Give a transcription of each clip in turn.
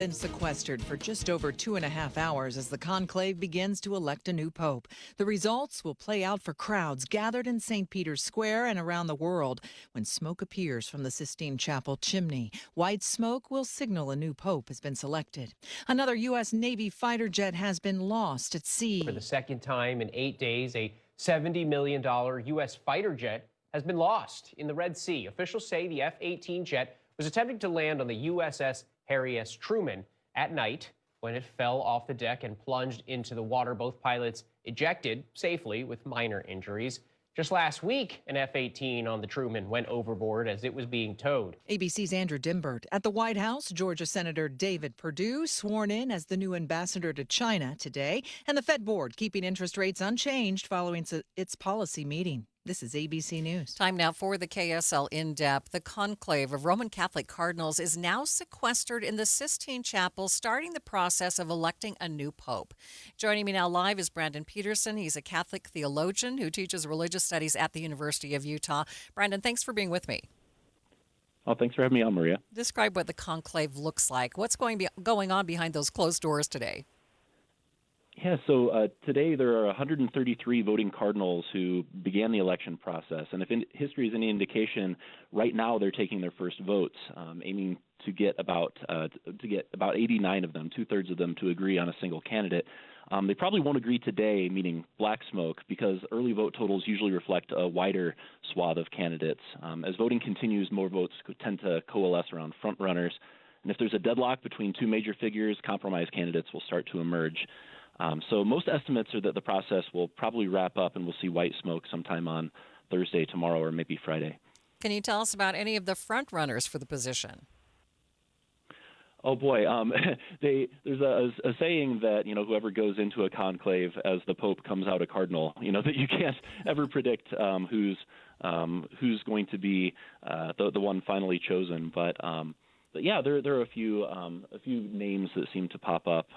Been sequestered for just over 2.5 hours as the conclave begins to elect a new pope. The results will play out for crowds gathered in St. Peter's Square and around the world when smoke appears from the Sistine Chapel chimney. White smoke will signal a new pope has been selected. Another U.S. Navy fighter jet has been lost at sea. For the second time in 8 days, a $70 million U.S. fighter jet has been lost in the Red Sea. Officials say the F-18 jet was attempting to land on the USS Harry S. Truman at night when it fell off the deck and plunged into the water. Both pilots ejected safely with minor injuries. Just last week, an F-18 on the Truman went overboard as it was being towed. ABC's Andrew Dimbert. At the White House, Georgia Senator David Perdue sworn in as the new ambassador to China today, and the Fed board keeping interest rates unchanged following its policy meeting. This is ABC News. Time now for the KSL In-Depth. The conclave of Roman Catholic cardinals is now sequestered in the Sistine Chapel, starting the process of electing a new pope. Joining me now live is Brandon Peterson. He's a Catholic theologian who teaches religious studies at the University of Utah. Brandon, thanks for being with me. Oh, thanks for having me on, Maria. Describe what the conclave looks like. What's going on behind those closed doors today? Yeah, so today there are 133 voting cardinals who began the election process, and if history is any indication, right now they're taking their first votes, aiming to get about 89 of them, 2/3 of them, to agree on a single candidate. They probably won't agree today, meaning black smoke, because early vote totals usually reflect a wider swath of candidates. As voting continues, more votes tend to coalesce around front runners, and if there's a deadlock between two major figures, compromise candidates will start to emerge. So most estimates are that the process will probably wrap up and we'll see white smoke sometime on Thursday, tomorrow, or maybe Friday. Can you tell us about any of the front runners for the position? Oh boy, there's a saying that whoever goes into a conclave as the Pope comes out a cardinal. That you can't ever predict who's going to be the one finally chosen, but yeah, there are a few names that seem to pop up.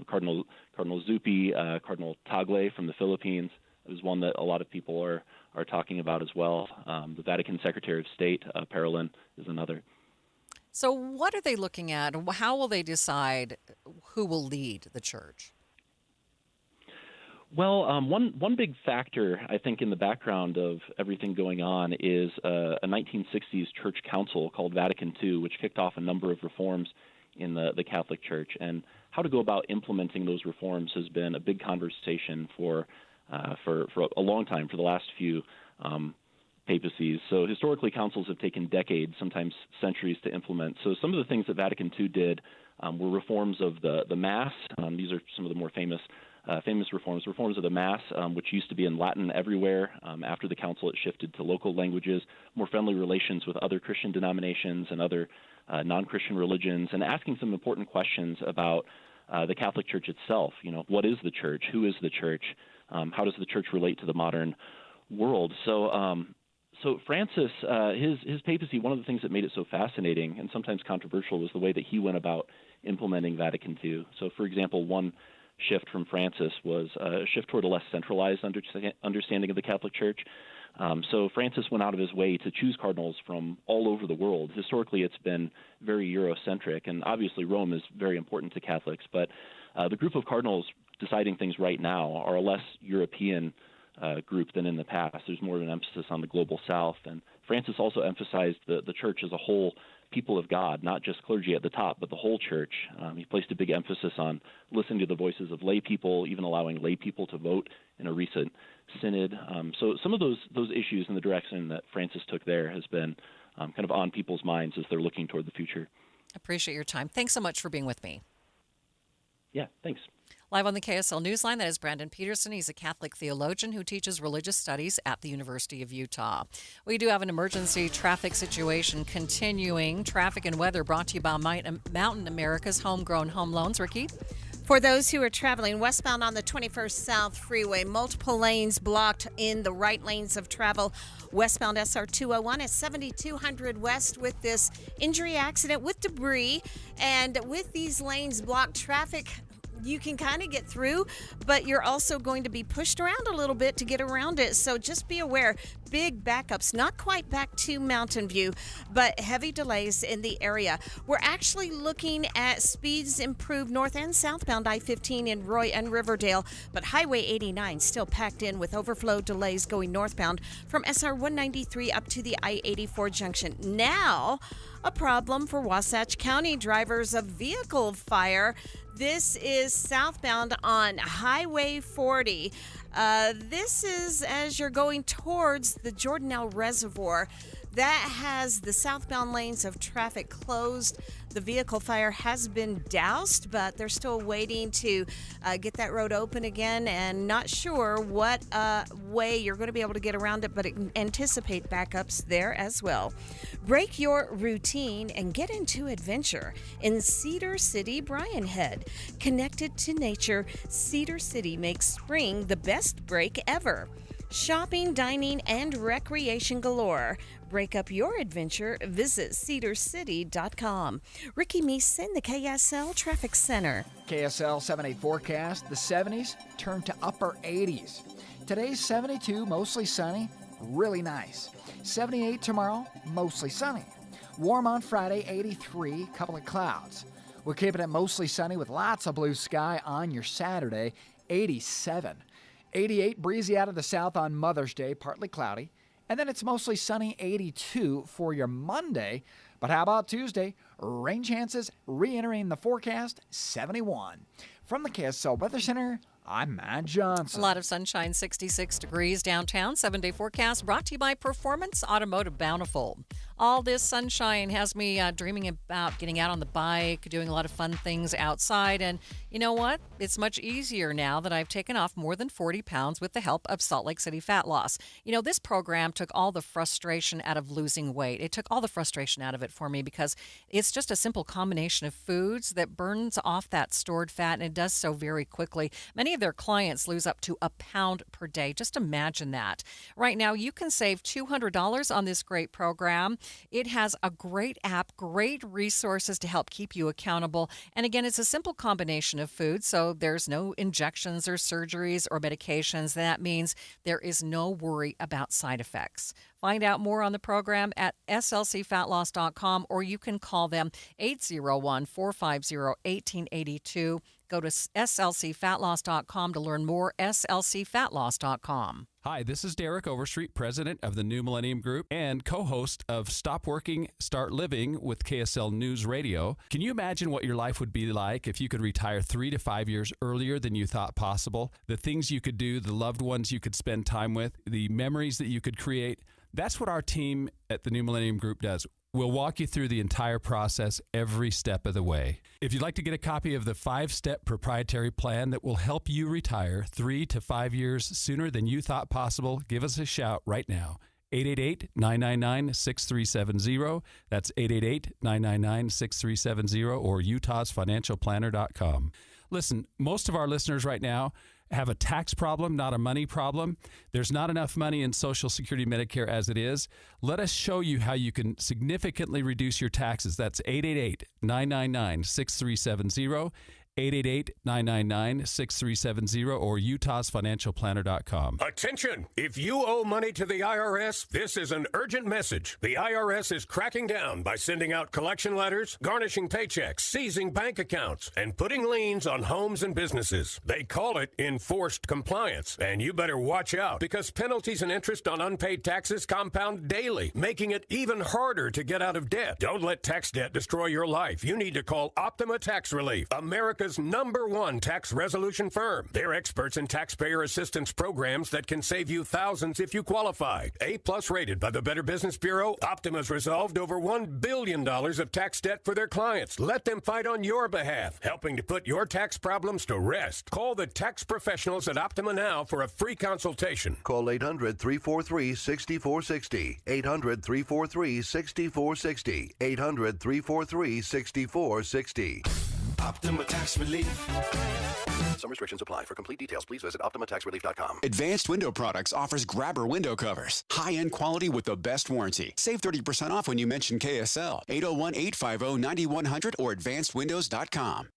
Cardinal Zuppi, Cardinal Tagle from the Philippines is one that a lot of people are talking about as well. The Vatican Secretary of State, Parolin, is another. So what are they looking at? How will they decide who will lead the church? Well, one big factor, I think, in the background of everything going on is a 1960s church council called Vatican II, which kicked off a number of reforms in the Catholic Church. And how to go about implementing those reforms has been a big conversation for a long time, for the last few papacies. So historically, councils have taken decades, sometimes centuries, to implement. So some of the things that Vatican II did were reforms of the Mass. These are some of the more famous reforms of the Mass, which used to be in Latin everywhere. After the council, it shifted to local languages, more friendly relations with other Christian denominations and other non-Christian religions, and asking some important questions about the Catholic Church itself. What is the Church? Who is the Church? How does the Church relate to the modern world? So Francis, his papacy, one of the things that made it so fascinating and sometimes controversial was the way that he went about implementing Vatican II. So, for example, one shift from Francis was a shift toward a less centralized understanding of the Catholic Church. So Francis went out of his way to choose cardinals from all over the world. Historically, it's been very Eurocentric, and obviously Rome is very important to Catholics, but the group of cardinals deciding things right now are a less European group than in the past. There's more of an emphasis on the global south, and Francis also emphasized the church as a whole people of God, not just clergy at the top, but the whole church. He placed a big emphasis on listening to the voices of lay people, even allowing lay people to vote in a recent synod. So some of those issues and the direction that Francis took there has been kind of on people's minds as they're looking toward the future. Appreciate your time. Thanks so much for being with me. Yeah, thanks. Live on the KSL Newsline, that is Brandon Peterson. He's a Catholic theologian who teaches religious studies at the University of Utah. We do have an emergency traffic situation continuing. Traffic and weather brought to you by Mountain America's Homegrown Home Loans. Ricky? For those who are traveling westbound on the 21st South Freeway, multiple lanes blocked in the right lanes of travel. Westbound SR 201 at 7200 West with this injury accident with debris. And with these lanes blocked, traffic you can kind of get through, but you're also going to be pushed around a little bit to get around it. So just be aware. Big backups, not quite back to Mountain View, but heavy delays in the area. We're actually looking at speeds improved north and southbound I-15 in Roy and Riverdale, but Highway 89 still packed in with overflow delays going northbound from SR 193 up to the I-84 junction. Now, a problem for Wasatch County drivers, a vehicle fire. This is southbound on Highway 40. This is as you're going towards the Jordanelle Reservoir. That has the southbound lanes of traffic closed. The vehicle fire has been doused, but they're still waiting to get that road open again, and not sure what way you're going to be able to get around it, but anticipate backups there as well. Break your routine and get into adventure in Cedar City, Bryan Head. Connected to nature, Cedar City makes spring the best break ever. Shopping, dining, and recreation galore. Break up your adventure. Visit cedarcity.com. Ricky Meeson, the KSL Traffic Center. KSL 7-8 forecast. The 70s turn to upper 80s. Today's 72, mostly sunny, really nice. 78 tomorrow, mostly sunny. Warm on Friday, 83, couple of clouds. We're keeping it mostly sunny with lots of blue sky on your Saturday, 87. 88, breezy out of the south on Mother's Day, partly cloudy. And then it's mostly sunny, 82 for your Monday. But how about Tuesday? Rain chances re-entering the forecast, 71. From the KSL Weather Center, I'm Matt Johnson. A lot of sunshine, 66 degrees downtown. 7-day forecast brought to you by Performance Automotive Bountiful. All this sunshine has me dreaming about getting out on the bike, doing a lot of fun things outside. And you know what? It's much easier now that I've taken off more than 40 pounds with the help of Salt Lake City Fat Loss. You know, this program took all the frustration out of losing weight. It took all the frustration out of it for me because it's just a simple combination of foods that burns off that stored fat, and it does so very quickly. Many of their clients lose up to a pound per day. Just imagine that. Right now, you can save $200 on this great program. It has a great app, great resources to help keep you accountable. And again, it's a simple combination of foods, so there's no injections or surgeries or medications. That means there is no worry about side effects. Find out more on the program at slcfatloss.com, or you can call them 801-450-1882. Go to slcfatloss.com to learn more, slcfatloss.com. Hi, this is Derek Overstreet, president of the New Millennium Group and co-host of Stop Working, Start Living with KSL News Radio. Can you imagine what your life would be like if you could retire 3 to 5 years earlier than you thought possible? The things you could do, the loved ones you could spend time with, the memories that you could create. That's what our team at the New Millennium Group does. We'll walk you through the entire process every step of the way. If you'd like to get a copy of the 5-step proprietary plan that will help you retire 3 to 5 years sooner than you thought possible, give us a shout right now. 888-999-6370. That's 888-999-6370 or utahsfinancialplanner.com. Listen, most of our listeners right now have a tax problem, not a money problem. There's not enough money in Social Security Medicare as it is. Let us show you how you can significantly reduce your taxes. That's 888-999-6370. 888-999-6370 or utahsfinancialplanner.com. Attention! If you owe money to the IRS, this is an urgent message. The IRS is cracking down by sending out collection letters, garnishing paychecks, seizing bank accounts, and putting liens on homes and businesses. They call it enforced compliance, and you better watch out because penalties and interest on unpaid taxes compound daily, making it even harder to get out of debt. Don't let tax debt destroy your life. You need to call Optima Tax Relief, America's #1 tax resolution firm. They're experts in taxpayer assistance programs that can save you thousands if you qualify. A+ rated by the Better Business Bureau, Optima's resolved over $1 billion of tax debt for their clients. Let them fight on your behalf, helping to put your tax problems to rest. Call the tax professionals at Optima now for a free consultation. Call 800-343-6460. 800-343-6460. 800-343-6460. Optima Tax Relief. Some restrictions apply. For complete details, please visit OptimaTaxRelief.com. Advanced Window Products offers grabber window covers. High-end quality with the best warranty. Save 30% off when you mention KSL. 801-850-9100 or AdvancedWindows.com.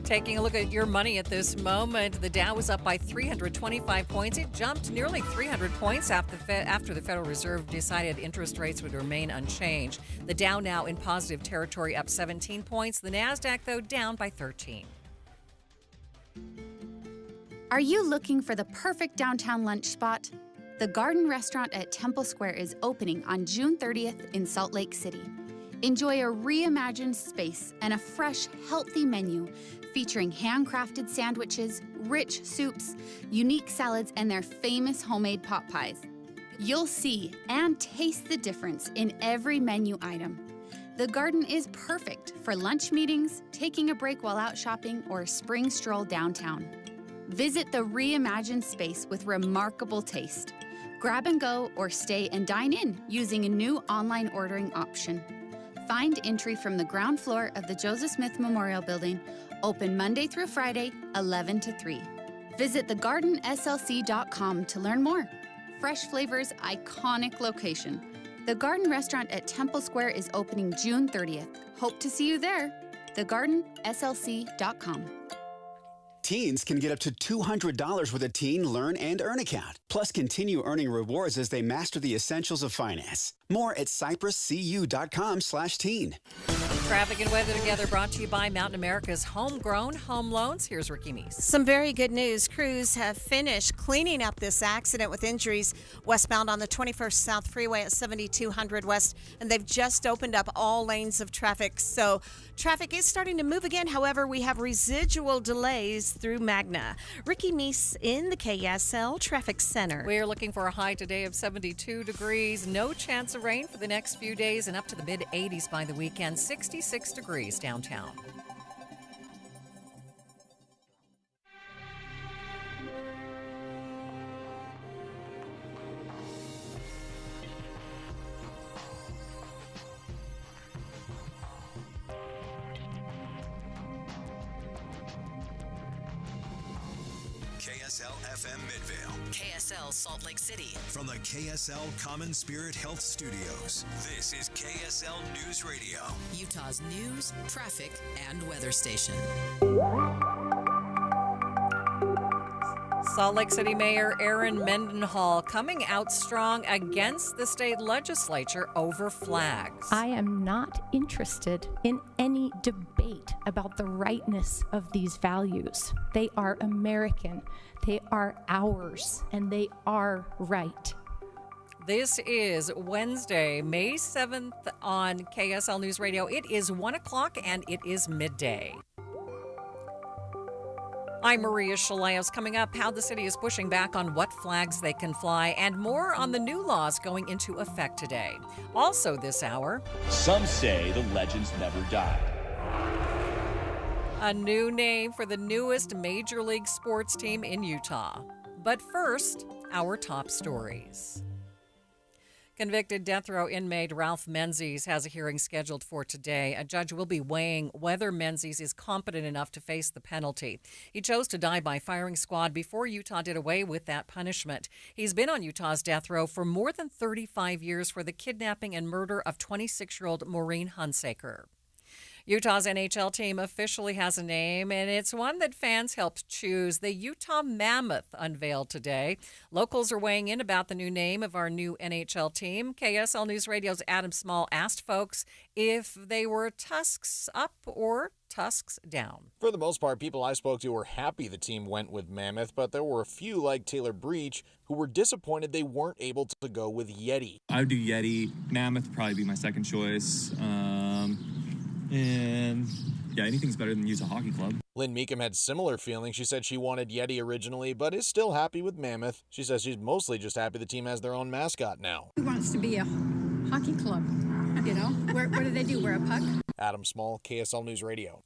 Taking a look at your money at this moment, the Dow is up by 325 points. It jumped nearly 300 points after the Federal Reserve decided interest rates would remain unchanged. The Dow now in positive territory, up 17 points. The Nasdaq, though, down by 13. Are you looking for the perfect downtown lunch spot? The Garden Restaurant at Temple Square is opening on June 30th in Salt Lake City. Enjoy a reimagined space and a fresh, healthy menu featuring handcrafted sandwiches, rich soups, unique salads, and their famous homemade pot pies. You'll see and taste the difference in every menu item. The Garden is perfect for lunch meetings, taking a break while out shopping, or a spring stroll downtown. Visit the reimagined space with remarkable taste. Grab and go or stay and dine in using a new online ordering option. Find entry from the ground floor of the Joseph Smith Memorial Building, open Monday through Friday, 11 to 3. Visit thegardenslc.com to learn more. Fresh flavors, iconic location. The Garden Restaurant at Temple Square is opening June 30th. Hope to see you there. thegardenslc.com. Teens can get up to $200 with a Teen Learn and Earn account. Plus, continue earning rewards as they master the essentials of finance. More at cypresscu.com/teen. Traffic and weather together brought to you by Mountain America's Homegrown Home Loans. Here's Ricky Meese. Some very good news. Crews have finished cleaning up this accident with injuries westbound on the 21st South Freeway at 7200 West, and they've just opened up all lanes of traffic. So traffic is starting to move again. However, we have residual delays through Magna. Ricky Meese in the KSL Traffic Center. We're looking for a high today of 72 degrees. No chance of rain for the next few days and up to the mid-80s by the weekend. 66 degrees downtown. KSL FM Midvale. KSL Salt Lake City. From the KSL Common Spirit Health Studios, this is KSL News Radio. Utah's news, traffic, and weather station. Salt Lake City Mayor Aaron Mendenhall coming out strong against the state legislature over flags. I am not interested in any debate about the rightness of these values. They are American, they are ours, and they are right. This is Wednesday, May 7th on KSL News Radio. It is 1 o'clock and it is midday. I'm Maria Shilaos. Coming up, how the city is pushing back on what flags they can fly, and more on the new laws going into effect today. Also this hour, some say the legends never died. A new name for the newest Major League sports team in Utah. But first, our top stories. Convicted death row inmate Ralph Menzies has a hearing scheduled for today. A judge will be weighing whether Menzies is competent enough to face the penalty. He chose to die by firing squad before Utah did away with that punishment. He's been on Utah's death row for more than 35 years for the kidnapping and murder of 26-year-old Maureen Hunsaker. Utah's NHL team officially has a name, and it's one that fans helped choose. The Utah Mammoth unveiled today. Locals are weighing in about the new name of our new NHL team. KSL News Radio's Adam Small asked folks if they were Tusks up or Tusks down. For the most part, people I spoke to were happy the team went with Mammoth, but there were a few like Taylor Breach who were disappointed they weren't able to go with Yeti. I would do Yeti. Mammoth would probably be my second choice. And yeah, anything's better than Utah Hockey Club. Lynn Meekum had similar feelings. She said she wanted Yeti originally, but is still happy with Mammoth. She says she's mostly just happy the team has their own mascot now. Who wants to be a hockey club? You know, what do they do? Wear a puck? Adam Small, KSL News Radio.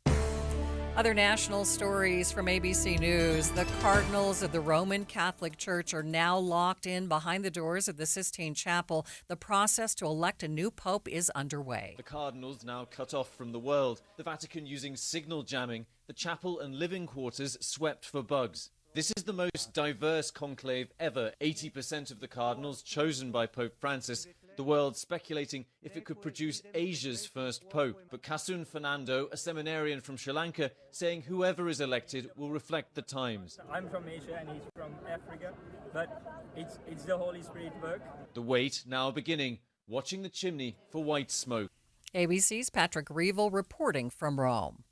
Other national stories from ABC News. The Cardinals of the Roman Catholic Church are now locked in behind the doors of the Sistine Chapel. The process to elect a new pope is underway. The Cardinals now cut off from the world. The Vatican using signal jamming. The chapel and living quarters swept for bugs. This is the most diverse conclave ever. 80% of the cardinals chosen by Pope Francis The world speculating if it could produce Asia's first pope. But Kasun Fernando, a seminarian from Sri Lanka, saying whoever is elected will reflect the times. I'm from Asia and he's from Africa, but it's the Holy Spirit work. The wait now beginning, watching the chimney for white smoke. ABC's Patrick Reevell reporting from Rome.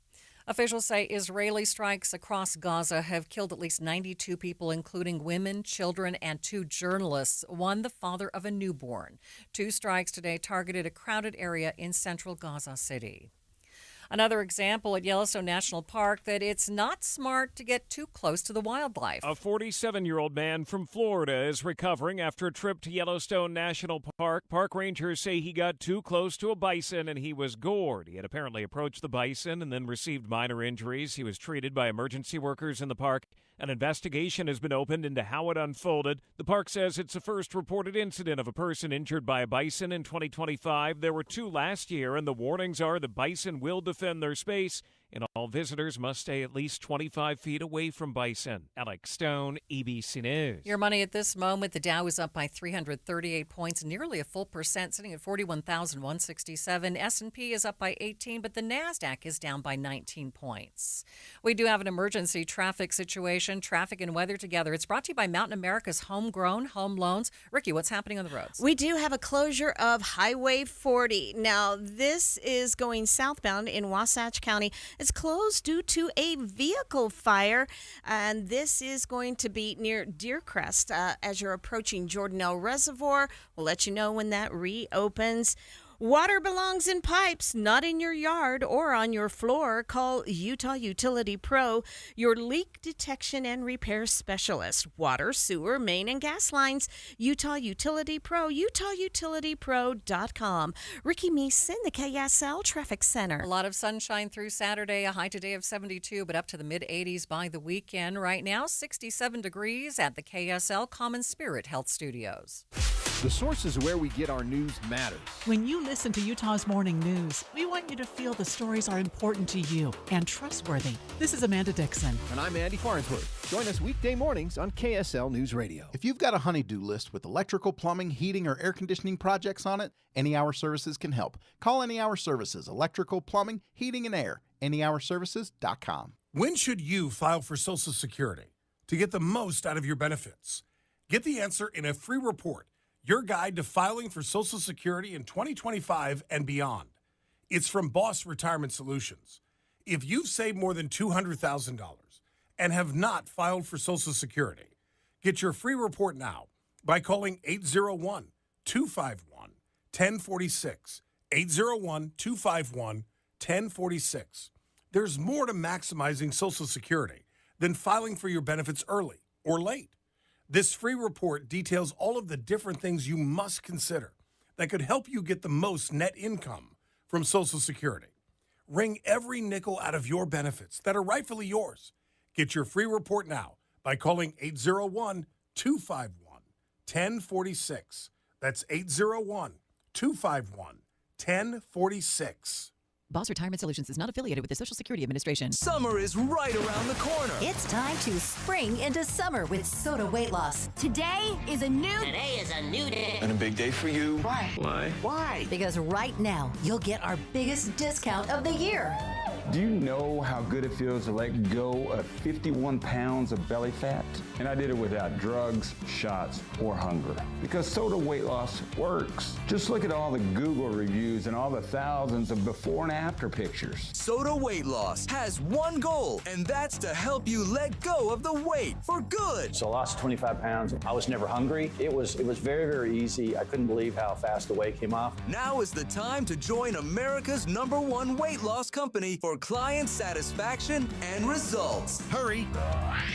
Officials say Israeli strikes across Gaza have killed at least 92 people, including women, children, and 2 journalists, one the father of a newborn. 2 strikes today targeted a crowded area in central Gaza City. Another example at Yellowstone National Park that it's not smart to get too close to the wildlife. A 47-year-old man from Florida is recovering after a trip to Yellowstone National Park. Park rangers say he got too close to a bison and he was gored. He had apparently approached the bison and then received minor injuries. He was treated by emergency workers in the park. An investigation has been opened into how it unfolded. The park says it's the first reported incident of a person injured by a bison in 2025. There were 2 last year, and the warnings are the bison will defend their space, and all visitors must stay at least 25 feet away from bison. Alex Stone, ABC News. Your money at this moment, the Dow is up by 338 points, nearly a full percent, sitting at 41,167. S&P is up by 18, but the NASDAQ is down by 19 points. We do have an emergency traffic situation, traffic and weather together. It's brought to you by Mountain America's Homegrown Home Loans. Ricky, what's happening on the roads? We do have a closure of Highway 40. Now, this is going southbound in Wasatch County. It's closed due to a vehicle fire, and this is going to be near Deercrest as you're approaching Jordanelle Reservoir. We'll let you know when that reopens. Water belongs in pipes, not in your yard or on your floor. Call Utah Utility Pro, your leak detection and repair specialist. Water, sewer, main, and gas lines. Utah Utility Pro, utahutilitypro.com. Ricky Meeson, the KSL Traffic Center. A lot of sunshine through Saturday, a high today of 72, but up to the mid-80s by the weekend. Right now, 67 degrees at the KSL Common Spirit Health Studios. The sources where we get our news matters. When you listen to Utah's Morning News, we want you to feel the stories are important to you and trustworthy. This is Amanda Dixon. And I'm Andy Farnsworth. Join us weekday mornings on KSL News Radio. If you've got a honey-do list with electrical, plumbing, heating, or air conditioning projects on it, Any Hour Services can help. Call Any Hour Services, electrical, plumbing, heating, and air. anyhourservices.com. When should you file for Social Security to get the most out of your benefits? Get the answer in a free report. Your guide to filing for Social Security in 2025 and beyond. It's from Boss Retirement Solutions. If you've saved more than $200,000 and have not filed for Social Security, get your free report now by calling 801-251-1046. 801-251-1046. There's more to maximizing Social Security than filing for your benefits early or late. This free report details all of the different things you must consider that could help you get the most net income from Social Security. Wring every nickel out of your benefits that are rightfully yours. Get your free report now by calling 801-251-1046. That's 801-251-1046. Boss Retirement Solutions is not affiliated with the Social Security Administration. Summer is right around the corner. It's time to spring into summer with Soda Weight Loss. Today is a new day. And a big day for you. Why? Why? Because right now, you'll get our biggest discount of the year. Do you know how good it feels to let go of 51 pounds of belly fat? And I did it without drugs, shots, or hunger. Because Soda Weight Loss works. Just look at all the Google reviews and all the thousands of before and after pictures. Soda Weight Loss has one goal, and that's to help you let go of the weight for good. So I lost 25 pounds. I was never hungry. It was very, very easy. I couldn't believe how fast the weight came off. Now is the time to join America's #1 weight loss company for client satisfaction and results. Hurry.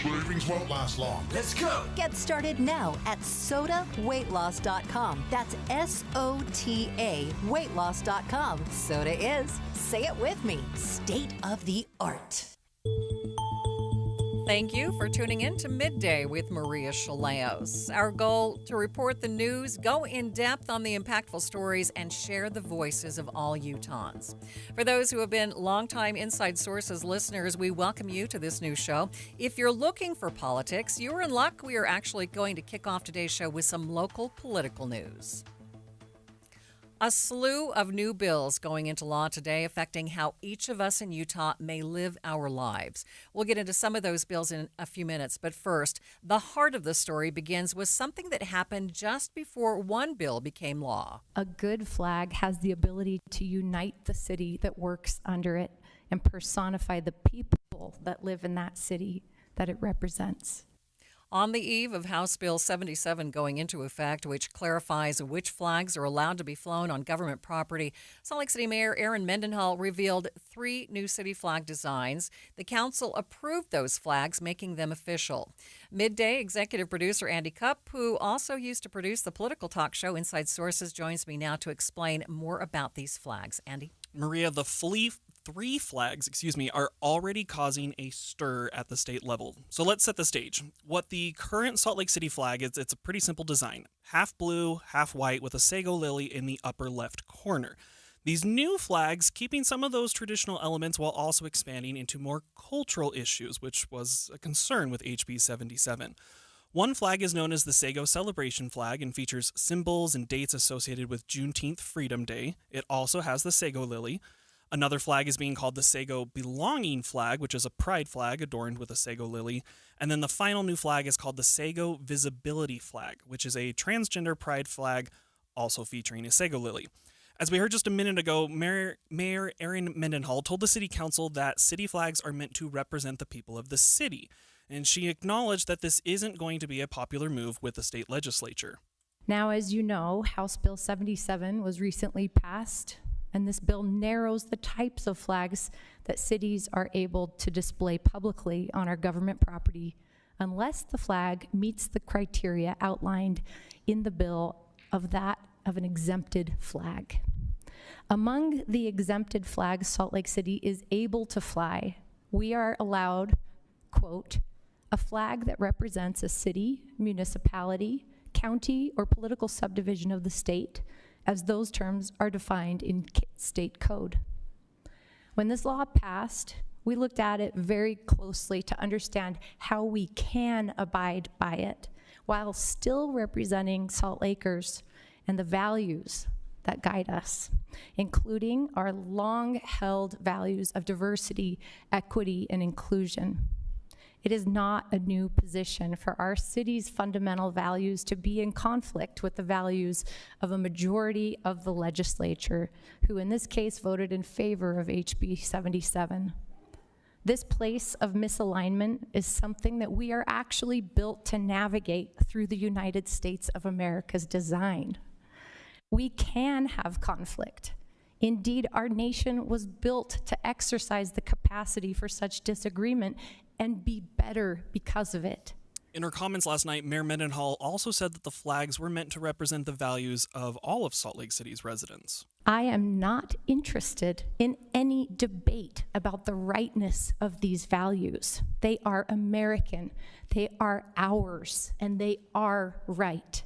Cravings won't last long. Let's go. Get started now at sodaweightloss.com. That's SOTA weightloss.com. Soda is, say it with me, state of the art. Thank you for tuning in to Midday with Maria Shilaos. Our goal to report the news, go in depth on the impactful stories, and share the voices of all Utahns. For those who have been longtime Inside Sources listeners, we welcome you to this new show. If you're looking for politics, you're in luck. We are actually going to kick off today's show with some local political news. A slew of new bills going into law today affecting how each of us in Utah may live our lives. We'll get into some of those bills in a few minutes, but first, the heart of the story begins with something that happened just before one bill became law. A good flag has the ability to unite the city that works under it and personify the people that live in that city that it represents. On the eve of House Bill 77 going into effect, which clarifies which flags are allowed to be flown on government property, Salt Lake City Mayor Aaron Mendenhall revealed 3 new city flag designs. The council approved those flags, making them official. Midday executive producer Andy Cupp, who also used to produce the political talk show Inside Sources, joins me now to explain more about these flags. Andy? Maria, the three flags, are already causing a stir at the state level. So let's set the stage. What the current Salt Lake City flag is, it's a pretty simple design. Half blue, half white, with a sago lily in the upper left corner. These new flags keeping some of those traditional elements while also expanding into more cultural issues, which was a concern with HB 77. One flag is known as the Sago Celebration Flag and features symbols and dates associated with Juneteenth Freedom Day. It also has the Sago Lily. Another flag is being called the Sago Belonging Flag, which is a pride flag adorned with a sago lily. And then the final new flag is called the Sago Visibility Flag, which is a transgender pride flag also featuring a sago lily. As we heard just a minute ago, Mayor Aaron Mendenhall told the city council that city flags are meant to represent the people of the city. And she acknowledged that this isn't going to be a popular move with the state legislature. Now, as you know, House Bill 77 was recently passed, and this bill narrows the types of flags that cities are able to display publicly on our government property unless the flag meets the criteria outlined in the bill of an exempted flag. Among the exempted flags Salt Lake City is able to fly, we are allowed, quote, a flag that represents a city, municipality, county, or political subdivision of the state, as those terms are defined in state code. When this law passed, we looked at it very closely to understand how we can abide by it while still representing Salt Lakers and the values that guide us, including our long-held values of diversity, equity, and inclusion. It is not a new position for our city's fundamental values to be in conflict with the values of a majority of the legislature, who in this case voted in favor of HB 77. This place of misalignment is something that we are actually built to navigate through the United States of America's design. We can have conflict. Indeed, our nation was built to exercise the capacity for such disagreement and be better because of it. In her comments last night, Mayor Mendenhall also said that the flags were meant to represent the values of all of Salt Lake City's residents. I am not interested in any debate about the rightness of these values. They are American, they are ours, and they are right.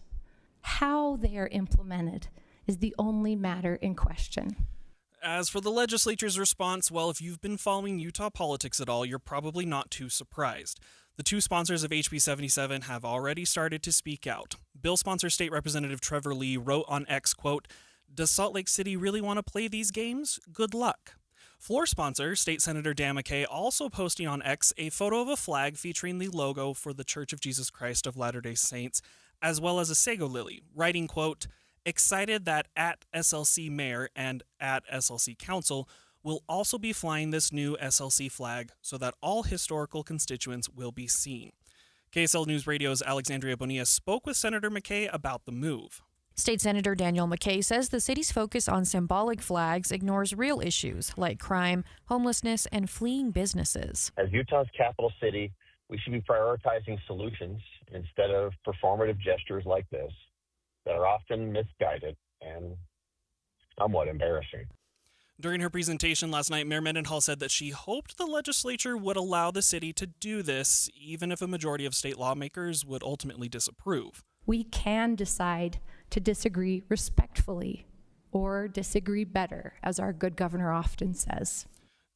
How they are implemented is the only matter in question. As for the legislature's response, well, if you've been following Utah politics at all, you're probably not too surprised. The 2 sponsors of HB 77 have already started to speak out. Bill sponsor State Representative Trevor Lee wrote on X, quote, "Does Salt Lake City really want to play these games? Good luck." Floor sponsor State Senator Dan McKay also posting on X a photo of a flag featuring the logo for the Church of Jesus Christ of Latter-day Saints, as well as a sago lily, writing, quote, "Excited that at SLC Mayor and at SLC Council will also be flying this new SLC flag so that all historical constituents will be seen." KSL News Radio's Alexandria Bonilla spoke with Senator McKay about the move. State Senator Daniel McKay says the city's focus on symbolic flags ignores real issues like crime, homelessness, and fleeing businesses. As Utah's capital city, we should be prioritizing solutions instead of performative gestures like this that are often misguided and somewhat embarrassing. During her presentation last night, Mayor Mendenhall said that she hoped the legislature would allow the city to do this, even if a majority of state lawmakers would ultimately disapprove. We can decide to disagree respectfully or disagree better, as our good governor often says.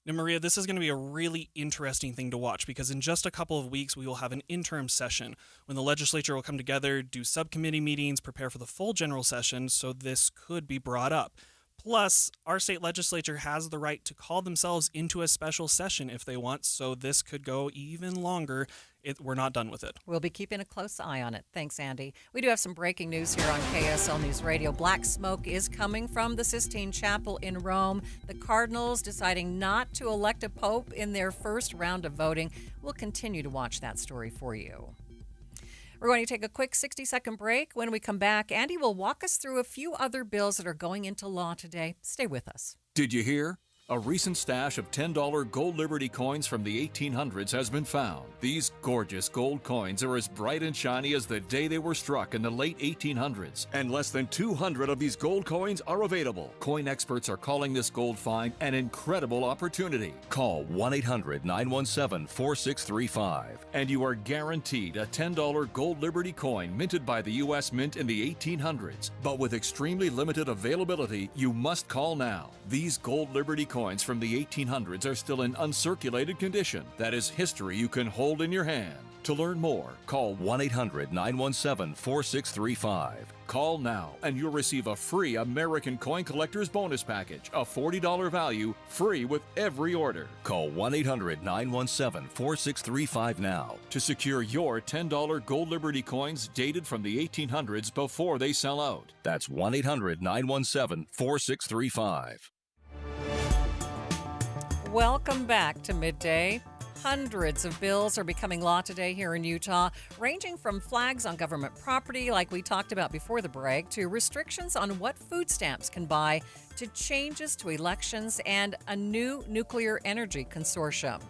Now, Maria, this is going to be a really interesting thing to watch because in just a couple of weeks, we will have an interim session when the legislature will come together, do subcommittee meetings, prepare for the full general session, so this could be brought up. Plus, our state legislature has the right to call themselves into a special session if they want, so this could go even longer. We're not done with it. We'll be keeping a close eye on it. Thanks, Andy. We do have some breaking news here on KSL News Radio. Black smoke is coming from the Sistine Chapel in Rome. The Cardinals deciding not to elect a pope in their first round of voting. We'll continue to watch that story for you. We're going to take a quick 60-second break. When we come back, Andy will walk us through a few other bills that are going into law today. Stay with us. Did you hear? A recent stash of $10 gold Liberty coins from the 1800s has been found. These gorgeous gold coins are as bright and shiny as the day they were struck in the late 1800s, and less than 200 of these gold coins are available. Coin experts are calling this gold find an incredible opportunity. Call 1-800-917-4635, and you are guaranteed a $10 gold Liberty coin minted by the U.S. Mint in the 1800s. But with extremely limited availability, you must call now. These gold Liberty coins from the 1800s are still in uncirculated condition. That is history you can hold in your hand. To learn more, call 1-800-917-4635. Call now and you'll receive a free American Coin Collector's Bonus Package, a $40 value, free with every order. Call 1-800-917-4635 now to secure your $10 gold Liberty coins dated from the 1800s before they sell out. That's 1-800-917-4635. Welcome back to Midday. Hundreds of bills are becoming law today here in Utah, ranging from flags on government property, like we talked about before the break, to restrictions on what food stamps can buy, to changes to elections, and a new nuclear energy consortium.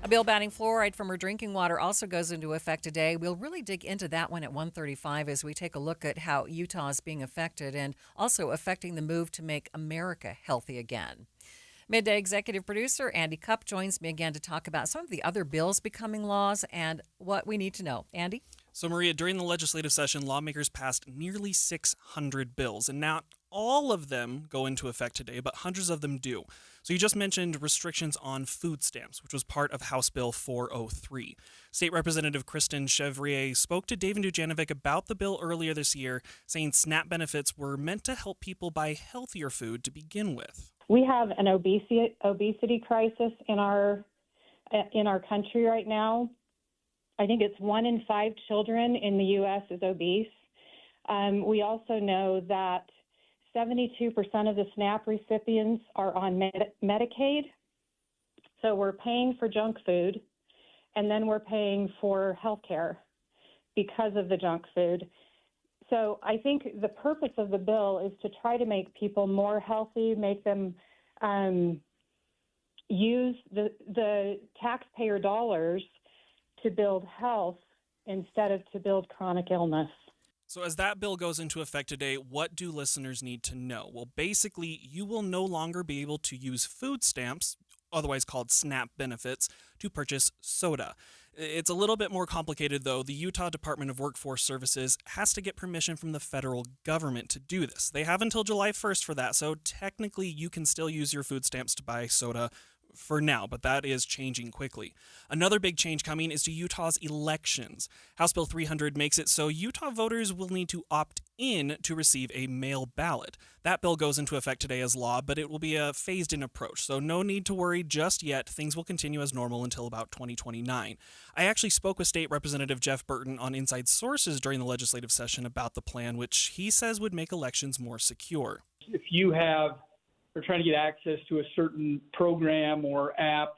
A bill banning fluoride from our drinking water also goes into effect today. We'll really dig into that one at 1:35 as we take a look at how Utah is being affected and also affecting the move to make America healthy again. Midday executive producer Andy Cupp joins me again to talk about some of the other bills becoming laws and what we need to know. Andy? So, Maria, during the legislative session, lawmakers passed nearly 600 bills, and not all of them go into effect today, but hundreds of them do. So you just mentioned restrictions on food stamps, which was part of House Bill 403. State Representative Kristen Chevrier spoke to David Dujanovic about the bill earlier this year, saying SNAP benefits were meant to help people buy healthier food to begin with. We have an obesity crisis in our country right now. I think it's 1 in 5 children in the U.S. is obese. We also know that 72% of the SNAP recipients are on Medicaid. So we're paying for junk food, and then we're paying for health care because of the junk food. So I think the purpose of the bill is to try to make people more healthy, make them use the taxpayer dollars to build health instead of to build chronic illness. So as that bill goes into effect today, what do listeners need to know? Well, basically, you will no longer be able to use food stamps, otherwise called SNAP benefits, to purchase soda. It's a little bit more complicated, though. The Utah Department of Workforce Services has to get permission from the federal government to do this. They have until July 1st for that, so technically you can still use your food stamps to buy soda for now, but that is changing quickly. Another big change coming is to Utah's elections. House Bill 300 makes it so Utah voters will need to opt in to receive a mail ballot. That bill goes into effect today as law, but it will be a phased-in approach, so no need to worry just yet. Things will continue as normal until about 2029. I actually spoke with State Representative Jeff Burton on Inside Sources during the legislative session about the plan, which he says would make elections more secure. If you are trying to get access to a certain program or app,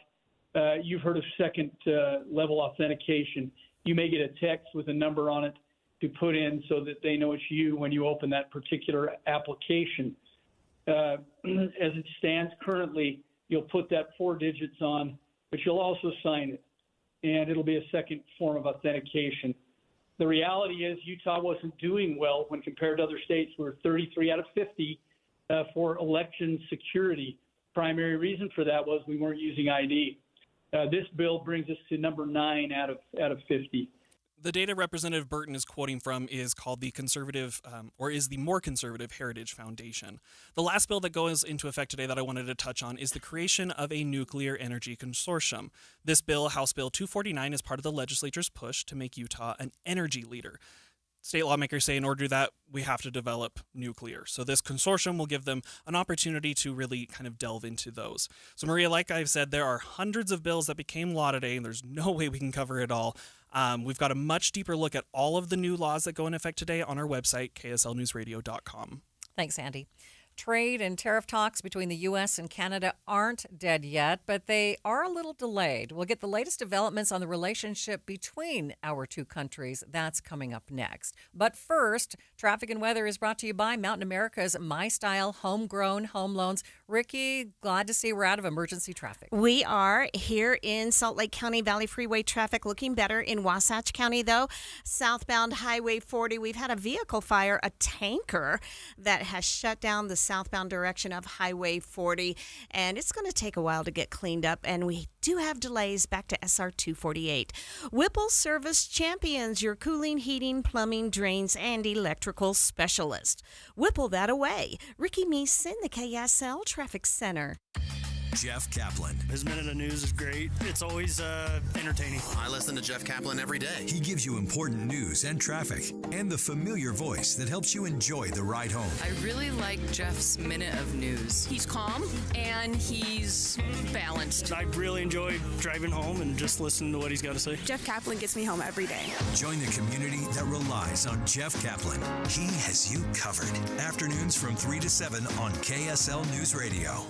you've heard of second level authentication. You may get a text with a number on it to put in so that they know it's you when you open that particular application. As it stands currently, you'll put that 4 digits on, but you'll also sign it, and it'll be a second form of authentication. The reality is Utah wasn't doing well when compared to other states. We're 33 out of 50 for election security. Primary reason for that was we weren't using ID. This bill brings us to number 9 out of 50. The data Representative Burton is quoting from is called the the more conservative Heritage Foundation. The last bill that goes into effect today that I wanted to touch on is the creation of a nuclear energy consortium. This bill, House Bill 249, is part of the legislature's push to make Utah an energy leader. State lawmakers say in order to do that, we have to develop nuclear. So this consortium will give them an opportunity to really kind of delve into those. So Maria, like I've said, there are hundreds of bills that became law today, and there's no way we can cover it all. We've got a much deeper look at all of the new laws that go into effect today on our website, kslnewsradio.com. Thanks, Andy. Trade and tariff talks between the U.S. and Canada aren't dead yet, but they are a little delayed. We'll get the latest developments on the relationship between our two countries. That's coming up next. But first, traffic and weather is brought to you by Mountain America's My Style Homegrown Home Loans. Ricky, glad to see we're out of emergency traffic. We are here in Salt Lake County. Valley Freeway traffic looking better. In Wasatch County, though, southbound Highway 40, we've had a vehicle fire, a tanker that has shut down the southbound direction of Highway 40, and it's going to take a while to get cleaned up, and we do have delays back to SR 248. Whipple Service Champions, your cooling, heating, plumbing, drains, and electrical specialist. Whipple that away. Ricky Meese in the KSL Traffic Center. Jeff Kaplan. His Minute of News is great. It's always entertaining. I listen to Jeff Kaplan every day. He gives you important news and traffic and the familiar voice that helps you enjoy the ride home. I really like Jeff's Minute of News. He's calm and he's balanced. I really enjoy driving home and just listening to what he's got to say. Jeff Kaplan gets me home every day. Join the community that relies on Jeff Kaplan. He has you covered. Afternoons from 3 to 7 on KSL News Radio.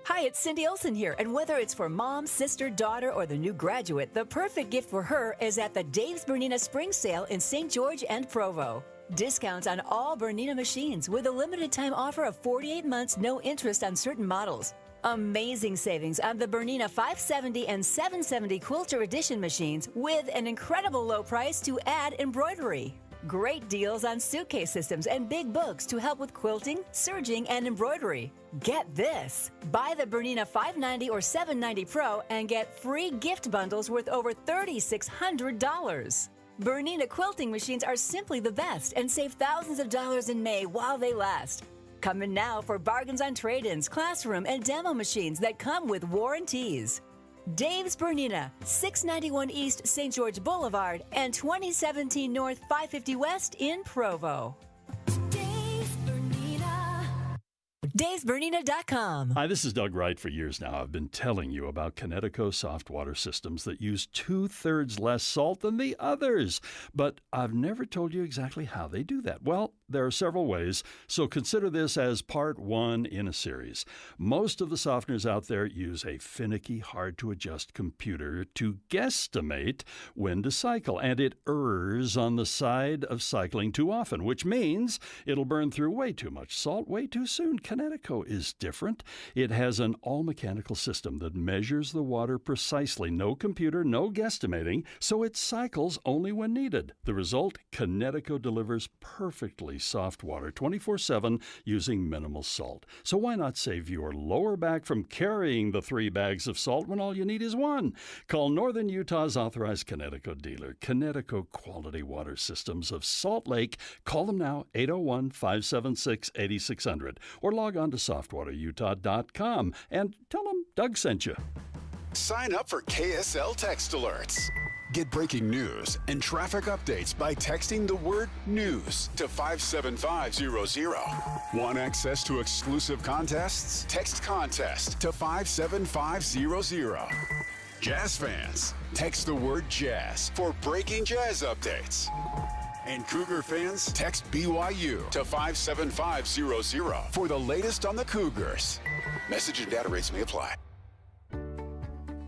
Hi, it's Cindy Olsen here, and whether it's for mom, sister, daughter, or the new graduate, the perfect gift for her is at the Dave's Bernina Spring Sale in St. George and Provo. Discounts on all Bernina machines with a limited time offer of 48 months, no interest on certain models. Amazing savings on the Bernina 570 and 770 Quilter Edition machines with an incredible low price to add embroidery. Great deals on suitcase systems and big books to help with quilting, serging, and embroidery. Get this. Buy the Bernina 590 or 790 Pro and get free gift bundles worth over $3,600. Bernina quilting machines are simply the best and save thousands of dollars in May while they last. Come in now for bargains on trade-ins, classroom, and demo machines that come with warranties. Dave's Bernina, 691 East St. George Boulevard and 2017 North 550 West in Provo. Dave'sBernina.com. Hi, this is Doug Wright. For years now, I've been telling you about Connecticut soft water systems that use 2/3 less salt than the others. But I've never told you exactly how they do that. Well, there are several ways, so consider this as part one in a series. Most of the softeners out there use a finicky, hard-to-adjust computer to guesstimate when to cycle, and it errs on the side of cycling too often, which means it'll burn through way too much salt way too soon. Connecticut is different. It has an all-mechanical system that measures the water precisely. No computer, no guesstimating, so it cycles only when needed. The result, Connecticut delivers perfectly soft water 24/7 using minimal salt. So why not save your lower back from carrying the 3 bags of salt when all you need is 1? Call Northern Utah's authorized Connecticut dealer, Connecticut Quality Water Systems of Salt Lake. Call them now, 801-576-8600, or log on to softwaterutah.com and tell them Doug sent you. Sign up for KSL Text Alerts. Get breaking news and traffic updates by texting the word news to 57500. Want access to exclusive contests? Text contest to 57500. Jazz fans, text the word jazz for breaking jazz updates. And Cougar fans, text BYU to 57500 for the latest on the Cougars. Message and data rates may apply.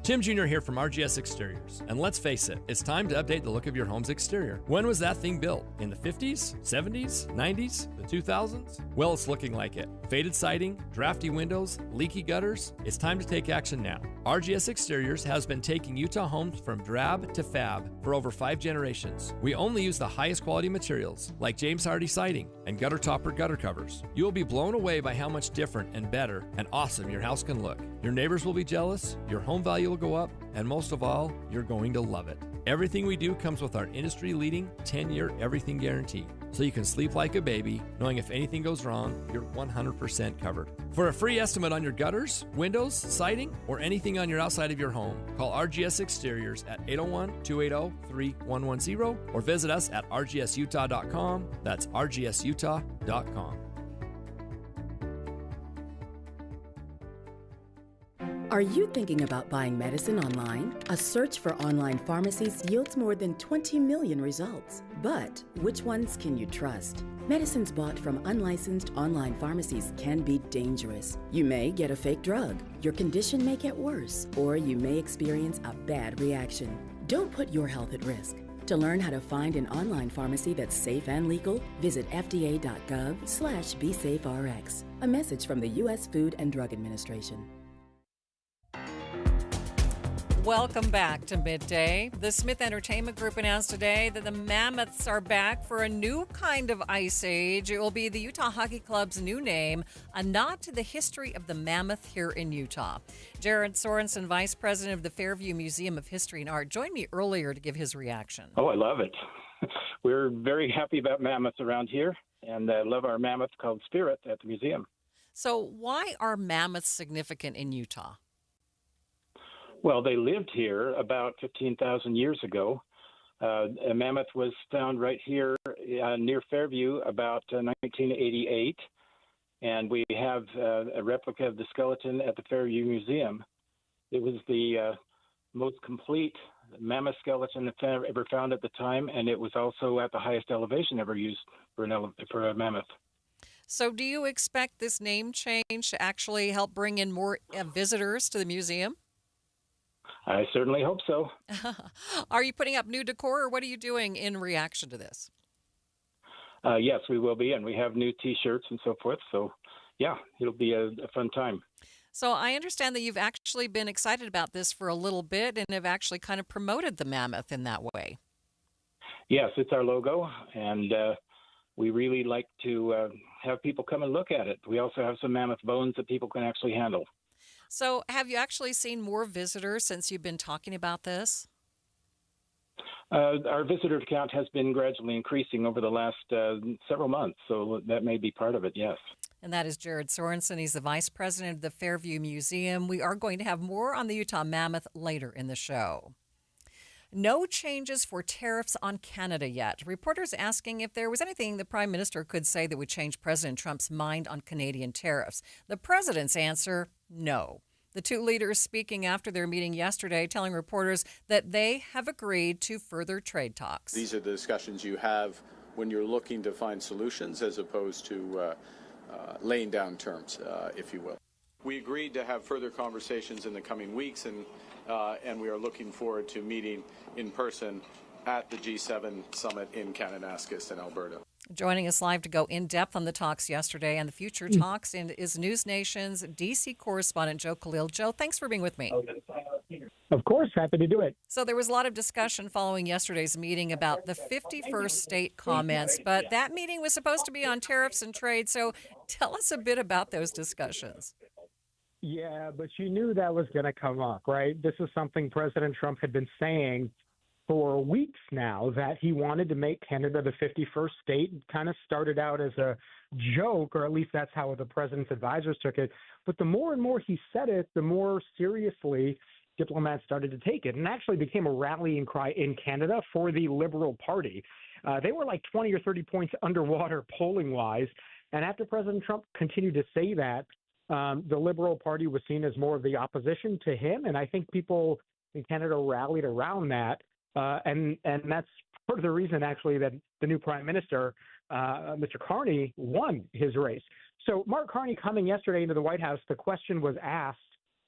Tim Jr. here from RGS Exteriors. And let's face it, it's time to update the look of your home's exterior. When was that thing built? In the 50s, 70s, 90s, the 2000s? Well, it's looking like it. Faded siding, drafty windows, leaky gutters. It's time to take action now. RGS Exteriors has been taking Utah homes from drab to fab for over 5 generations. We only use the highest quality materials, like James Hardy siding and gutter topper gutter covers. You will be blown away by how much different and better and awesome your house can look. Your neighbors will be jealous, your home value will go up, and most of all, you're going to love it. Everything we do comes with our industry-leading 10-year everything guarantee, so you can sleep like a baby, knowing if anything goes wrong, you're 100% covered. For a free estimate on your gutters, windows, siding, or anything on your outside of your home, call RGS Exteriors at 801-280-3110 or visit us at rgsutah.com. That's rgsutah.com. Are you thinking about buying medicine online? A search for online pharmacies yields more than 20 million results. But which ones can you trust? Medicines bought from unlicensed online pharmacies can be dangerous. You may get a fake drug, your condition may get worse, or you may experience a bad reaction. Don't put your health at risk. To learn how to find an online pharmacy that's safe and legal, visit fda.gov/BeSafeRx. A message from the U.S. Food and Drug Administration. Welcome back to Midday. The Smith Entertainment Group announced today that the Mammoths are back for a new kind of ice age. It will be the Utah Hockey Club's new name, a nod to the history of the Mammoth here in Utah. Jared Sorensen, Vice President of the Fairview Museum of History and Art, joined me earlier to give his reaction. Oh, I love it. We're very happy about mammoths around here, and I love our mammoth called Spirit at the museum. So why are mammoths significant in Utah? Well, they lived here about 15,000 years ago. A mammoth was found right here near Fairview about 1988, and we have a replica of the skeleton at the Fairview Museum. It was the most complete mammoth skeleton ever found at the time, and it was also at the highest elevation ever used for a mammoth. So do you expect this name change to actually help bring in more visitors to the museum? I certainly hope so. Are you putting up new decor, or what are you doing in reaction to this? Yes, we will be, and we have new T-shirts and so forth. So, yeah, it'll be a fun time. So I understand that you've actually been excited about this for a little bit and have actually kind of promoted the mammoth in that way. Yes, it's our logo, and we really like to have people come and look at it. We also have some mammoth bones that people can actually handle. So have you actually seen more visitors since you've been talking about this? Our visitor count has been gradually increasing over the last several months, so that may be part of it, yes. And that is Jared Sorensen. He's the Vice President of the Fairview Museum. We are going to have more on the Utah Mammoth later in the show. No changes for tariffs on Canada yet. Reporters asking if there was anything the Prime Minister could say that would change President Trump's mind on Canadian tariffs. The President's answer, no. The two leaders speaking after their meeting yesterday, telling reporters that they have agreed to further trade talks. These are the discussions you have when you're looking to find solutions as opposed to laying down terms, if you will. We agreed to have further conversations in the coming weeks, and we are looking forward to meeting in person at the G7 summit in Kananaskis in Alberta. Joining us live to go in depth on the talks yesterday and the future talks is News Nation's DC correspondent Joe Khalil. Joe, thanks for being with me. Of course, happy to do it. So there was a lot of discussion following yesterday's meeting about the 51st state comments, but that meeting was supposed to be on tariffs and trade. So tell us a bit about those discussions. Yeah, but you knew that was going to come up, right? This is something President Trump had been saying for weeks now, that he wanted to make Canada the 51st state. It kind of started out as a joke, or at least that's how the president's advisors took it. But the more and more he said it, the more seriously diplomats started to take it, and actually became a rallying cry in Canada for the Liberal Party. They were like 20 or 30 points underwater polling-wise, and after President Trump continued to say that, the Liberal Party was seen as more of the opposition to him, and I think people in Canada rallied around that. And that's part of the reason, actually, that the new prime minister, Mr. Carney, won his race. So Mark Carney coming yesterday into the White House, the question was asked,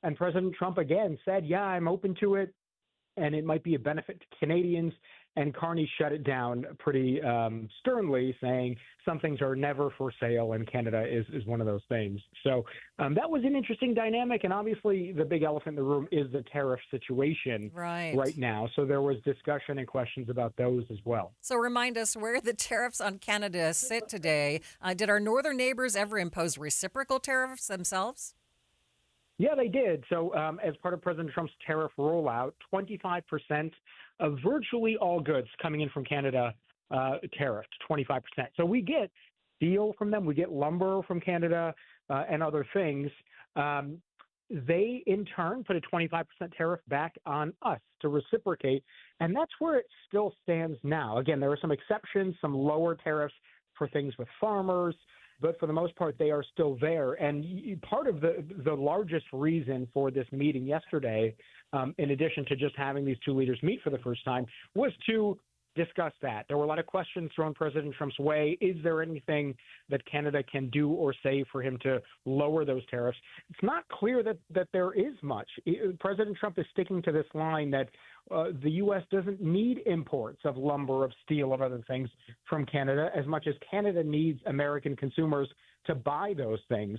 and President Trump again said, yeah, I'm open to it, and it might be a benefit to Canadians. And Carney shut it down pretty sternly, saying some things are never for sale, and Canada is one of those things. So that was an interesting dynamic, and obviously the big elephant in the room is the tariff situation right now. So there was discussion and questions about those as well. So remind us where the tariffs on Canada sit today. Did our northern neighbors ever impose reciprocal tariffs themselves? Yeah, they did. So as part of President Trump's tariff rollout, 25% of virtually all goods coming in from Canada tariffed, 25%. So we get steel from them, we get lumber from Canada and other things. They, in turn, put a 25% tariff back on us to reciprocate, and that's where it still stands now. Again, there are some exceptions, some lower tariffs for things with farmers, but for the most part, they are still there. And part of the largest reason for this meeting yesterday, in addition to just having these two leaders meet for the first time, was to discuss that. There were a lot of questions thrown President Trump's way. Is there anything that Canada can do or say for him to lower those tariffs? It's not clear that there is much. President Trump is sticking to this line that the U.S. doesn't need imports of lumber, of steel, of other things from Canada as much as Canada needs American consumers to buy those things.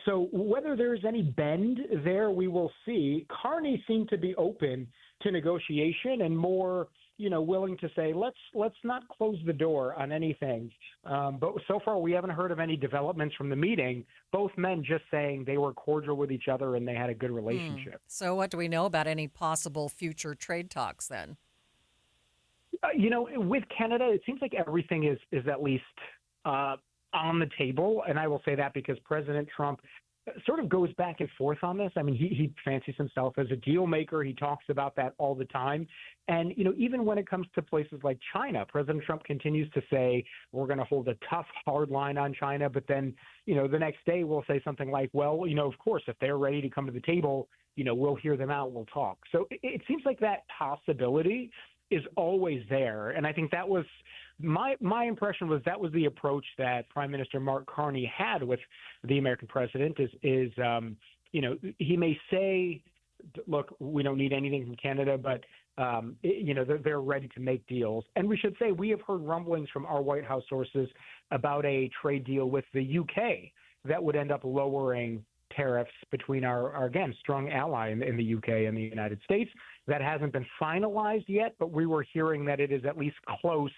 So whether there's any bend there, we will see. Carney seemed to be open to negotiation and more, willing to say, let's not close the door on anything. But so far, we haven't heard of any developments from the meeting. Both men just saying they were cordial with each other and they had a good relationship. So what do we know about any possible future trade talks then? With Canada, it seems like everything is at least on the table. And I will say that because President Trump sort of goes back and forth on this. I mean, he fancies himself as a deal maker. He talks about that all the time. And, even when it comes to places like China, President Trump continues to say, we're going to hold a tough, hard line on China. But then, the next day we'll say something like, well, of course, if they're ready to come to the table, we'll hear them out. We'll talk. So it seems like that possibility is always there. And I think that was my impression was that was the approach that Prime Minister Mark Carney had with the American president is he may say, look, we don't need anything from Canada, but they're ready to make deals. And we should say we have heard rumblings from our White House sources about a trade deal with the UK that would end up lowering tariffs between our again, strong ally in the UK and the United States. That hasn't been finalized yet, but we were hearing that it is at least close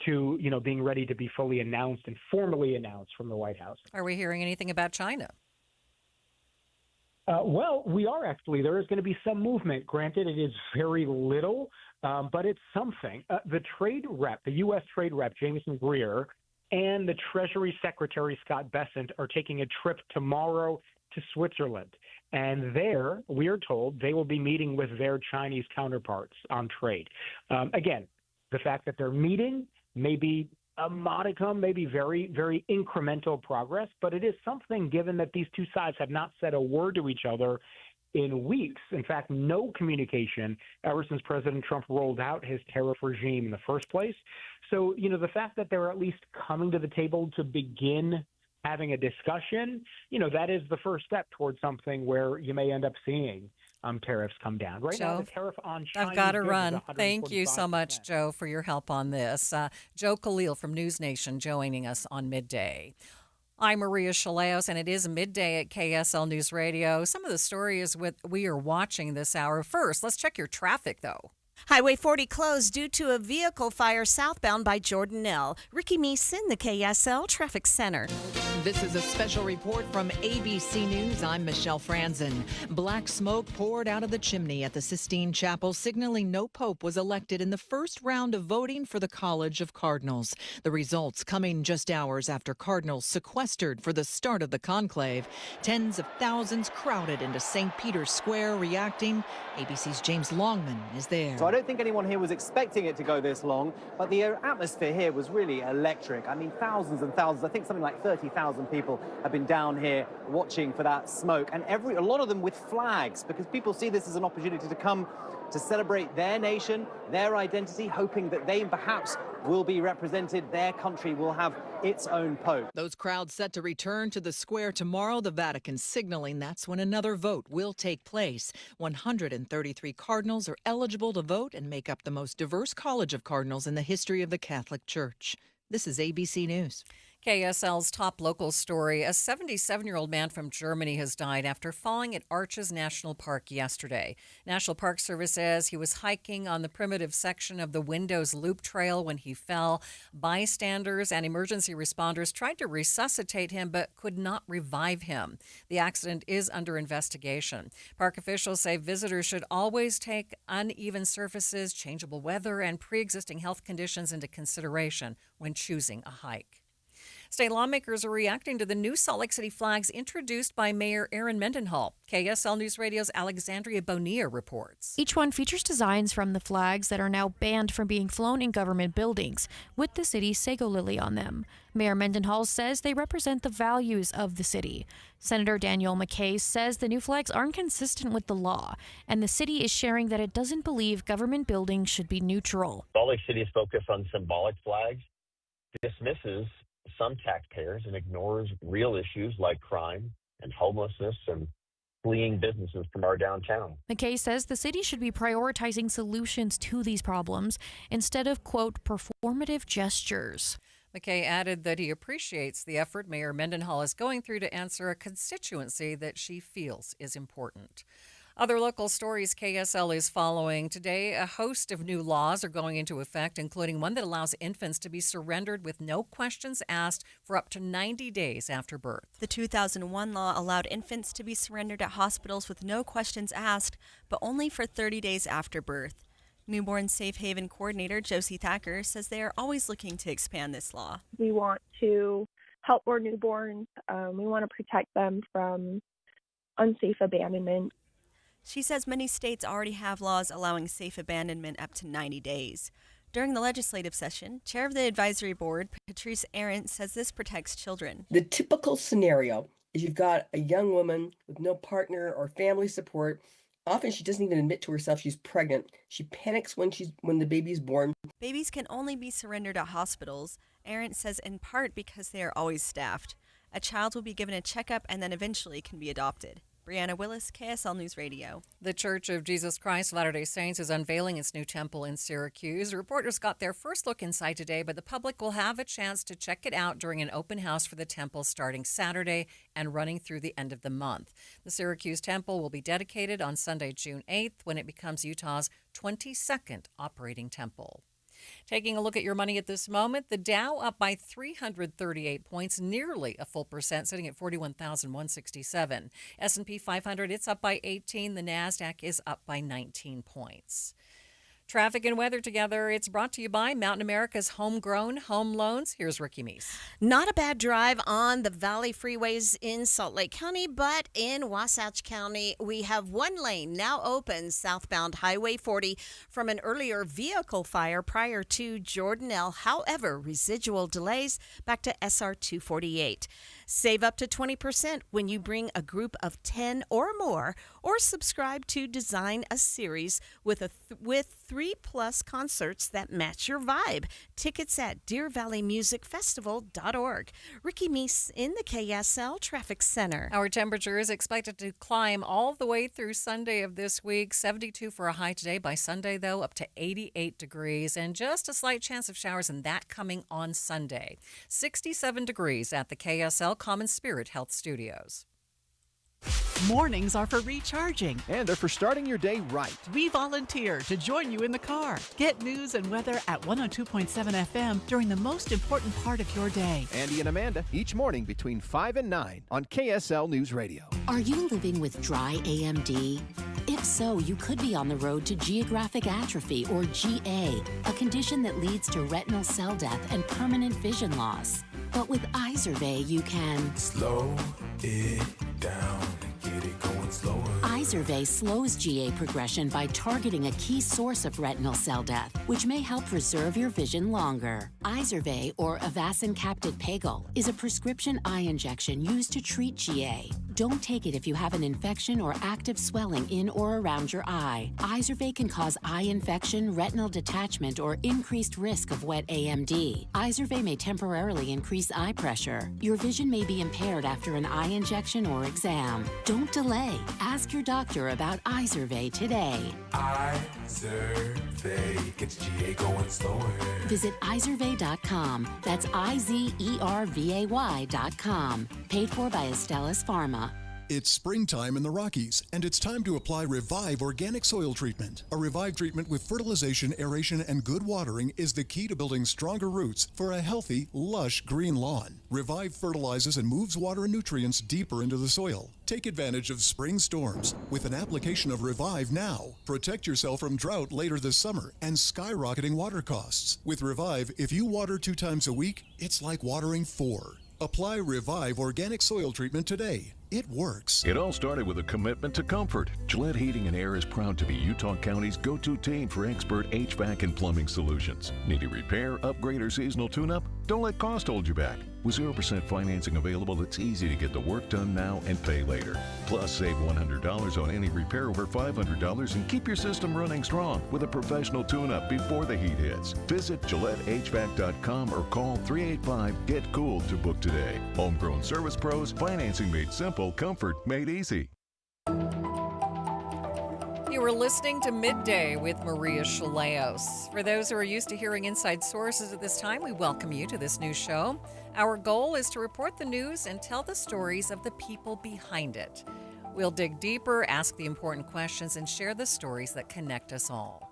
to, being ready to be fully announced and formally announced from the White House. Are we hearing anything about China? Well, we are actually. There is going to be some movement. Granted, it is very little, but it's something. The trade rep, the U.S. trade rep, Jameson Greer, and the Treasury Secretary, Scott Bessent, are taking a trip tomorrow to Switzerland. And there, we are told, they will be meeting with their Chinese counterparts on trade. Again, the fact that they're meeting may be a modicum, maybe very, very incremental progress, but it is something given that these two sides have not said a word to each other in weeks. In fact, no communication ever since President Trump rolled out his tariff regime in the first place. So, the fact that they're at least coming to the table to begin having a discussion, that is the first step towards something where you may end up seeing tariffs come down. Right Joe, now, the tariff on China. I've got to run. Thank you so much, Joe, for your help on this. Joe Khalil from News Nation joining us on Midday. I'm Maria Shilaos, and it is Midday at KSL News Radio. Some of the stories we are watching this hour. First, let's check your traffic, though. Highway 40 closed due to a vehicle fire southbound by Jordanelle. Ricky Meeson, the KSL Traffic Center. This is a special report from ABC News. I'm Michelle Franzen. Black smoke poured out of the chimney at the Sistine Chapel, signaling no pope was elected in the first round of voting for the College of Cardinals. The results coming just hours after cardinals sequestered for the start of the conclave. Tens of thousands crowded into St. Peter's Square reacting. ABC's James Longman is there. So I don't think anyone here was expecting it to go this long, but the atmosphere here was really electric. I mean, thousands and thousands, I think something like 30,000 people have been down here watching for that smoke, and a lot of them with flags, because people see this as an opportunity to come to celebrate their nation, their identity, hoping that they perhaps will be represented, their country will have its own pope. Those crowds set to return to the square tomorrow, the Vatican signaling that's when another vote will take place. 133 cardinals are eligible to vote and make up the most diverse college of cardinals in the history of the Catholic Church. This is ABC News. KSL's top local story. A 77-year-old man from Germany has died after falling at Arches National Park yesterday. National Park Service says he was hiking on the primitive section of the Windows Loop Trail when he fell. Bystanders and emergency responders tried to resuscitate him but could not revive him. The accident is under investigation. Park officials say visitors should always take uneven surfaces, changeable weather, and pre-existing health conditions into consideration when choosing a hike. State lawmakers are reacting to the new Salt Lake City flags introduced by Mayor Aaron Mendenhall. KSL News Radio's Alexandria Bonilla reports. Each one features designs from the flags that are now banned from being flown in government buildings, with the city's sago lily on them. Mayor Mendenhall says they represent the values of the city. Senator Daniel McKay says the new flags aren't consistent with the law, and the city is sharing that it doesn't believe government buildings should be neutral. Salt Lake City's focus on symbolic flags dismisses some taxpayers and ignores real issues like crime and homelessness and fleeing businesses from our downtown. McKay says the city should be prioritizing solutions to these problems instead of, quote, performative gestures. McKay added that he appreciates the effort Mayor Mendenhall is going through to answer a constituency that she feels is important. Other local stories KSL is following. Today, a host of new laws are going into effect, including one that allows infants to be surrendered with no questions asked for up to 90 days after birth. The 2001 law allowed infants to be surrendered at hospitals with no questions asked, but only for 30 days after birth. Newborn Safe Haven coordinator Josie Thacker says they are always looking to expand this law. We want to help more newborns. We want to protect them from unsafe abandonment. She says many states already have laws allowing safe abandonment up to 90 days. During the legislative session, Chair of the Advisory Board, Patrice Arendt, says this protects children. The typical scenario is you've got a young woman with no partner or family support. Often she doesn't even admit to herself she's pregnant. She panics when the baby's born. Babies can only be surrendered at hospitals, Arendt says, in part because they are always staffed. A child will be given a checkup and then eventually can be adopted. Brianna Willis, KSL News Radio. The Church of Jesus Christ of Latter-day Saints is unveiling its new temple in Syracuse. Reporters got their first look inside today, but the public will have a chance to check it out during an open house for the temple starting Saturday and running through the end of the month. The Syracuse temple will be dedicated on Sunday, June 8th, when it becomes Utah's 22nd operating temple. Taking a look at your money at this moment, the Dow up by 338 points, nearly a full percent, sitting at 41,167. S&P 500, it's up by 18. The NASDAQ is up by 19 points. Traffic and weather together. It's brought to you by Mountain America's Homegrown Home Loans. Here's Ricky Meese. Not a bad drive on the Valley freeways in Salt Lake County, but in Wasatch County, we have one lane now open southbound Highway 40 from an earlier vehicle fire prior to Jordanelle. However, residual delays back to SR 248. Save up to 20% when you bring a group of 10 or more, or subscribe to Design a Series with 3+ concerts that match your vibe. Tickets at DeerValleyMusicFestival.org. Ricky Meese in the KSL Traffic Center. Our temperature is expected to climb all the way through Sunday of this week. 72 for a high today. By Sunday, though, up to 88 degrees, and just a slight chance of showers, and that coming on Sunday. 67 degrees at the KSL Common Spirit Health Studios. Mornings are for recharging. And they're for starting your day right. We volunteer to join you in the car. Get news and weather at 102.7 FM during the most important part of your day. Andy and Amanda, each morning between 5 and 9 on KSL News Radio. Are you living with dry AMD? If so, you could be on the road to geographic atrophy, or GA, a condition that leads to retinal cell death and permanent vision loss. But with Izervay, you can slow it down and get it going slower. Izervay slows GA progression by targeting a key source of retinal cell death, which may help preserve your vision longer. Izervay, or Avastin Capted Pagel, is a prescription eye injection used to treat GA. Don't take it if you have an infection or active swelling in or around your eye. Izervay can cause eye infection, retinal detachment, or increased risk of wet AMD. Izervay may temporarily increase eye pressure. Your vision may be impaired after an eye injection or exam. Don't delay. Ask your doctor about Izervay today. Izervay gets GA going slower. Visit Izervay.com. That's IZERVAY.com. Paid for by Astellas Pharma. It's springtime in the Rockies, and it's time to apply Revive Organic Soil Treatment. A Revive treatment with fertilization, aeration, and good watering is the key to building stronger roots for a healthy, lush green lawn. Revive fertilizes and moves water and nutrients deeper into the soil. Take advantage of spring storms with an application of Revive now. Protect yourself from drought later this summer and skyrocketing water costs. With Revive, if you water 2 times a week, it's like watering 4. Apply Revive Organic Soil Treatment today. It works. It all started with a commitment to comfort. Gillette Heating and Air is proud to be Utah County's go-to team for expert HVAC and plumbing solutions. Need a repair, upgrade, or seasonal tune-up? Don't let cost hold you back. With 0% financing available, it's easy to get the work done now and pay later. Plus, save $100 on any repair over $500 and keep your system running strong with a professional tune-up before the heat hits. Visit GilletteHVAC.com or call 385-GET-COOL to book today. Homegrown service pros, financing made simple, comfort made easy. You were listening to Midday with Maria Shilaos. For those who are used to hearing inside sources at this time, we welcome you to this new show. Our goal is to report the news and tell the stories of the people behind it. We'll dig deeper, ask the important questions, and share the stories that connect us all.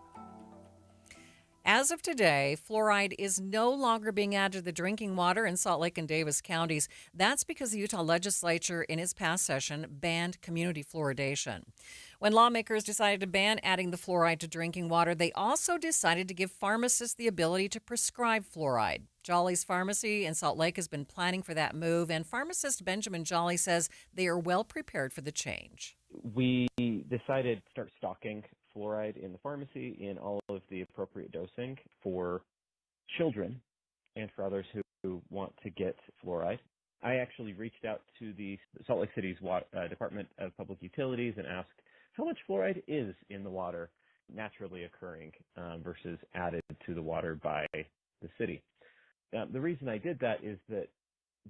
As of today, fluoride is no longer being added to the drinking water in Salt Lake and Davis counties. That's because the Utah legislature, in its past session, banned community fluoridation. When lawmakers decided to ban adding the fluoride to drinking water, they also decided to give pharmacists the ability to prescribe fluoride. Jolly's Pharmacy in Salt Lake has been planning for that move, and pharmacist Benjamin Jolly says they are well prepared for the change. We decided to start stocking fluoride in the pharmacy in all of the appropriate dosing for children and for others who want to get fluoride. I actually reached out to the Salt Lake City's Department of Public Utilities and asked how much fluoride is in the water naturally occurring versus added to the water by the city. The reason I did that is that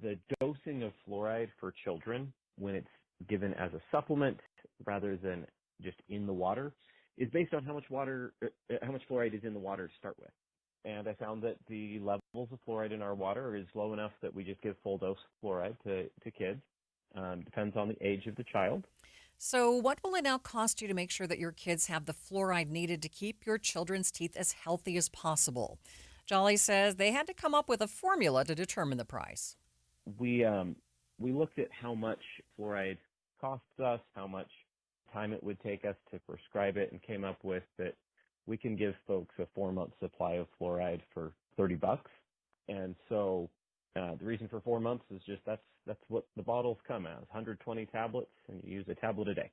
the dosing of fluoride for children, when it's given as a supplement rather than just in the water, is based on how much fluoride is in the water to start with. And I found that the levels of fluoride in our water is low enough that we just give full dose fluoride to kids. Depends on the age of the child. So what will it now cost you to make sure that your kids have the fluoride needed to keep your children's teeth as healthy as possible? Jolly says they had to come up with a formula to determine the price. We looked at how much fluoride costs us, how much time it would take us to prescribe it, and came up with that we can give folks a 4-month supply of fluoride for $30. And so the reason for 4 months is just that's what the bottles come as, 120 tablets, and you use a tablet a day.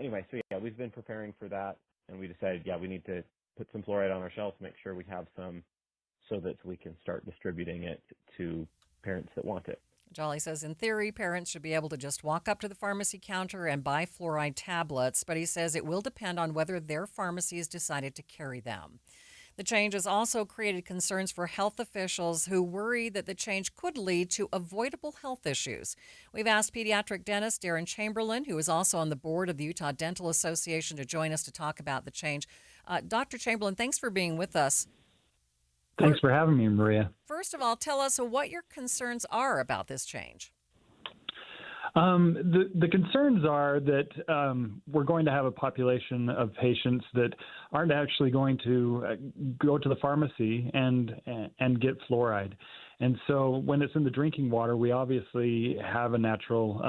Anyway, so yeah, we've been preparing for that, and we decided, we need to put some fluoride on our shelves, make sure we have some so that we can start distributing it to parents that want it. Jolly says, in theory, parents should be able to just walk up to the pharmacy counter and buy fluoride tablets, but he says it will depend on whether their pharmacy has decided to carry them. The change has also created concerns for health officials who worry that the change could lead to avoidable health issues. We've asked pediatric dentist Darren Chamberlain, who is also on the board of the Utah Dental Association, to join us to talk about the change. Dr. Chamberlain, thanks for being with us. Thanks for having me, Maria. First of all, tell us what your concerns are about this change. The concerns are that we're going to have a population of patients that aren't actually going to go to the pharmacy and get fluoride. And so when it's in the drinking water, we obviously have a natural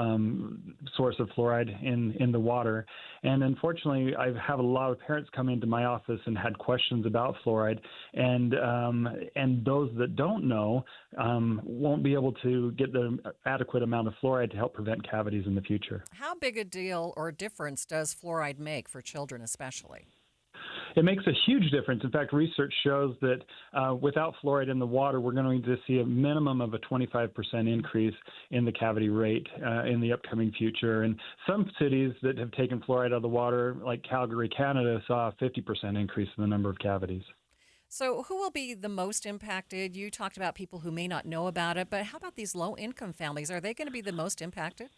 source of fluoride in the water. And unfortunately, I have a lot of parents come into my office and had questions about fluoride. And those that don't know won't be able to get the adequate amount of fluoride to help prevent cavities in the future. How big a deal or difference does fluoride make for children especially? It makes a huge difference. In fact, research shows that without fluoride in the water, we're going to see a minimum of a 25% increase in the cavity rate in the upcoming future. And some cities that have taken fluoride out of the water, like Calgary, Canada, saw a 50% increase in the number of cavities. So who will be the most impacted? You talked about people who may not know about it, but how about these low-income families? Are they going to be the most impacted?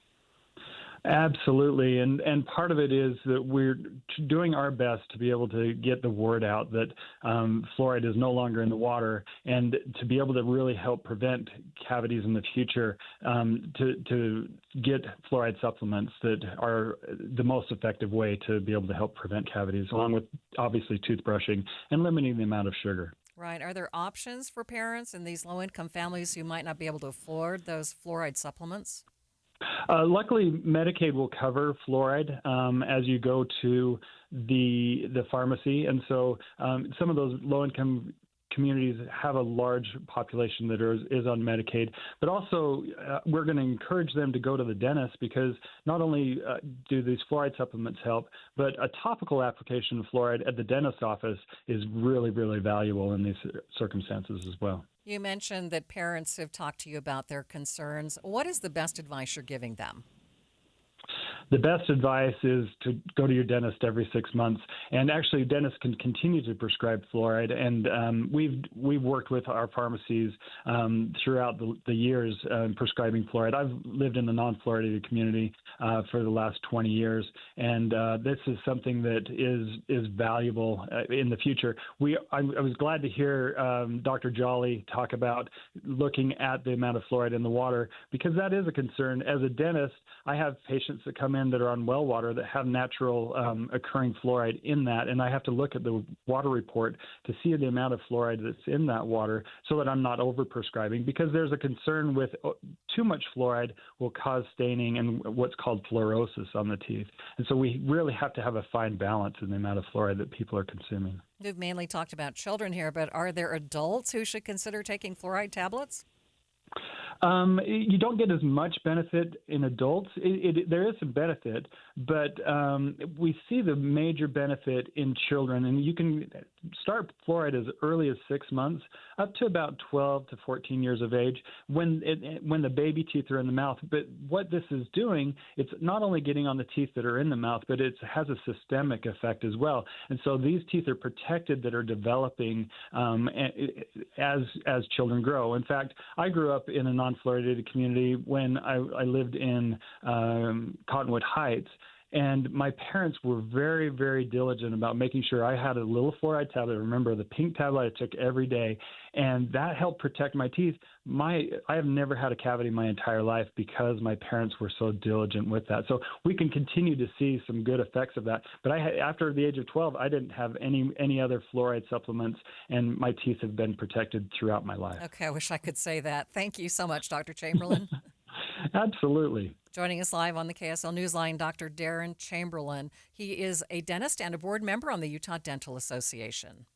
Absolutely, and part of it is that we're doing our best to be able to get the word out that fluoride is no longer in the water, and to be able to really help prevent cavities in the future, to get fluoride supplements that are the most effective way to be able to help prevent cavities, along with obviously toothbrushing and limiting the amount of sugar. Right. Are there options for parents in these low-income families who might not be able to afford those fluoride supplements? Luckily, Medicaid will cover fluoride as you go to the pharmacy, and so some of those low-income communities have a large population that is on Medicaid. But also, we're going to encourage them to go to the dentist, because not only do these fluoride supplements help, but a topical application of fluoride at the dentist's office is really, really valuable in these circumstances as well. You mentioned that parents have talked to you about their concerns. What is the best advice you're giving them? The best advice is to go to your dentist every 6 months. And actually, dentists can continue to prescribe fluoride. And we've worked with our pharmacies throughout the years prescribing fluoride. I've lived in the non-fluoridated community for the last 20 years. And this is something that is valuable in the future. I was glad to hear Dr. Jolly talk about looking at the amount of fluoride in the water, because that is a concern. As a dentist, I have patients that come in that are on well water that have natural occurring fluoride in that, and I have to look at the water report to see the amount of fluoride that's in that water so that I'm not overprescribing, because there's a concern with too much fluoride will cause staining and what's called fluorosis on the teeth. And so we really have to have a fine balance in the amount of fluoride that people are consuming. We've mainly talked about children here, but are there adults who should consider taking fluoride tablets? You don't get as much benefit in adults. There is some benefit, but we see the major benefit in children. And you can start fluoride as early as 6 months, up to about 12 to 14 years of age, when the baby teeth are in the mouth. But what this is doing, it's not only getting on the teeth that are in the mouth, but it has a systemic effect as well. And so these teeth are protected that are developing as children grow. In fact, I grew up in a non-fluoridated community when I lived in Cottonwood Heights. And my parents were very, very diligent about making sure I had a little fluoride tablet. Remember, the pink tablet I took every day, and that helped protect my teeth. I have never had a cavity my entire life because my parents were so diligent with that. So we can continue to see some good effects of that. But after the age of 12, I didn't have any other fluoride supplements, and my teeth have been protected throughout my life. Okay, I wish I could say that. Thank you so much, Dr. Chamberlain. Absolutely. Joining us live on the KSL Newsline, Dr. Darren Chamberlain. He is a dentist and a board member on the Utah Dental Association.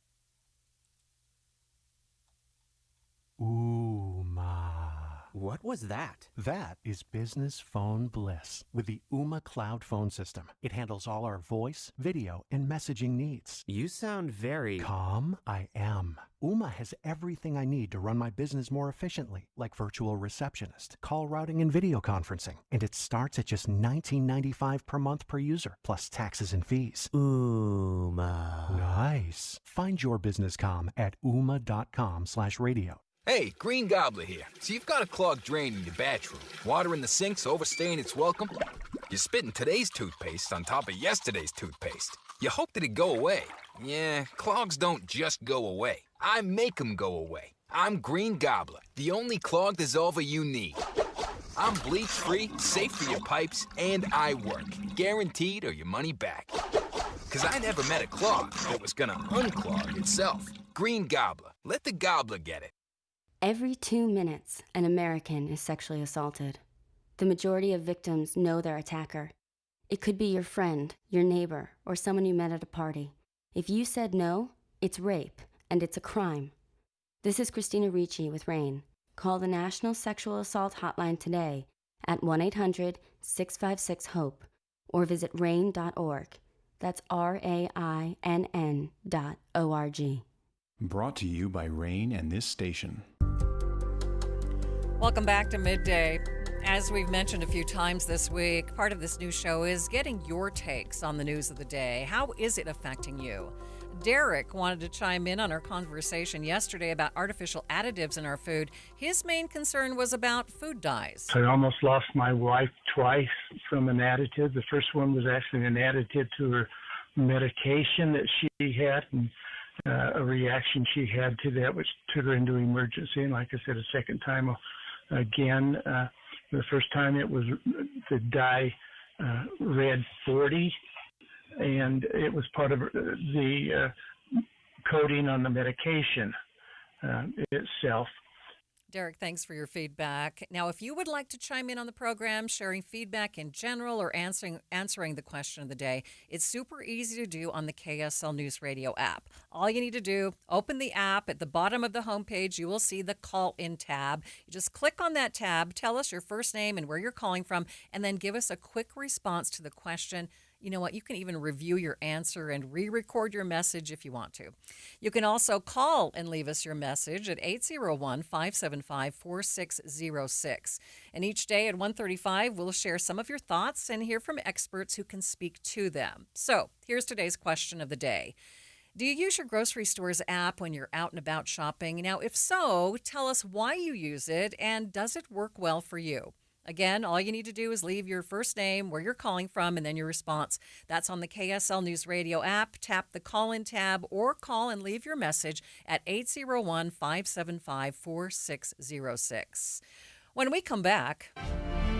What was that? That is business phone bliss with the Ooma Cloud phone system. It handles all our voice, video, and messaging needs. You sound very calm. I am. Ooma has everything I need to run my business more efficiently, like virtual receptionist, call routing, and video conferencing. And it starts at just $19.95 per month per user, plus taxes and fees. Ooma. Nice. Find your business calm at ooma.com/radio. Hey, Green Gobbler here. So you've got a clogged drain in your bathroom. Water in the sink's overstaying its welcome. You're spitting today's toothpaste on top of yesterday's toothpaste. You hope that it go away. Yeah, clogs don't just go away. I make them go away. I'm Green Gobbler, the only clog dissolver you need. I'm bleach-free, safe for your pipes, and I work. Guaranteed or your money back. Because I never met a clog that was gonna unclog itself. Green Gobbler. Let the gobbler get it. Every 2 minutes, an American is sexually assaulted. The majority of victims know their attacker. It could be your friend, your neighbor, or someone you met at a party. If you said no, it's rape, and it's a crime. This is Christina Ricci with RAIN. Call the National Sexual Assault Hotline today at 1-800-656-HOPE or visit RAIN.org. That's RAINN.org. Brought to you by Rain and this station. Welcome back to Midday. As we've mentioned a few times this week, part of this new show is getting your takes on the news of the day. How is it affecting you? Derek wanted to chime in on our conversation yesterday about artificial additives in our food. His main concern was about food dyes. I almost lost my wife twice from an additive. The first one was actually an additive to her medication that she had, and a reaction she had to that, which took her into emergency. And like I said, a second time again, the first time it was the dye red 40, and it was part of the coating on the medication itself. Derek, thanks for your feedback. Now, if you would like to chime in on the program, sharing feedback in general or answering the question of the day, it's super easy to do on the KSL News Radio app. All you need to do, open the app. At the bottom of the homepage, you will see the call-in tab. You just click on that tab, tell us your first name and where you're calling from, and then give us a quick response to the question. You know what? You can even review your answer and re-record your message if you want to. You can also call and leave us your message at 801-575-4606. And each day at 1:35, we'll share some of your thoughts and hear from experts who can speak to them. So here's today's question of the day. Do you use your grocery store's app when you're out and about shopping? Now, if so, tell us why you use it and does it work well for you? Again, all you need to do is leave your first name, where you're calling from, and then your response. That's on the KSL News Radio app. Tap the call-in tab or call and leave your message at 801-575-4606. When we come back...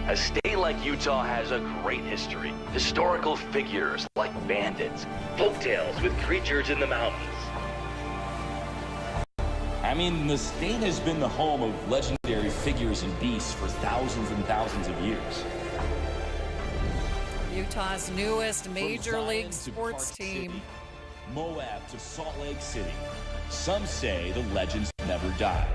A state like Utah has a great history. Historical figures like bandits, folktales with creatures in the mountains. I mean, the state has been the home of legendary figures and beasts for thousands and thousands of years. Utah's newest major league sports team. City, Moab to Salt Lake City. Some say the legends never died.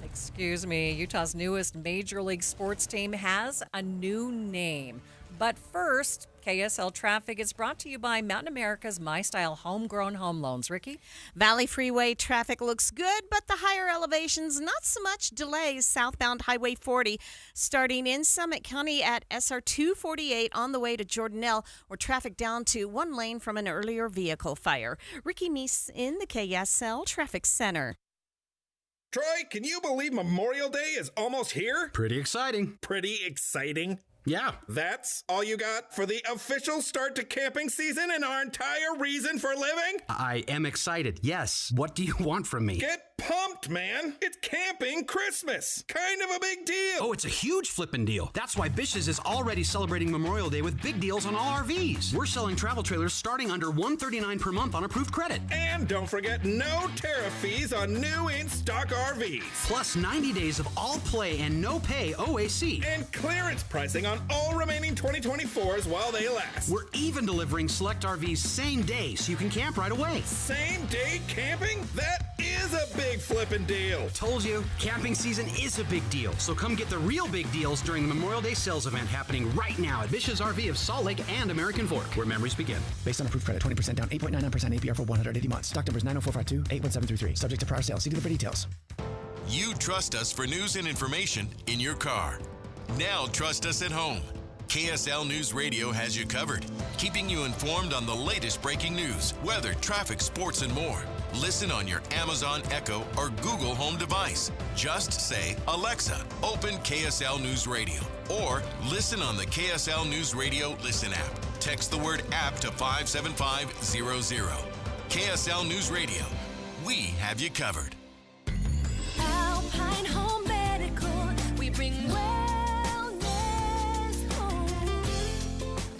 Excuse me, Utah's newest major league sports team has a new name. But first, KSL Traffic is brought to you by Mountain America's MyStyle Homegrown Home Loans. Ricky? Valley Freeway traffic looks good, but the higher elevations, not so much delays. Southbound Highway 40 starting in Summit County at SR 248 on the way to Jordanelle, where traffic down to one lane from an earlier vehicle fire. Ricky Meese in the KSL Traffic Center. Troy, can you believe Memorial Day is almost here? Pretty exciting. Pretty exciting? Yeah. That's all you got for the official start to camping season and our entire reason for living? I am excited, yes. What do you want from me? Get pumped, man. It's camping Christmas. Kind of a big deal. Oh, it's a huge flippin' deal. That's why Bish's is already celebrating Memorial Day with big deals on all RVs. We're selling travel trailers starting under $139 per month on approved credit. And don't forget no tariff fees on new in-stock RVs. Plus 90 days of all play and no pay OAC. And clearance pricing on all remaining 2024s while they last. We're even delivering select RVs same day so you can camp right away. Same day camping? That is a big flippin' deal. Told you, camping season is a big deal. So come get the real big deals during the Memorial Day sales event happening right now at Bish's RV of Salt Lake and American Fork, where memories begin. Based on approved credit, 20% down, 8.99% APR for 180 months. Stock number is 90452-81733. Subject to prior sale. See dealer for details. You trust us for news and information in your car. Now trust us at home. KSL News Radio has you covered, keeping you informed on the latest breaking news, weather, traffic, sports, and more. Listen on your Amazon Echo or Google Home device. Just say, Alexa, open KSL News Radio. Or listen on the KSL News Radio Listen app. Text the word app to 57500. KSL News Radio. We have you covered. Alpine Home Medical. We bring wellness home.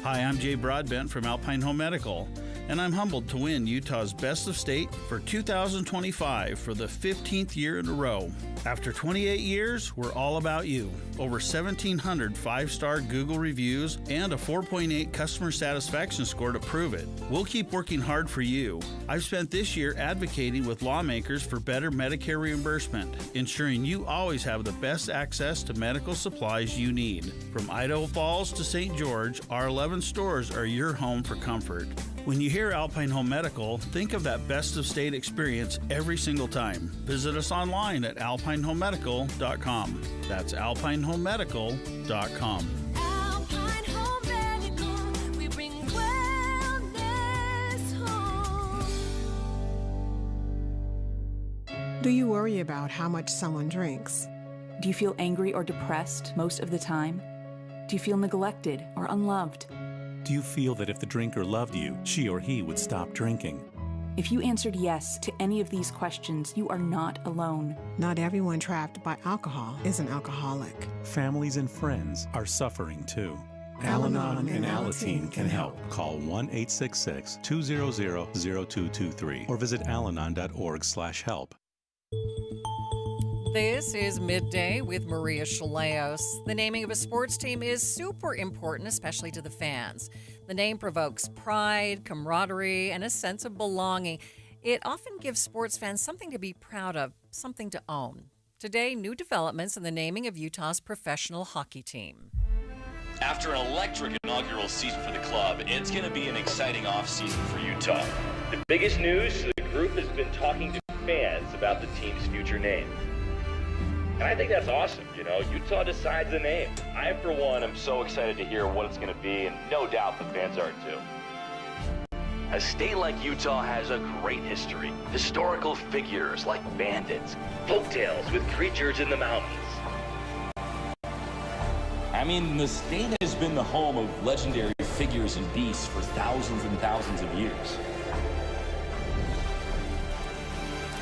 Hi, I'm Jay Broadbent from Alpine Home Medical, and I'm humbled to win Utah's Best of State for 2025 for the 15th year in a row. After 28 years, we're all about you. Over 1,700 5-star Google reviews and a 4.8 customer satisfaction score to prove it. We'll keep working hard for you. I've spent this year advocating with lawmakers for better Medicare reimbursement, ensuring you always have the best access to medical supplies you need. From Idaho Falls to St. George, our 11 stores are your home for comfort. When you hear Alpine Home Medical, think of that best of state experience every single time. Visit us online at alpinehomemedical.com. That's alpinehomemedical.com. Alpine Home Medical, we bring wellness home. Do you worry about how much someone drinks? Do you feel angry or depressed most of the time? Do you feel neglected or unloved? Do you feel that if the drinker loved you, she or he would stop drinking? If you answered yes to any of these questions, you are not alone. Not everyone trapped by alcohol is an alcoholic. Families and friends are suffering too. Al-Anon and Alateen can help. Call 1-866-200-0223 or visit alanon.org/help. This is Midday with Maria Shilaos. The naming of a sports team is super important, especially to the fans. The name provokes pride, camaraderie, and a sense of belonging. It often gives sports fans something to be proud of, something to own. Today, new developments in the naming of Utah's professional hockey team. After an electric inaugural season for the club, it's going to be an exciting offseason for Utah. The biggest news, the group has been talking to fans about the team's future name. And I think that's awesome. Utah decides the name. I, for one, am so excited to hear what it's going to be, and no doubt the fans are too. A state like Utah has a great history. Historical figures like bandits, folktales with creatures in the mountains. I mean, the state has been the home of legendary figures and beasts for thousands and thousands of years.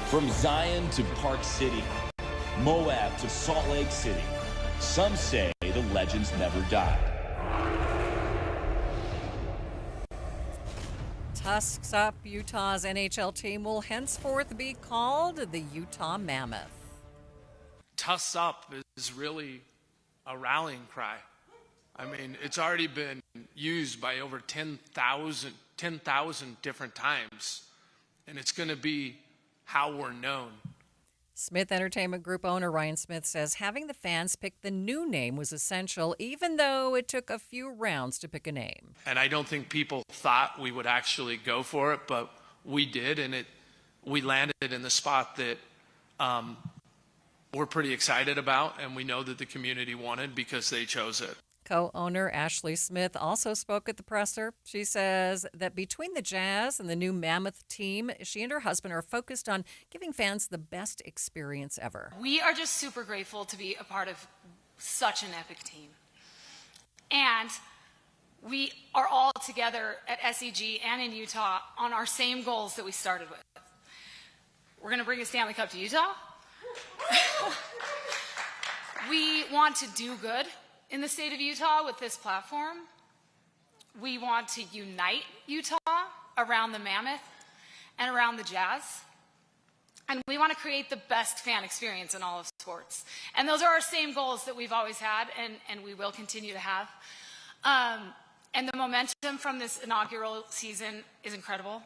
From Zion to Park City, Moab to Salt Lake City, some say the legends never died. Tusks Up, Utah's NHL team will henceforth be called the Utah Mammoth. Tusks Up is really a rallying cry. I mean, it's already been used by over 10,000 different times, and it's going to be how we're known. Smith Entertainment Group owner Ryan Smith says having the fans pick the new name was essential, even though it took a few rounds to pick a name. And I don't think people thought we would actually go for it, but we did, and we landed in the spot that we're pretty excited about, and we know that the community wanted because they chose it. Co-owner Ashley Smith also spoke at the presser. She says that between the Jazz and the new Mammoth team, she and her husband are focused on giving fans the best experience ever. We are just super grateful to be a part of such an epic team. And we are all together at SEG and in Utah on our same goals that we started with. We're going to bring a Stanley Cup to Utah. We want to do good in the state of Utah with this platform. We want to unite Utah around the Mammoth and around the Jazz. And we want to create the best fan experience in all of sports. And those are our same goals that we've always had and we will continue to have. And the momentum from this inaugural season is incredible.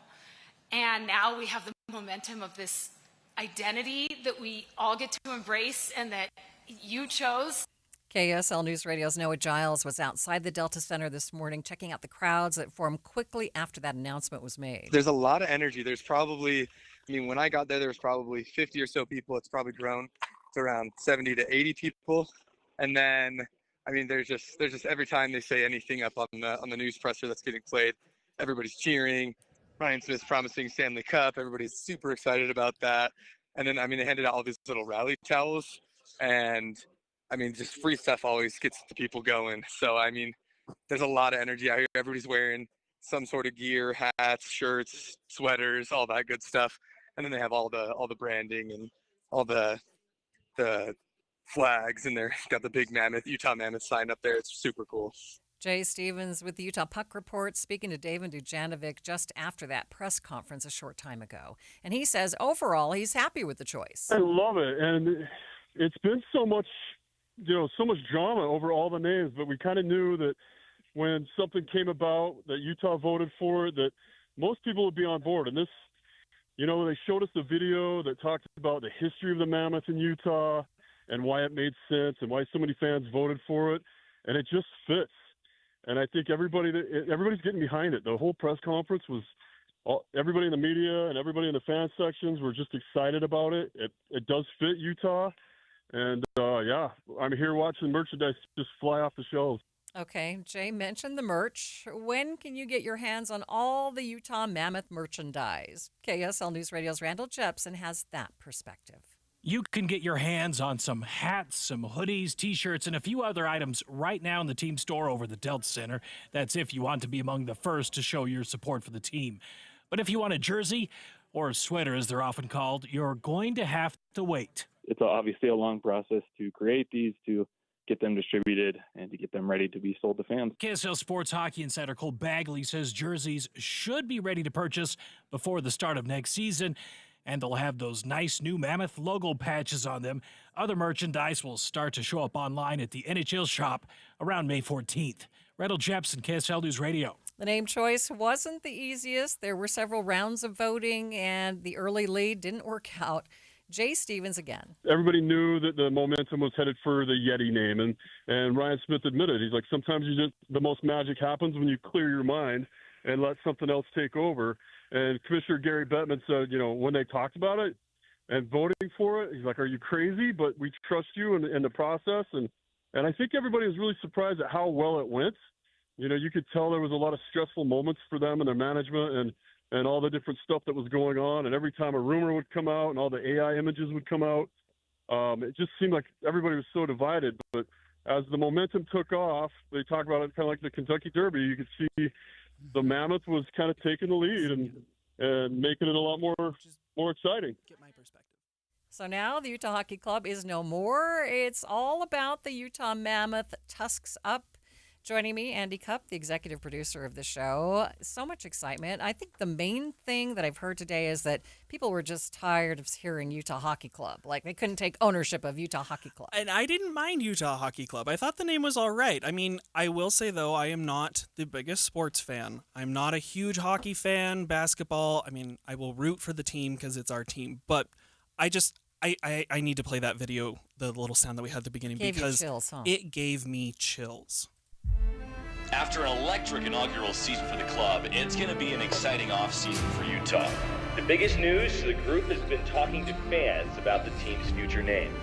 And now we have the momentum of this identity that we all get to embrace and that you chose. KSL News Radio's Noah Giles was outside the Delta Center this morning checking out the crowds that formed quickly after that announcement was made. There's a lot of energy. There's probably, when I got there was probably 50 or so people. It's probably grown to around 70 to 80 people. And then, there's just every time they say anything up on the news presser that's getting played, everybody's cheering. Ryan Smith's promising Stanley Cup. Everybody's super excited about that. And then, they handed out all these little rally towels and just free stuff always gets the people going. So, there's a lot of energy out here. Everybody's wearing some sort of gear, hats, shirts, sweaters, all that good stuff. And then they have all the branding and all the flags, and they've got the big Utah Mammoth sign up there. It's super cool. Jay Stevens with the Utah Puck Report speaking to David Dujanovic just after that press conference a short time ago. And he says overall he's happy with the choice. I love it. And it's been so much, so much drama over all the names, but we kind of knew that when something came about that Utah voted for it, that most people would be on board. And this, they showed us a video that talked about the history of the Mammoth in Utah and why it made sense and why so many fans voted for it. And it just fits. And I think everybody's getting behind it. The whole press conference was everybody in the media and everybody in the fan sections were just excited about it. It does fit Utah. And, I'm here watching merchandise just fly off the shelves. Okay, Jay mentioned the merch. When can you get your hands on all the Utah Mammoth merchandise? KSL News Radio's Randall Jepson has that perspective. You can get your hands on some hats, some hoodies, T-shirts, and a few other items right now in the team store over the Delta Center. That's if you want to be among the first to show your support for the team. But if you want a jersey, or a sweater as they're often called, you're going to have to wait. It's obviously a long process to create these, to get them distributed, and to get them ready to be sold to fans. KSL Sports Hockey Insider Cole Bagley says jerseys should be ready to purchase before the start of next season, and they'll have those nice new Mammoth logo patches on them. Other merchandise will start to show up online at the NHL shop around May 14th. Randall Jepson, KSL News Radio. The name choice wasn't the easiest. There were several rounds of voting, and the early lead didn't work out. Jay Stevens again. Everybody knew that the momentum was headed for the Yeti name, and Ryan Smith admitted, he's like, sometimes the most magic happens when you clear your mind and let something else take over. And Commissioner Gary Bettman said, when they talked about it and voting for it, he's like, are you crazy? But we trust you in the process. And I think everybody was really surprised at how well it went. You could tell there was a lot of stressful moments for them and their management and all the different stuff that was going on. And every time a rumor would come out and all the AI images would come out, it just seemed like everybody was so divided. But as the momentum took off, they talk about it kind of like the Kentucky Derby. You could see the Mammoth was kind of taking the lead and making it a lot more exciting. Get my perspective. So now the Utah Hockey Club is no more. It's all about the Utah Mammoth Tusks Up. Joining me, Andy Cupp, the executive producer of the show. So much excitement. I think the main thing that I've heard today is that people were just tired of hearing Utah Hockey Club. Like, they couldn't take ownership of Utah Hockey Club. And I didn't mind Utah Hockey Club. I thought the name was all right. I mean, I will say, though, I am not the biggest sports fan. I'm not a huge hockey fan, basketball. I mean, I will root for the team because it's our team. But I need to play that video, the little sound that we had at the beginning, because chills, huh? It gave me chills. After an electric inaugural season for the club, it's going to be an exciting offseason for Utah. The biggest news, the group has been talking to fans about the team's future name.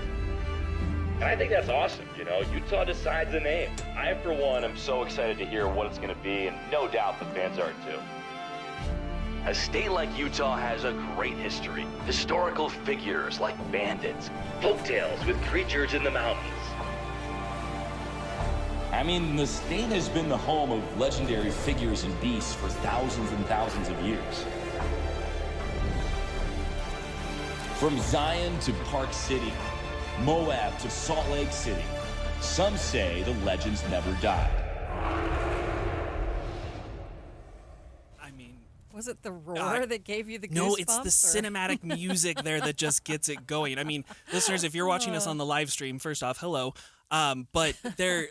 And I think that's awesome. Utah decides the name. I, for one, am so excited to hear what it's going to be, and no doubt the fans are too. A state like Utah has a great history. Historical figures like bandits, folktales with creatures in the mountains. I mean, the state has been the home of legendary figures and beasts for thousands and thousands of years. From Zion to Park City, Moab to Salt Lake City, some say the legends never died. Was it the roar that gave you the goosebumps? No, it's the cinematic music there that just gets it going. I mean, listeners, if you're watching us on the live stream, first off, hello. But there's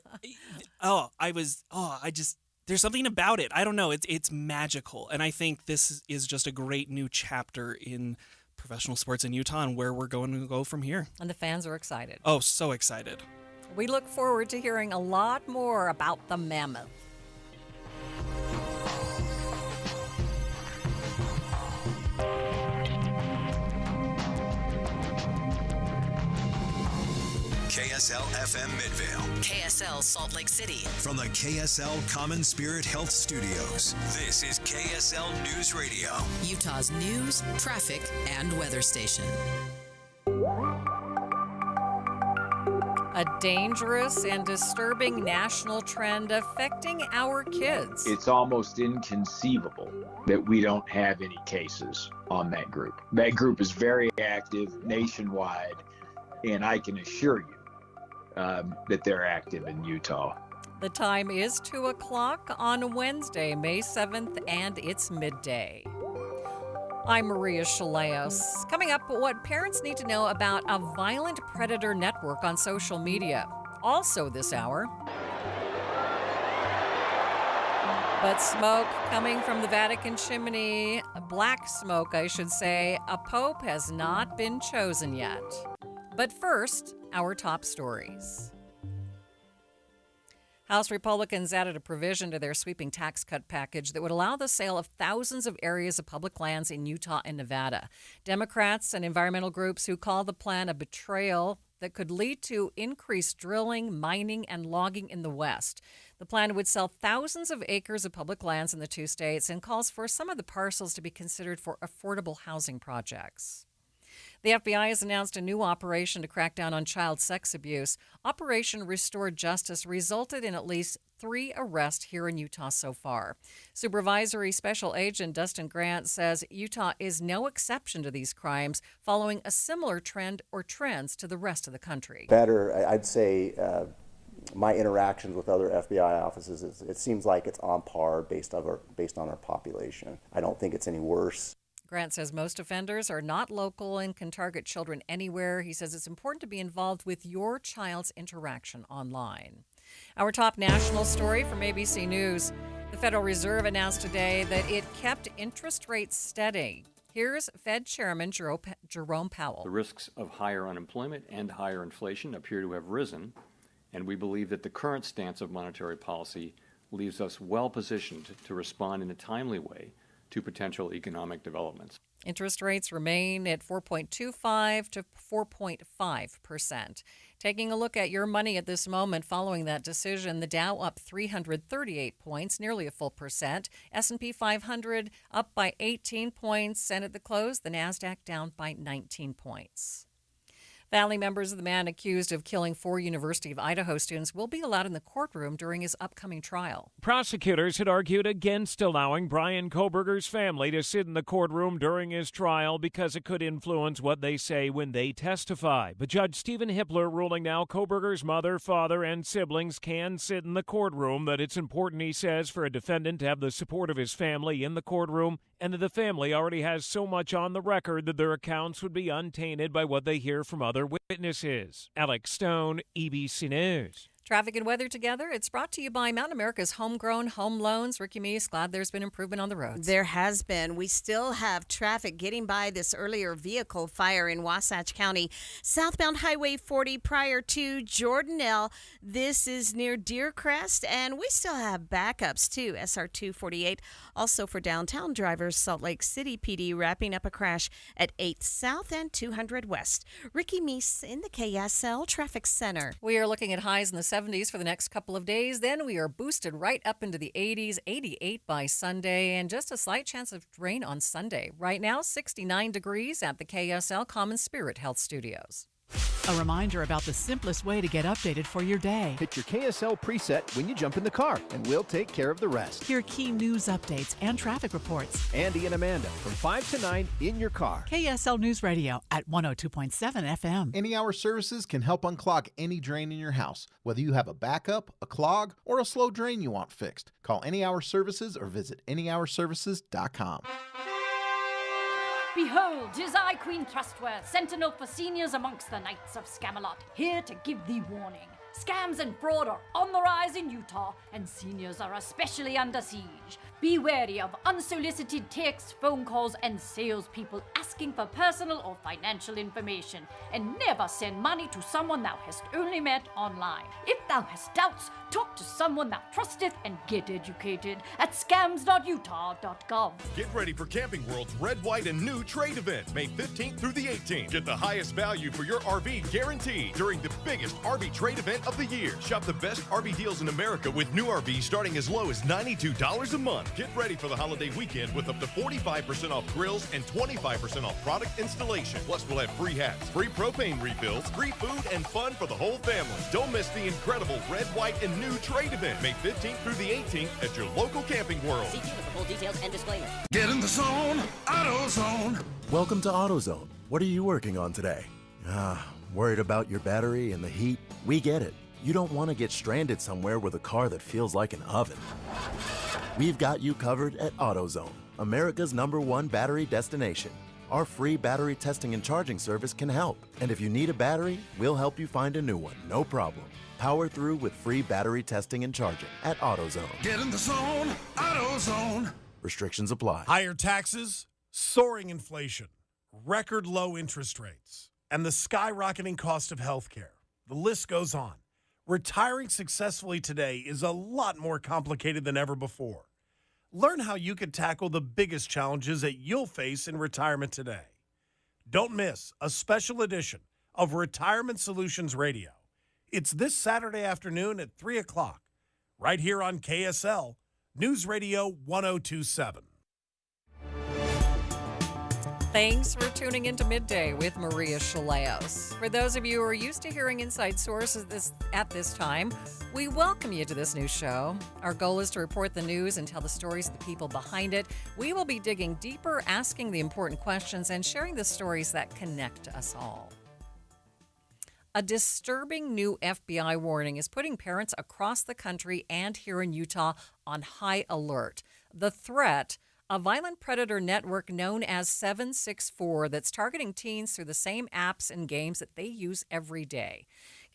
something about it. I don't know. It's magical. And I think this is just a great new chapter in professional sports in Utah and where we're going to go from here. And the fans are excited. Oh, so excited. We look forward to hearing a lot more about the Mammoth. KSL FM Midvale. KSL Salt Lake City. From the KSL Common Spirit Health Studios, this is KSL News Radio. Utah's news, traffic, and weather station. A dangerous and disturbing national trend affecting our kids. It's almost inconceivable that we don't have any cases on that group. That group is very active nationwide, and I can assure you that they're active in Utah. The time is 2 o'clock on Wednesday, May 7th, and it's midday. I'm Maria Shilaos. Coming up, what parents need to know about a violent predator network on social media. Also this hour. But smoke coming from the Vatican chimney, black smoke, I should say. A pope has not been chosen yet. But first, our top stories. House Republicans added a provision to their sweeping tax cut package that would allow the sale of thousands of areas of public lands in Utah and Nevada. Democrats and environmental groups who call the plan a betrayal that could lead to increased drilling, mining, and logging in the West. The plan would sell thousands of acres of public lands in the two states and calls for some of the parcels to be considered for affordable housing projects. The FBI has announced a new operation to crack down on child sex abuse. Operation Restore Justice resulted in at least 3 arrests here in Utah so far. Supervisory Special Agent Dustin Grant says Utah is no exception to these crimes, following a similar trend or trends to the rest of the country. Better, I'd say, my interactions with other FBI offices, it seems like it's on par based on our population. I don't think it's any worse. Grant says most offenders are not local and can target children anywhere. He says it's important to be involved with your child's interaction online. Our top national story from ABC News. The Federal Reserve announced today that it kept interest rates steady. Here's Fed Chairman Jerome Powell. The risks of higher unemployment and higher inflation appear to have risen, and we believe that the current stance of monetary policy leaves us well positioned to respond in a timely way to potential economic developments. Interest rates remain at 4.25 to 4.5%. Taking a look at your money at this moment following that decision, the Dow up 338 points, nearly a full percent. S&P 500 up by 18 points, and at the close, the Nasdaq down by 19 points. Family members of the man accused of killing 4 University of Idaho students will be allowed in the courtroom during his upcoming trial. Prosecutors had argued against allowing Brian Koberger's family to sit in the courtroom during his trial because it could influence what they say when they testify. But Judge Stephen Hippler ruling now Koberger's mother, father, and siblings can sit in the courtroom, that it's important, he says, for a defendant to have the support of his family in the courtroom, and that the family already has so much on the record that their accounts would be untainted by what they hear from other witnesses. Alex Stone, ABC News. Traffic and weather together. It's brought to you by Mountain America's Homegrown Home Loans. Ricky Meese, glad there's been improvement on the roads. There has been. We still have traffic getting by this earlier vehicle fire in Wasatch County. Southbound Highway 40 prior to Jordanelle. This is near Deer Crest, and we still have backups too. SR 248. Also for downtown drivers, Salt Lake City PD wrapping up a crash at 8th South and 200 West. Ricky Meese in the KSL Traffic Center. We are looking at highs in the 70s for the next couple of days. Then we are boosted right up into the 80s, 88 by Sunday, and just a slight chance of rain on Sunday. Right now, 69 degrees at the KSL Common Spirit Health Studios. A reminder about the simplest way to get updated for your day. Hit your KSL preset when you jump in the car, and we'll take care of the rest. Hear key news updates and traffic reports. Andy and Amanda from 5 to 9 in your car. KSL News Radio at 102.7 FM. Any Hour Services can help unclog any drain in your house. Whether you have a backup, a clog, or a slow drain you want fixed, call Any Hour Services or visit anyhourservices.com. Behold, 'tis I, Queen Trustworth, sentinel for seniors amongst the Knights of Scamelot, here to give thee warning. Scams and fraud are on the rise in Utah, and seniors are especially under siege. Be wary of unsolicited texts, phone calls, and salespeople asking for personal or financial information, and never send money to someone thou hast only met online. If thou hast doubts, talk to someone thou trusteth and get educated at scams.utah.gov. Get ready for Camping World's Red, White, and New Trade Event, May 15th through the 18th. Get the highest value for your RV guaranteed during the biggest RV trade event of the year. Shop the best RV deals in America with new RVs starting as low as $92 a month. Get ready for the holiday weekend with up to 45% off grills and 25% off product installation. Plus, we'll have free hats, free propane refills, free food, and fun for the whole family. Don't miss the incredible Red, White, and New Trade Event, May 15th through the 18th at your local Camping World. See for full details and disclaimer. Get in the zone, AutoZone. Welcome to AutoZone. What are you working on today? Worried about your battery and the heat? We get it. You don't want to get stranded somewhere with a car that feels like an oven. We've got you covered at AutoZone. America's #1 battery destination. Our free battery testing and charging service can help. And if you need a battery, we'll help you find a new one, no problem. Power through with free battery testing and charging at AutoZone. Get in the zone, AutoZone. Restrictions apply. Higher taxes, soaring inflation, record low interest rates, and the skyrocketing cost of healthcare. The list goes on. Retiring successfully today is a lot more complicated than ever before. Learn how you can tackle the biggest challenges that you'll face in retirement today. Don't miss a special edition of Retirement Solutions Radio. It's this Saturday afternoon at 3 o'clock, right here on KSL, News Radio 1027. Thanks for tuning into Midday with Maria Shilaos. For those of you who are used to hearing inside sources at this time, we welcome you to this new show. Our goal is to report the news and tell the stories of the people behind it. We will be digging deeper, asking the important questions, and sharing the stories that connect us all. A disturbing new FBI warning is putting parents across the country and here in Utah on high alert. The threat, a violent predator network known as 764 that's targeting teens through the same apps and games that they use every day.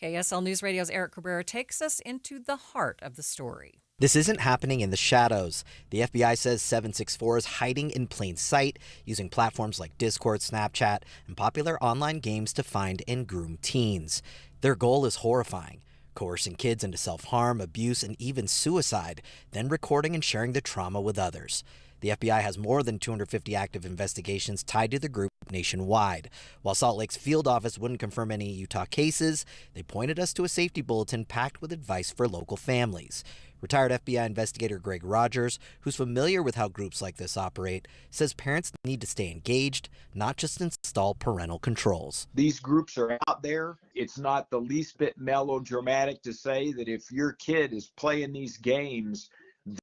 KSL News Radio's Eric Cabrera takes us into the heart of the story. This isn't happening in the shadows. The FBI says 764 is hiding in plain sight, using platforms like Discord, Snapchat, and popular online games to find and groom teens. Their goal is horrifying: coercing kids into self-harm, abuse, and even suicide, then recording and sharing the trauma with others. The FBI has more than 250 active investigations tied to the group nationwide. While Salt Lake's field office wouldn't confirm any Utah cases, they pointed us to a safety bulletin packed with advice for local families. Retired FBI investigator Greg Rogers, who's familiar with how groups like this operate, says parents need to stay engaged, not just install parental controls. These groups are out there. It's not the least bit melodramatic to say that if your kid is playing these games,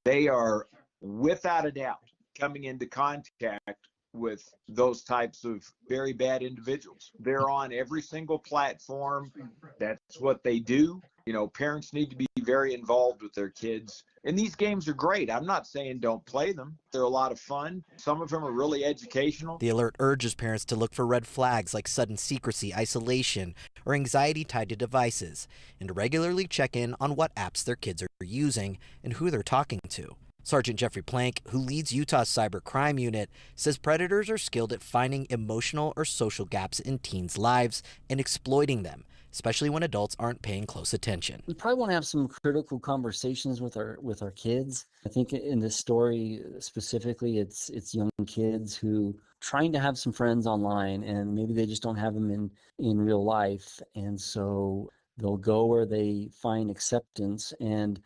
they are without a doubt coming into contact with those types of very bad individuals. They're on every single platform. That's what they do. You know, parents need to be very involved with their kids. And these games are great. I'm not saying don't play them. They're a lot of fun. Some of them are really educational. The alert urges parents to look for red flags like sudden secrecy, isolation, or anxiety tied to devices, and to regularly check in on what apps their kids are using and who they're talking to. Sergeant Jeffrey Plank, who leads Utah's cyber crime unit, says predators are skilled at finding emotional or social gaps in teens' lives and exploiting them, especially when adults aren't paying close attention. We probably want to have some critical conversations with our kids. I think in this story specifically, it's young kids who trying to have some friends online, and maybe they just don't have them in real life, and so they'll go where they find acceptance. And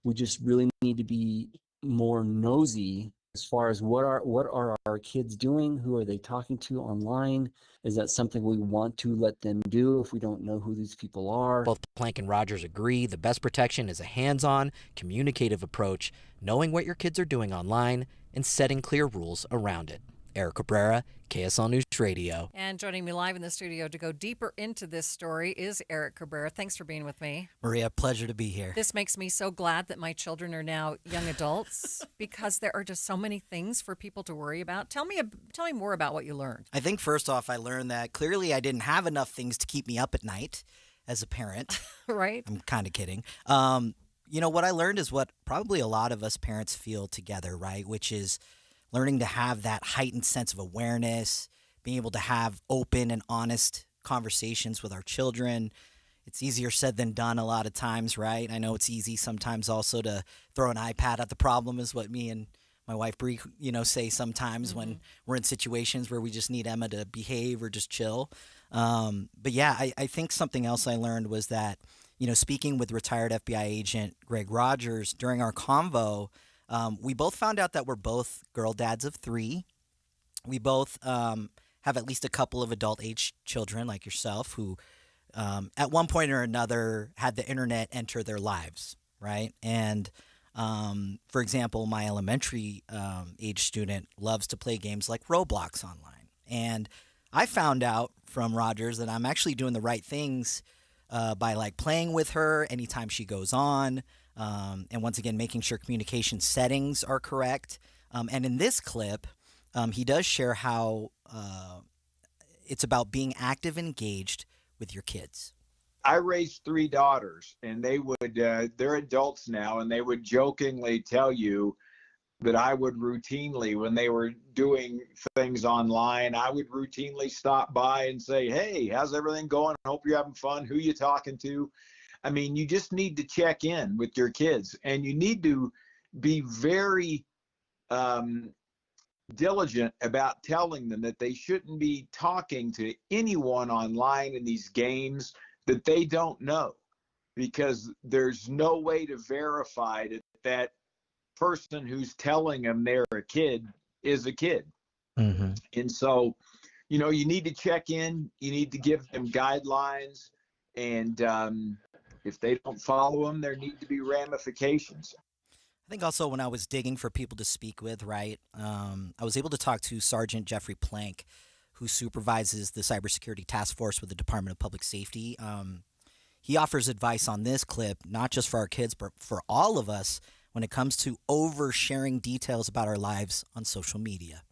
we just really need to be more nosy as far as what are our kids doing, who are they talking to online. Is that something we want to let them do if we don't know who these people are? Both Plank and Rogers agree the best protection is a hands-on, communicative approach, knowing what your kids are doing online and setting clear rules around it. Eric Cabrera, KSL News Radio. And joining me live in the studio to go deeper into this story is Eric Cabrera. Thanks for being with me. Maria, pleasure to be here. This makes me so glad that my children are now young adults because there are just so many things for people to worry about. Tell me more about what you learned. I think first off, I learned that clearly I didn't have enough things to keep me up at night as a parent. Right? I'm kind of kidding. What I learned is what probably a lot of us parents feel together, right? Which is learning to have that heightened sense of awareness, being able to have open and honest conversations with our children. It's easier said than done a lot of times, right? I know it's easy sometimes also to throw an iPad at the problem is what me and my wife Bree, say sometimes when we're in situations where we just need Emma to behave or just chill. But yeah, I think something else I learned was that, speaking with retired FBI agent Greg Rogers during our convo, we both found out that we're both girl dads of 3. We both have at least a couple of adult-age children like yourself who at one point or another had the internet enter their lives, right? And, for example, my elementary age student loves to play games like Roblox online. And I found out from Rogers that I'm actually doing the right things by playing with her anytime she goes on. And once again, making sure communication settings are correct. And in this clip, he does share how it's about being active and engaged with your kids. I raised 3 daughters, and they would, they're adults now, and they would jokingly tell you that I would routinely, when they were doing things online, I would routinely stop by and say, hey, how's everything going? Hope you're having fun. Who you talking to? I mean, you just need to check in with your kids, and you need to be very diligent about telling them that they shouldn't be talking to anyone online in these games that they don't know, because there's no way to verify that that person who's telling them they're a kid is a kid. Mm-hmm. And so, you know, you need to check in, you need to give them guidelines, and if they don't follow them, there need to be ramifications. I think also when I was digging for people to speak with, right, I was able to talk to Sergeant Jeffrey Plank, who supervises the cybersecurity task force with the Department of Public Safety. He offers advice on this clip, not just for our kids, but for all of us when it comes to oversharing details about our lives on social media.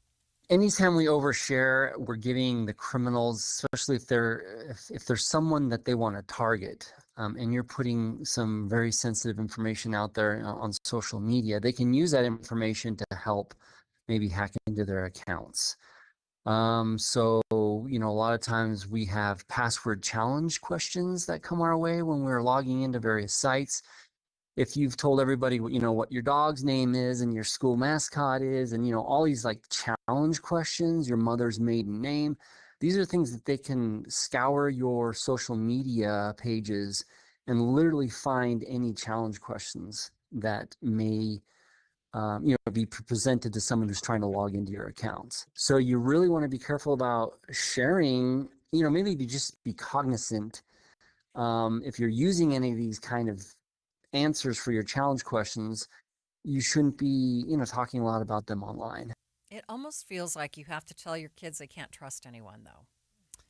Anytime we overshare, we're giving the criminals, especially if there's someone that they want to target, and you're putting some very sensitive information out there on social media, they can use that information to help maybe hack into their accounts. So, you know, a lot of times we have password challenge questions that come our way when we're logging into various sites. If you've told everybody, you know, what your dog's name is and your school mascot is, and, you know, all these like challenge questions, your mother's maiden name, these are things that they can scour your social media pages and literally find any challenge questions that may be presented to someone who's trying to log into your accounts. So you really want to be careful about sharing, you know, maybe just be cognizant if you're using any of these kind of answers for your challenge questions, you shouldn't be, you know, talking a lot about them online. It almost feels like you have to tell your kids they can't trust anyone, though.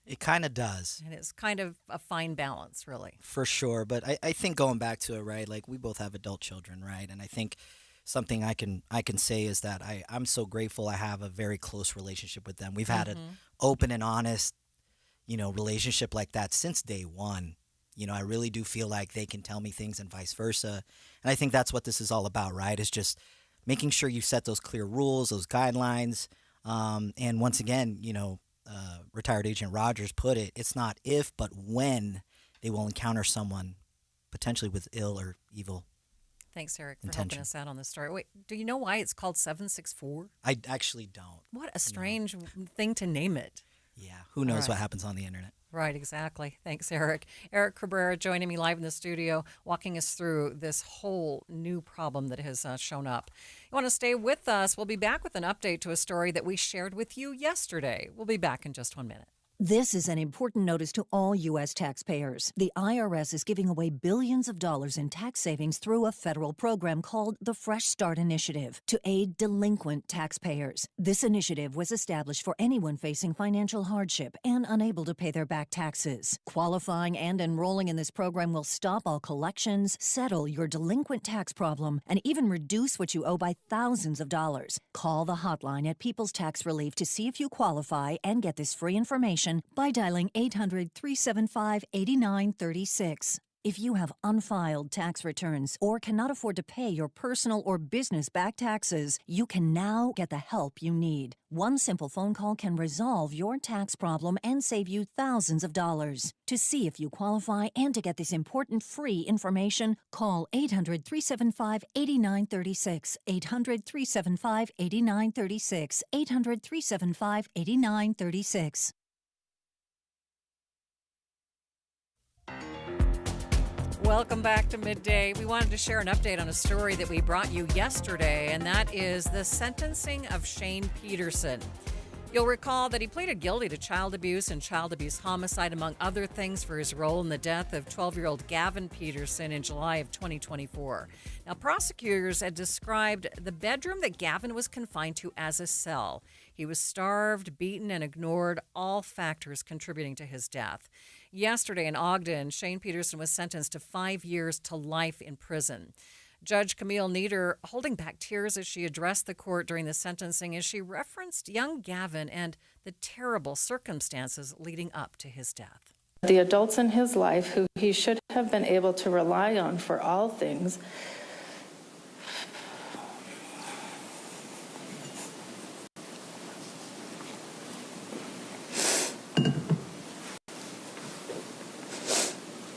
It kind of does. And it's kind of a fine balance, really. For sure. But I think going back to it, right, like we both have adult children, right? And I think something I can say is that I'm so grateful I have a very close relationship with them. We've had an open and honest, you know, relationship like that since day one. You know, I really do feel like they can tell me things and vice versa. And I think that's what this is all about, right? Is just making sure you set those clear rules, those guidelines. And once again, you know, retired Agent Rogers put it, it's not if, but when they will encounter someone potentially with ill or evil Thanks, Eric, for intention. helping us out on this story. Wait, do you know why it's called 764? I actually don't. What a strange thing to name it. Yeah, who knows what happens on the internet. Right, exactly. Thanks, Eric. Eric Cabrera joining me live in the studio, walking us through this whole new problem that has shown up. You want to stay with us? We'll be back with an update to a story that we shared with you yesterday. We'll be back in just 1 minute. This is an important notice to all U.S. taxpayers. The IRS is giving away billions of dollars in tax savings through a federal program called the Fresh Start Initiative to aid delinquent taxpayers. This initiative was established for anyone facing financial hardship and unable to pay their back taxes. Qualifying and enrolling in this program will stop all collections, settle your delinquent tax problem, and even reduce what you owe by thousands of dollars. Call the hotline at People's Tax Relief to see if you qualify and get this free information by dialing 800-375-8936. If you have unfiled tax returns or cannot afford to pay your personal or business back taxes, you can now get the help you need. One simple phone call can resolve your tax problem and save you thousands of dollars. To see if you qualify and to get this important free information, call 800-375-8936, 800-375-8936, 800-375-8936. Welcome back to Midday. We wanted to share an update on a story that we brought you yesterday, and that is the sentencing of Shane Peterson. You'll recall that he pleaded guilty to child abuse and child abuse homicide, among other things, for his role in the death of 12-year-old Gavin Peterson in July of 2024. Now, prosecutors had described the bedroom that Gavin was confined to as a cell. He was starved, beaten, and ignored, all factors contributing to his death. Yesterday in Ogden, Shane Peterson was sentenced to 5 years to life in prison. Judge Camille Nieder holding back tears as she addressed the court during the sentencing as she referenced young Gavin and the terrible circumstances leading up to his death. The adults in his life who he should have been able to rely on for all things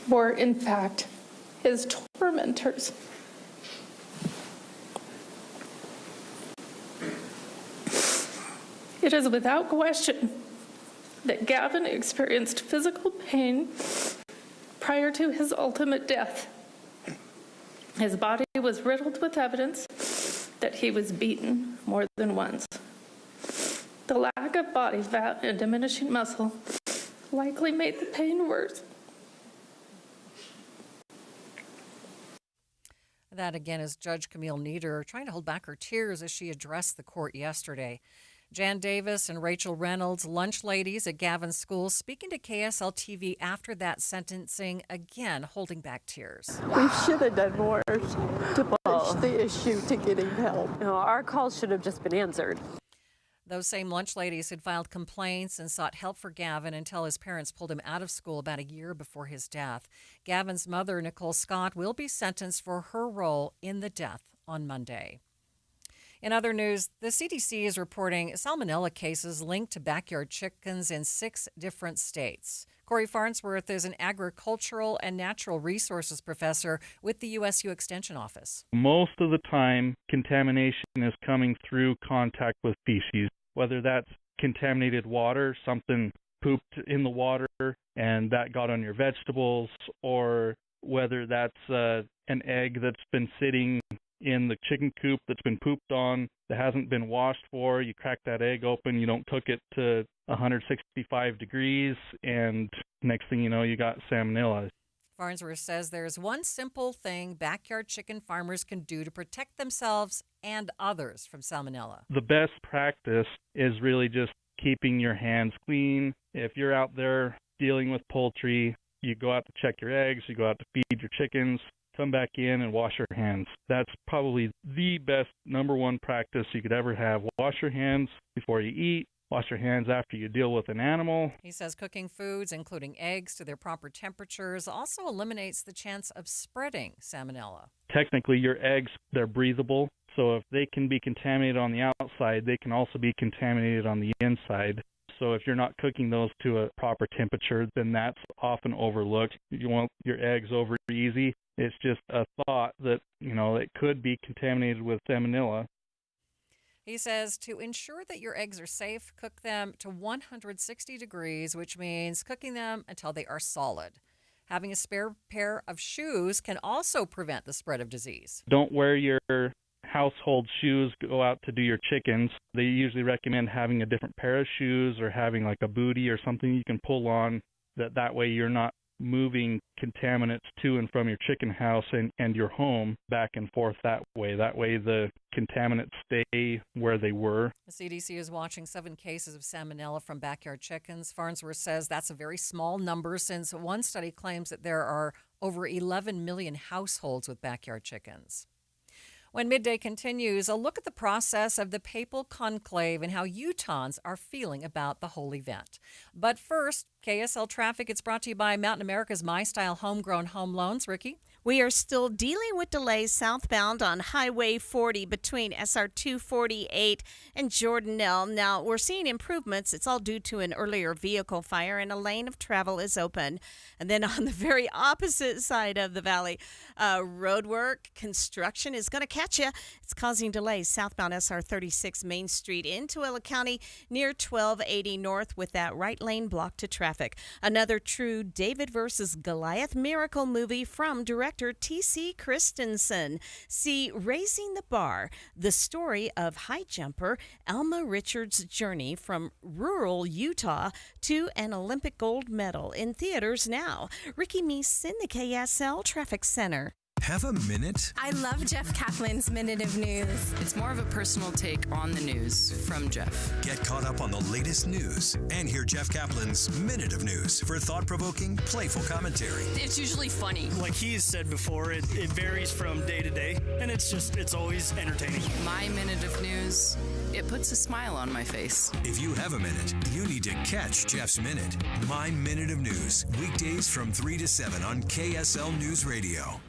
were, in fact, his tormentors. It is without question that Gavin experienced physical pain prior to his ultimate death. His body was riddled with evidence that he was beaten more than once. The lack of body fat and diminishing muscle likely made the pain worse. That again is Judge Camille Nieder trying to hold back her tears as she addressed the court yesterday. Jan Davis and Rachel Reynolds, lunch ladies at Gavin's school, speaking to KSL TV after that sentencing, again holding back tears. We should have done more to push the issue to getting help. Our calls should have just been answered. Those same lunch ladies had filed complaints and sought help for Gavin until his parents pulled him out of school about a year before his death. Gavin's mother, Nicole Scott, will be sentenced for her role in the death on Monday. In other news, the CDC is reporting salmonella cases linked to backyard chickens in 6 different states. Corey Farnsworth is an agricultural and natural resources professor with the USU Extension Office. Most of the time, contamination is coming through contact with feces, whether that's contaminated water, something pooped in the water and that got on your vegetables, or whether that's an egg that's been sitting in the chicken coop that's been pooped on, that hasn't been washed for. You crack that egg open, you don't cook it to 165 degrees, and next thing you know, you got salmonella. Farnsworth says there's one simple thing backyard chicken farmers can do to protect themselves and others from salmonella. The best practice is really just keeping your hands clean. If you're out there dealing with poultry, you go out to check your eggs, you go out to feed your chickens, come back in and wash your hands. That's probably the best number one practice you could ever have. Wash your hands before you eat. Wash your hands after you deal with an animal. He says cooking foods, including eggs, to their proper temperatures also eliminates the chance of spreading salmonella. Technically, your eggs, they're breathable. So if they can be contaminated on the outside, they can also be contaminated on the inside. So if you're not cooking those to a proper temperature, then that's often overlooked. You want your eggs over easy. It's just a thought that, it could be contaminated with salmonella. He says to ensure that your eggs are safe, cook them to 160 degrees, which means cooking them until they are solid. Having a spare pair of shoes can also prevent the spread of disease. Don't wear your household shoes, go out to do your chickens. They usually recommend having a different pair of shoes or having like a bootie or something you can pull on. That way you're not moving contaminants to and from your chicken house and your home back and forth that way. That way the contaminants stay where they were. The CDC is watching 7 cases of salmonella from backyard chickens. Farnsworth says that's a very small number since one study claims that there are over 11 million households with backyard chickens. When Midday continues, a look at the process of the papal conclave and how Utahns are feeling about the whole event. But first, KSL Traffic. It's brought to you by Mountain America's My Style Homegrown Home Loans. Ricky? We are still dealing with delays southbound on Highway 40 between SR 248 and Jordanelle. Now, we're seeing improvements. It's all due to an earlier vehicle fire, and a lane of travel is open. And then on the very opposite side of the valley, road work, construction is going to catch you. It's causing delays southbound SR 36 Main Street into Willa County near 1280 North with that right lane blocked to traffic. Another true David versus Goliath miracle movie from director T.C. Christensen. See Raising the Bar, the story of high jumper Alma Richards' journey from rural Utah to an Olympic gold medal in theaters now. Ricky Meese in the KSL Traffic Center. have a minute? I love Jeff Kaplan's Minute of News. It's more of a personal take on the news from Jeff. Get caught up on the latest news and hear Jeff Kaplan's Minute of News for thought-provoking, playful commentary. It's usually funny. Like he's said before, it varies from day to day, and it's always entertaining. My Minute of News, it puts a smile on my face. If you have a minute, you need to catch Jeff's Minute. My Minute of News, weekdays from 3 to 7 on KSL News Radio.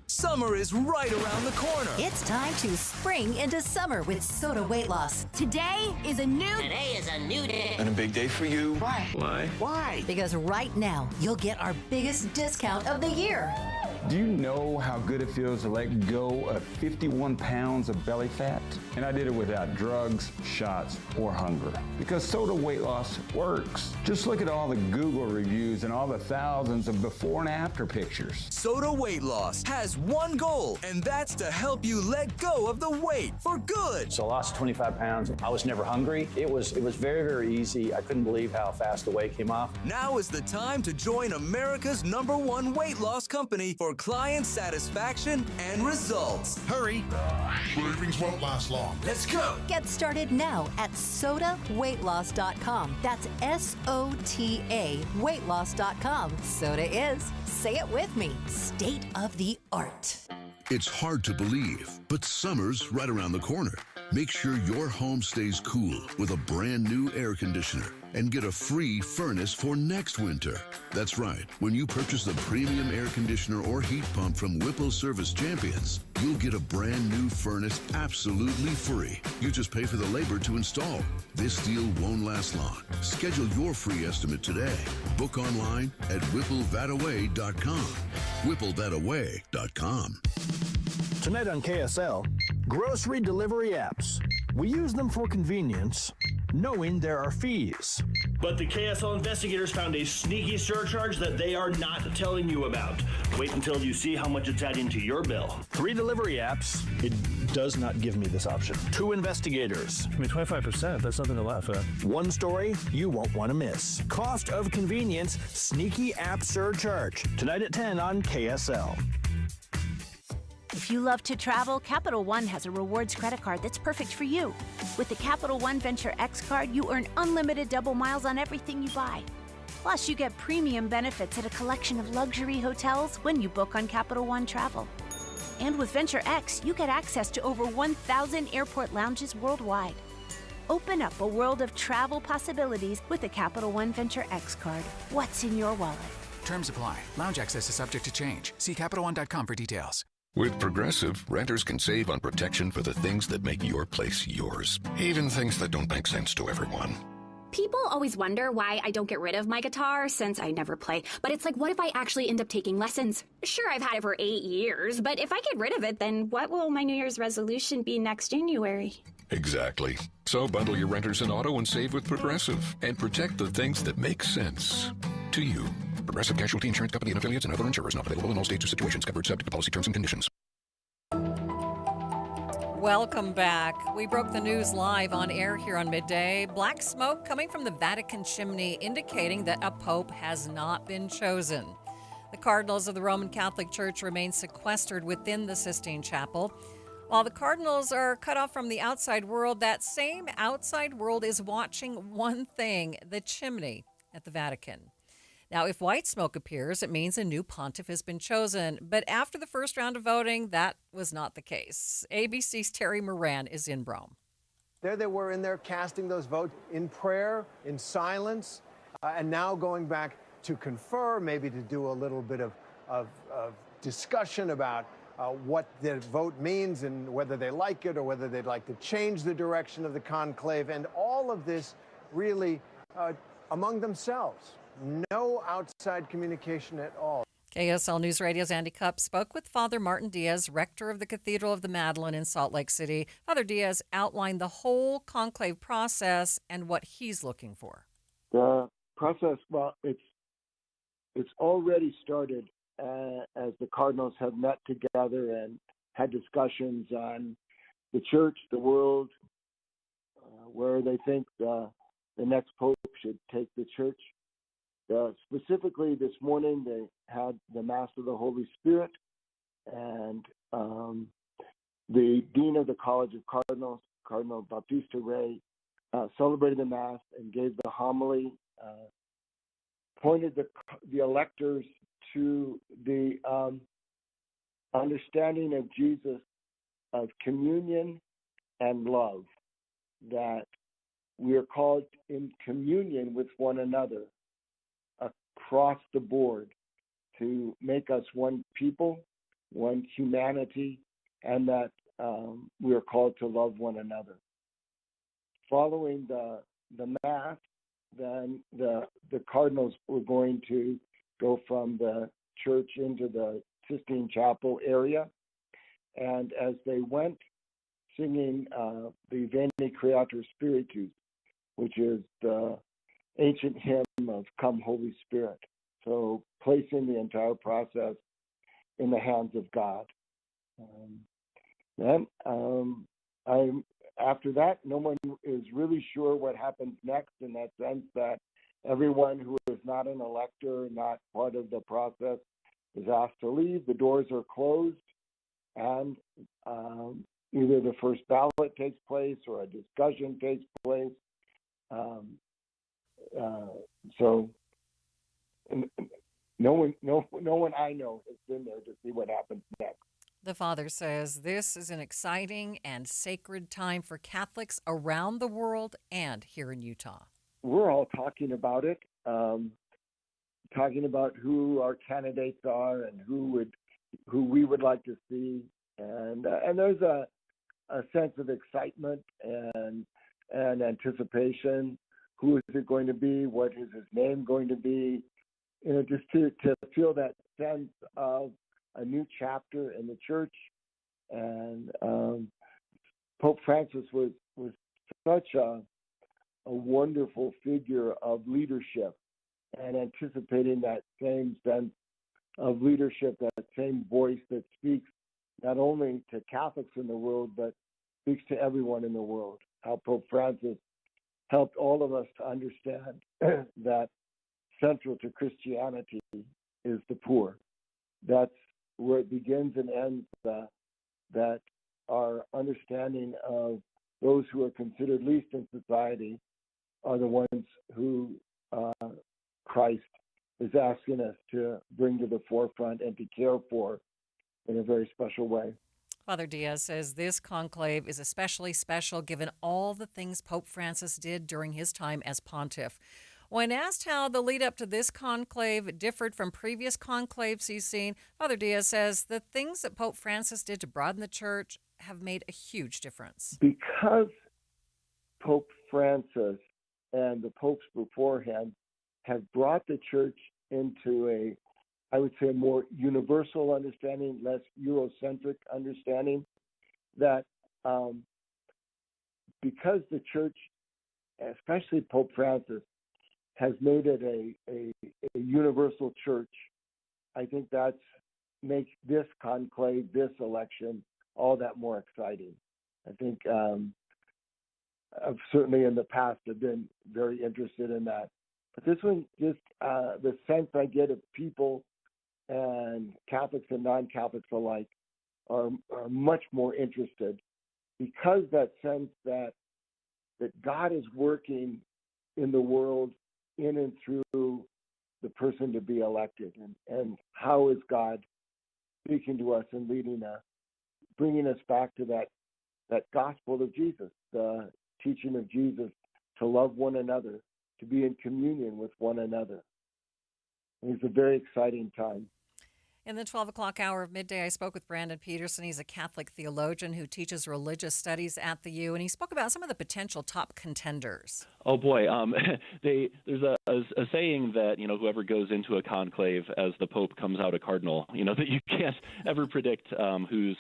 Summer is right around the corner. It's time to spring into summer with Soda Weight Loss. Today is a new day. And a big day for you. Why? Why? Because right now, you'll get our biggest discount of the year. Do you know how good it feels to let go of 51 pounds of belly fat? And I did it without drugs, shots, or hunger. Because Soda Weight Loss works. Just look at all the Google reviews and all the thousands of before and after pictures. Soda Weight Loss has one goal, and that's to help you let go of the weight for good. So I lost 25 pounds. I was never hungry. It was very, very easy. I couldn't believe how fast the weight came off. Now is the time to join America's #1 weight loss company for client satisfaction and results. Hurry. Savings won't last long. Let's go. Get started now at sodaweightloss.com. That's SOTA weightloss.com. Soda is, say it with me, state of the art. It's hard to believe, but summer's right around the corner. Make sure your home stays cool with a brand new air conditioner and get a free furnace for next winter. That's right. When you purchase the premium air conditioner or heat pump from Whipple Service Champions, you'll get a brand new furnace absolutely free. You just pay for the labor to install. This deal won't last long. Schedule your free estimate today. Book online at whipplethataway.com. whipplethataway.com. Tonight on KSL, grocery delivery apps. We use them for convenience, knowing there are fees. But the KSL investigators found a sneaky surcharge that they are not telling you about. Wait until you see how much it's adding to your bill. 3 delivery apps. It does not give me this option. 2 investigators. 25%, that's nothing to laugh at. 1 story you won't want to miss. Cost of convenience, sneaky app surcharge. Tonight at 10 on KSL. If you love to travel, Capital One has a rewards credit card that's perfect for you. With the Capital One Venture X card, you earn unlimited double miles on everything you buy. Plus, you get premium benefits at a collection of luxury hotels when you book on Capital One Travel. And with Venture X, you get access to over 1,000 airport lounges worldwide. Open up a world of travel possibilities with the Capital One Venture X card. What's in your wallet? Terms apply. Lounge access is subject to change. See CapitalOne.com for details. With Progressive, renters can save on protection for the things that make your place yours, even things that don't make sense to everyone. People always wonder why I don't get rid of my guitar since I never play. But it's like, what if I actually end up taking lessons? Sure, I've had it for 8 years, but if I get rid of it, then what will my New Year's resolution be next January? Exactly. So bundle your renters and auto and save with Progressive and protect the things that make sense to you. Progressive Casualty Insurance Company and affiliates and other insurers not available in all states or situations. Covered subject to policy terms and conditions. Welcome back. We broke the news live on air here on Midday. Black smoke coming from the Vatican chimney indicating that a pope has not been chosen. The cardinals of the Roman Catholic Church remain sequestered within the Sistine Chapel. While the cardinals are cut off from the outside world, that same outside world is watching one thing, the chimney at the Vatican. Now, if white smoke appears, it means a new pontiff has been chosen. But after the first round of voting, that was not the case. ABC's Terry Moran is in Rome. There they were in there casting those votes in prayer, in silence, and now going back to confer, maybe to do a little bit of discussion about what the vote means and whether they like it or whether they'd like to change the direction of the conclave. And all of this really among themselves. No outside communication at all. KSL News Radio's Andy Cupp spoke with Father Martin Diaz, rector of the Cathedral of the Madeleine in Salt Lake City. Father Diaz outlined the whole conclave process and what he's looking for. The process, well, it's already started as the cardinals have met together and had discussions on the church, the world, where they think the next pope should take the church. Specifically this morning, they had the Mass of the Holy Spirit, and the dean of the College of Cardinals, Cardinal Bautista Rey, celebrated the Mass and gave the homily, pointed the electors to the understanding of Jesus, of communion and love, that we are called in communion with one another across the board to make us one people, one humanity, and that we are called to love one another. Following the Mass, then the cardinals were going to go from the church into the Sistine Chapel area, and as they went, singing the Veni Creator Spiritus, which is the ancient hymn of Come Holy Spirit. So placing the entire process in the hands of God. After that, no one is really sure what happens next, in that sense that everyone who is not an elector, not part of the process, is asked to leave. The doors are closed, and either the first ballot takes place or a discussion takes place. So no one I know has been there to see what happens next. The father says this is an exciting and sacred time for Catholics around the world and here in Utah. We're all talking about it, talking about who our candidates are and who we would like to see, and there's a sense of excitement and anticipation. Who is it going to be? What is his name going to be? Just to feel that sense of a new chapter in the church. And Pope Francis was such a wonderful figure of leadership, and anticipating that same sense of leadership, that same voice that speaks not only to Catholics in the world, but speaks to everyone in the world. How Pope Francis helped all of us to understand that central to Christianity is the poor. That's where it begins and ends, that our understanding of those who are considered least in society are the ones who Christ is asking us to bring to the forefront and to care for in a very special way. Father Diaz says this conclave is especially special given all the things Pope Francis did during his time as pontiff. When asked how the lead up to this conclave differed from previous conclaves he's seen, Father Diaz says the things that Pope Francis did to broaden the church have made a huge difference. Because Pope Francis and the popes beforehand have brought the church into I would say, a more universal understanding, less Eurocentric understanding, that because the church, especially Pope Francis, has made it a universal church, I think that makes this conclave, this election, all that more exciting. I think I've certainly in the past have been very interested in that. But this one, just the sense I get of people, and Catholics and non-Catholics alike, are much more interested, because that sense that God is working in the world in and through the person to be elected, and how is God speaking to us and leading us, bringing us back to that gospel of Jesus, the teaching of Jesus to love one another, to be in communion with one another. It's a very exciting time. In the 12 o'clock hour of Midday, I spoke with Brandon Peterson. He's a Catholic theologian who teaches religious studies at the U, and he spoke about some of the potential top contenders. Oh, boy. There's a saying that, whoever goes into a conclave as the Pope comes out a cardinal, that you can't ever predict who's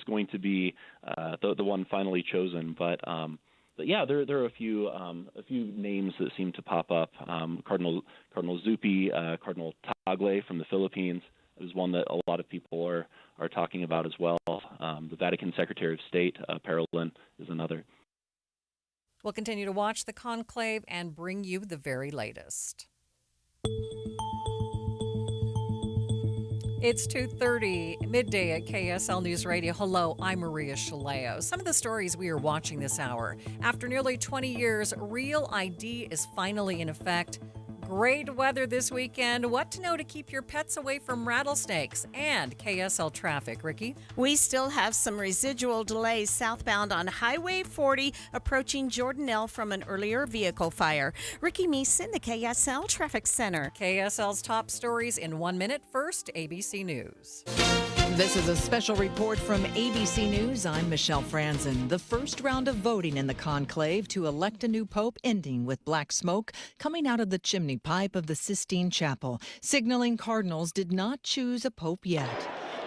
going to be the one finally chosen. But yeah, there are a few names that seem to pop up. Cardinal Zuppi, Cardinal Tagle from the Philippines is one that a lot of people are talking about as well. The Vatican Secretary of State, Parolin, is another. We'll continue to watch the conclave and bring you the very latest. It's 2:30, midday at KSL News Radio. Hello, I'm Maria Shilaos. Some of the stories we are watching this hour. After nearly 20 years, Real ID is finally in effect. Great weather this weekend. What to know to keep your pets away from rattlesnakes, and KSL traffic. Ricky? We still have some residual delays southbound on Highway 40 approaching Jordanelle from an earlier vehicle fire. Ricky Meese in the KSL Traffic Center. KSL's top stories in 1 minute. First, ABC News. This is a special report from ABC News. I'm Michelle Franzen. The first round of voting in the conclave to elect a new pope ending with black smoke coming out of the chimney pipe of the Sistine Chapel, signaling cardinals did not choose a pope yet.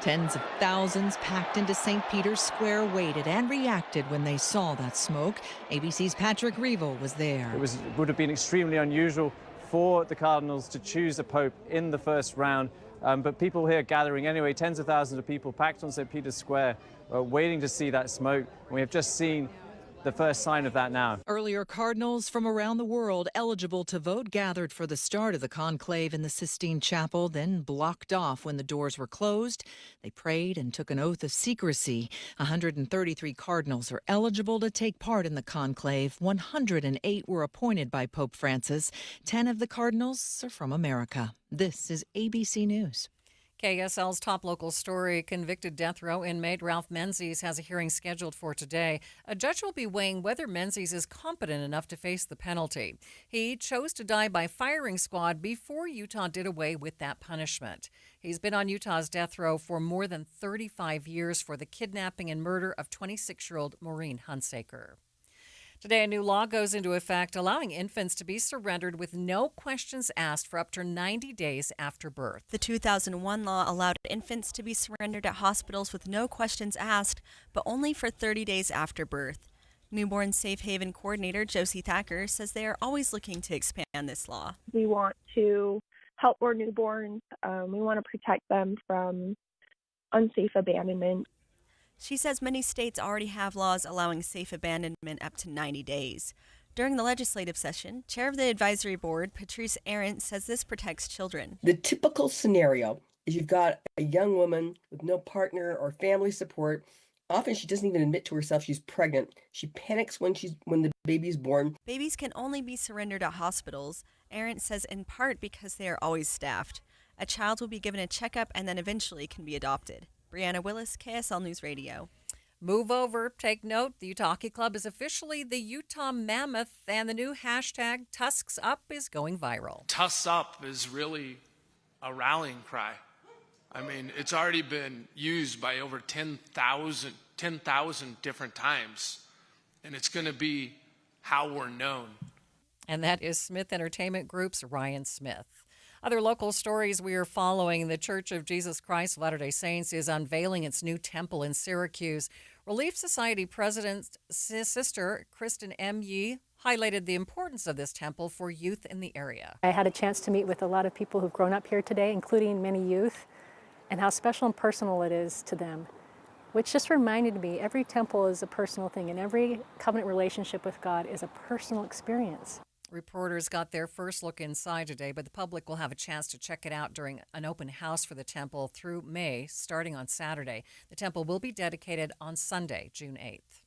Tens of thousands packed into St. Peter's Square waited and reacted when they saw that smoke. ABC's Patrick Revel was there. It would have been extremely unusual for the cardinals to choose a pope in the first round. But people here gathering anyway, tens of thousands of people packed on St. Peter's Square, waiting to see that smoke. And we have just seen the first sign of that now. Earlier, cardinals from around the world eligible to vote gathered for the start of the conclave in the Sistine Chapel, then blocked off when the doors were closed. They prayed and took an oath of secrecy. 133 cardinals are eligible to take part in the conclave. 108 were appointed by Pope Francis. 10 of the cardinals are from America. This is ABC News. KSL's top local story. Convicted death row inmate Ralph Menzies has a hearing scheduled for today. A judge will be weighing whether Menzies is competent enough to face the penalty. He chose to die by firing squad before Utah did away with that punishment. He's been on Utah's death row for more than 35 years for the kidnapping and murder of 26-year-old Maureen Hunsaker. Today, a new law goes into effect allowing infants to be surrendered with no questions asked for up to 90 days after birth. The 2001 law allowed infants to be surrendered at hospitals with no questions asked, but only for 30 days after birth. Newborn Safe Haven coordinator Josie Thacker says they are always looking to expand this law. We want to help our newborns. We want to protect them from unsafe abandonment. She says many states already have laws allowing safe abandonment up to 90 days. During the legislative session, chair of the advisory board, Patrice Arendt, says this protects children. The typical scenario is you've got a young woman with no partner or family support. Often she doesn't even admit to herself she's pregnant. She panics when the baby's born. Babies can only be surrendered at hospitals, Arendt says, in part because they are always staffed. A child will be given a checkup and then eventually can be adopted. Brianna Willis, KSL News Radio. Move over. Take note. The Utah Hockey Club is officially the Utah Mammoth, and the new hashtag Tusks Up is going viral. Tusks Up is really a rallying cry. I mean, it's already been used by over 10,000 different times, and it's going to be how we're known. And that is Smith Entertainment Group's Ryan Smith. Other local stories we are following. The Church of Jesus Christ of Latter-day Saints is unveiling its new temple in Syracuse. Relief Society President's sister, Kristen M. Yee, highlighted the importance of this temple for youth in the area. I had a chance to meet with a lot of people who've grown up here today, including many youth, and how special and personal it is to them, which just reminded me every temple is a personal thing, and every covenant relationship with God is a personal experience. Reporters got their first look inside today, but the public will have a chance to check it out during an open house for the temple through May, starting on Saturday. The temple will be dedicated on Sunday, June 8th.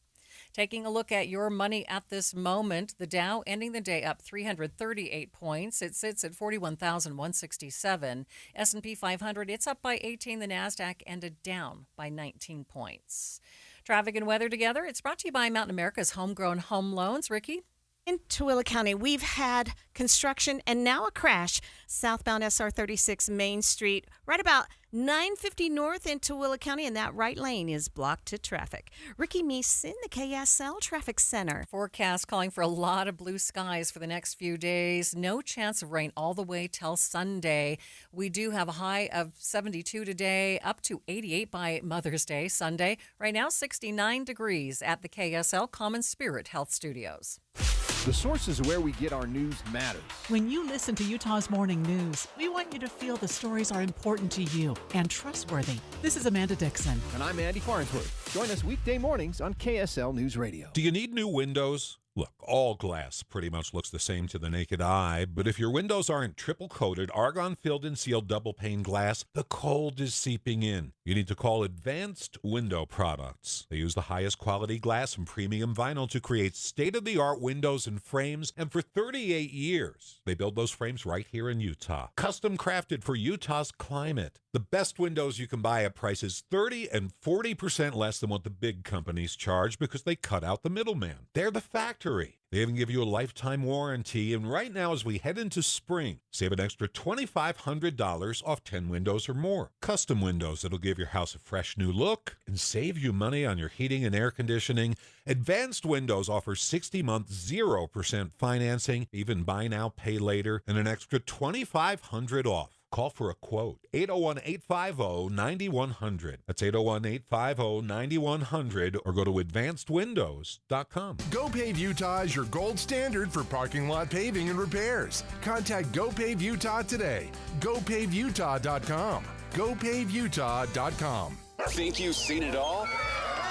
Taking a look at your money at this moment, the Dow ending the day up 338 points. It sits at 41,167. S&P 500, it's up by 18. The NASDAQ ended down by 19 points. Traffic and weather together. It's brought to you by Mountain America's Homegrown Home Loans. Ricky? In Tooele County, we've had construction and now a crash. Southbound SR 36 Main Street, right about 950 north in Tooele County, and that right lane is blocked to traffic. Ricky Meese in the KSL Traffic Center. Forecast calling for a lot of blue skies for the next few days. No chance of rain all the way till Sunday. We do have a high of 72 today, up to 88 by Mother's Day Sunday. Right now, 69 degrees at the KSL Common Spirit Health Studios. The sources where we get our news matters. When you listen to Utah's Morning News, we want you to feel the stories are important to you and trustworthy. This is Amanda Dixon. And I'm Andy Farnsworth. Join us weekday mornings on KSL News Radio. Do you need new windows? Look, all glass pretty much looks the same to the naked eye, but if your windows aren't triple-coated, argon-filled and sealed double-pane glass, the cold is seeping in. You need to call Advanced Window Products. They use the highest quality glass and premium vinyl to create state-of-the-art windows and frames, and for 38 years, they build those frames right here in Utah. Custom crafted for Utah's climate. The best windows you can buy at prices 30 and 40% less than what the big companies charge because they cut out the middleman. They're the factory. They even give you a lifetime warranty, and right now as we head into spring, save an extra $2,500 off 10 windows or more. Custom windows that'll give your house a fresh new look and save you money on your heating and air conditioning. Advanced Windows offers 60-month 0% financing, even buy now, pay later, and an extra $2,500 off. Call for a quote, 801-850-9100. That's 801-850-9100, or go to advancedwindows.com. GoPave Utah is your gold standard for parking lot paving and repairs. Contact GoPave Utah today. GoPaveUtah.com. GoPaveUtah.com. Think you've seen it all?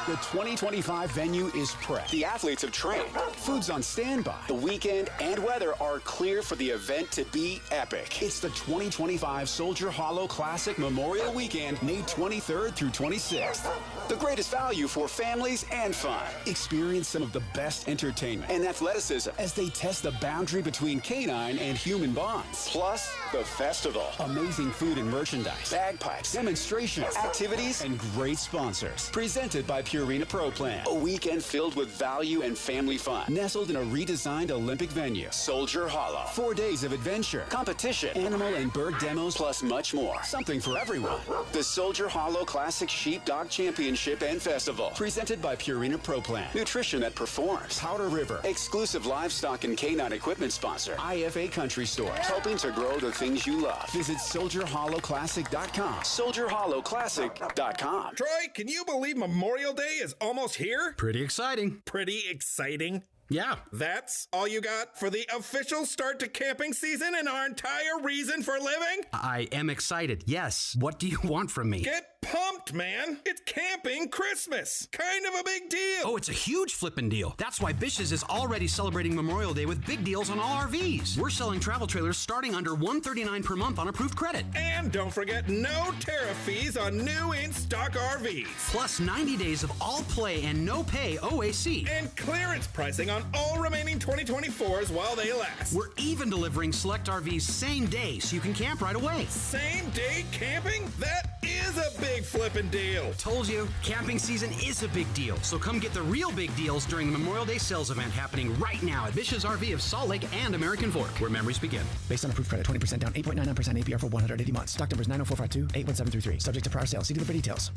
The 2025 venue is prepped. The athletes have trained. Food's on standby. The weekend and weather are clear for the event to be epic. It's the 2025 Soldier Hollow Classic Memorial Weekend, May 23rd through 26th. The greatest value for families and fun. Experience some of the best entertainment and athleticism as they test the boundary between canine and human bonds. Plus, the festival. Amazing food and merchandise, bagpipes, demonstrations, activities, and great sponsors. Presented by Purina Pro Plan. A weekend filled with value and family fun. Nestled in a redesigned Olympic venue. Soldier Hollow. 4 days of adventure, competition, animal and bird demos, plus much more. Something for everyone. The Soldier Hollow Classic Sheepdog Championship and Festival. Presented by Purina Pro Plan. Nutrition that performs. Powder River. Exclusive livestock and canine equipment sponsor. IFA Country Store. Helping to grow the things you love. Visit SoldierHollowClassic.com. SoldierHollowClassic.com. Troy, can you believe Memorial Day is almost here? Pretty exciting. Pretty exciting? Yeah. That's all you got for the official start to camping season and our entire reason for living? I am excited, yes. What do you want from me? Get pumped, man. It's camping Christmas. Kind of a big deal. Oh, it's a huge flippin' deal. That's why Bish's is already celebrating Memorial Day with big deals on all RVs. We're selling travel trailers starting under $139 per month on approved credit. And don't forget no tariff fees on new in-stock RVs. Plus 90 days of all play and no pay OAC. And clearance pricing on all remaining 2024s while they last. We're even delivering select RVs same day so you can camp right away. Same day camping? That is a big flippin' deal. Told you, camping season is a big deal. So come get the real big deals during the Memorial Day sales event happening right now at Bish's RV of Salt Lake and American Fork, where memories begin. Based on approved credit, 20% down, 8.99% APR for 180 months. Stock numbers 90452-81733. Subject to prior sale. See delivery details.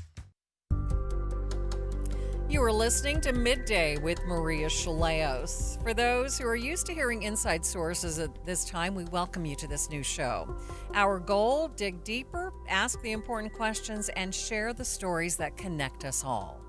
You are listening to Midday with Maria Shilaos. For those who are used to hearing inside sources at this time, we welcome you to this new show. Our goal, dig deeper, ask the important questions, and share the stories that connect us all.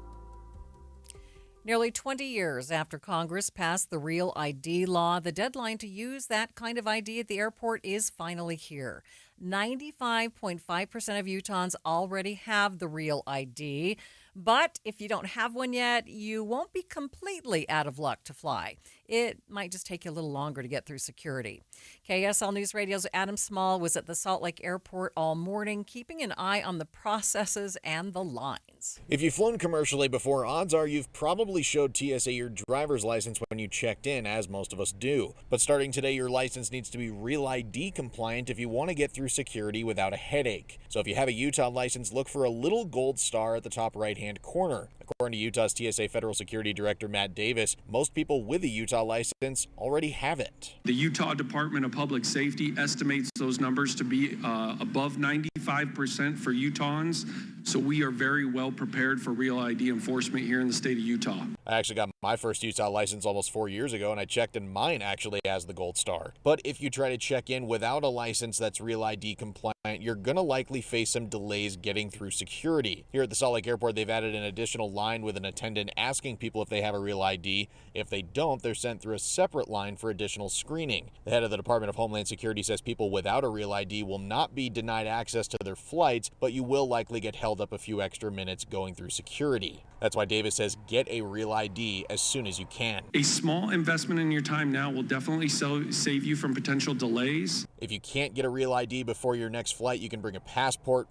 Nearly 20 years after Congress passed the Real ID law, the deadline to use that kind of ID at the airport is finally here. 95.5% of Utahns already have the Real ID. But if you don't have one yet, you won't be completely out of luck to fly. It might just take you a little longer to get through security. KSL News Radio's Adam Small was at the Salt Lake Airport all morning, keeping an eye on the processes and the lines. If you've flown commercially before, odds are you've probably showed TSA your driver's license when you checked in, as most of us do. But starting today, your license needs to be Real ID compliant if you want to get through security without a headache. So if you have a Utah license, look for a little gold star at the top right-hand corner. According to Utah's TSA Federal Security Director Matt Davis, most people with a Utah license already have it. The Utah Department of Public Safety estimates those numbers to be above 95% for Utahns, so we are very well prepared for Real ID enforcement here in the state of Utah. I actually got my first Utah license almost 4 years ago, and I checked and mine actually has the gold star. But if you try to check in without a license that's Real ID compliant, you're going to likely face some delays getting through security. Here at the Salt Lake Airport, they've added an additional line with an attendant asking people if they have a Real ID. If they don't, they're sent through a separate line for additional screening. The head of the Department of Homeland Security says people without a Real ID will not be denied access to their flights, but you will likely get held up a few extra minutes going through security. That's why Davis says get a real ID as soon as you can. A small investment in your time now will definitely save you from potential delays. If you can't get a real ID before your next flight, you can bring a passport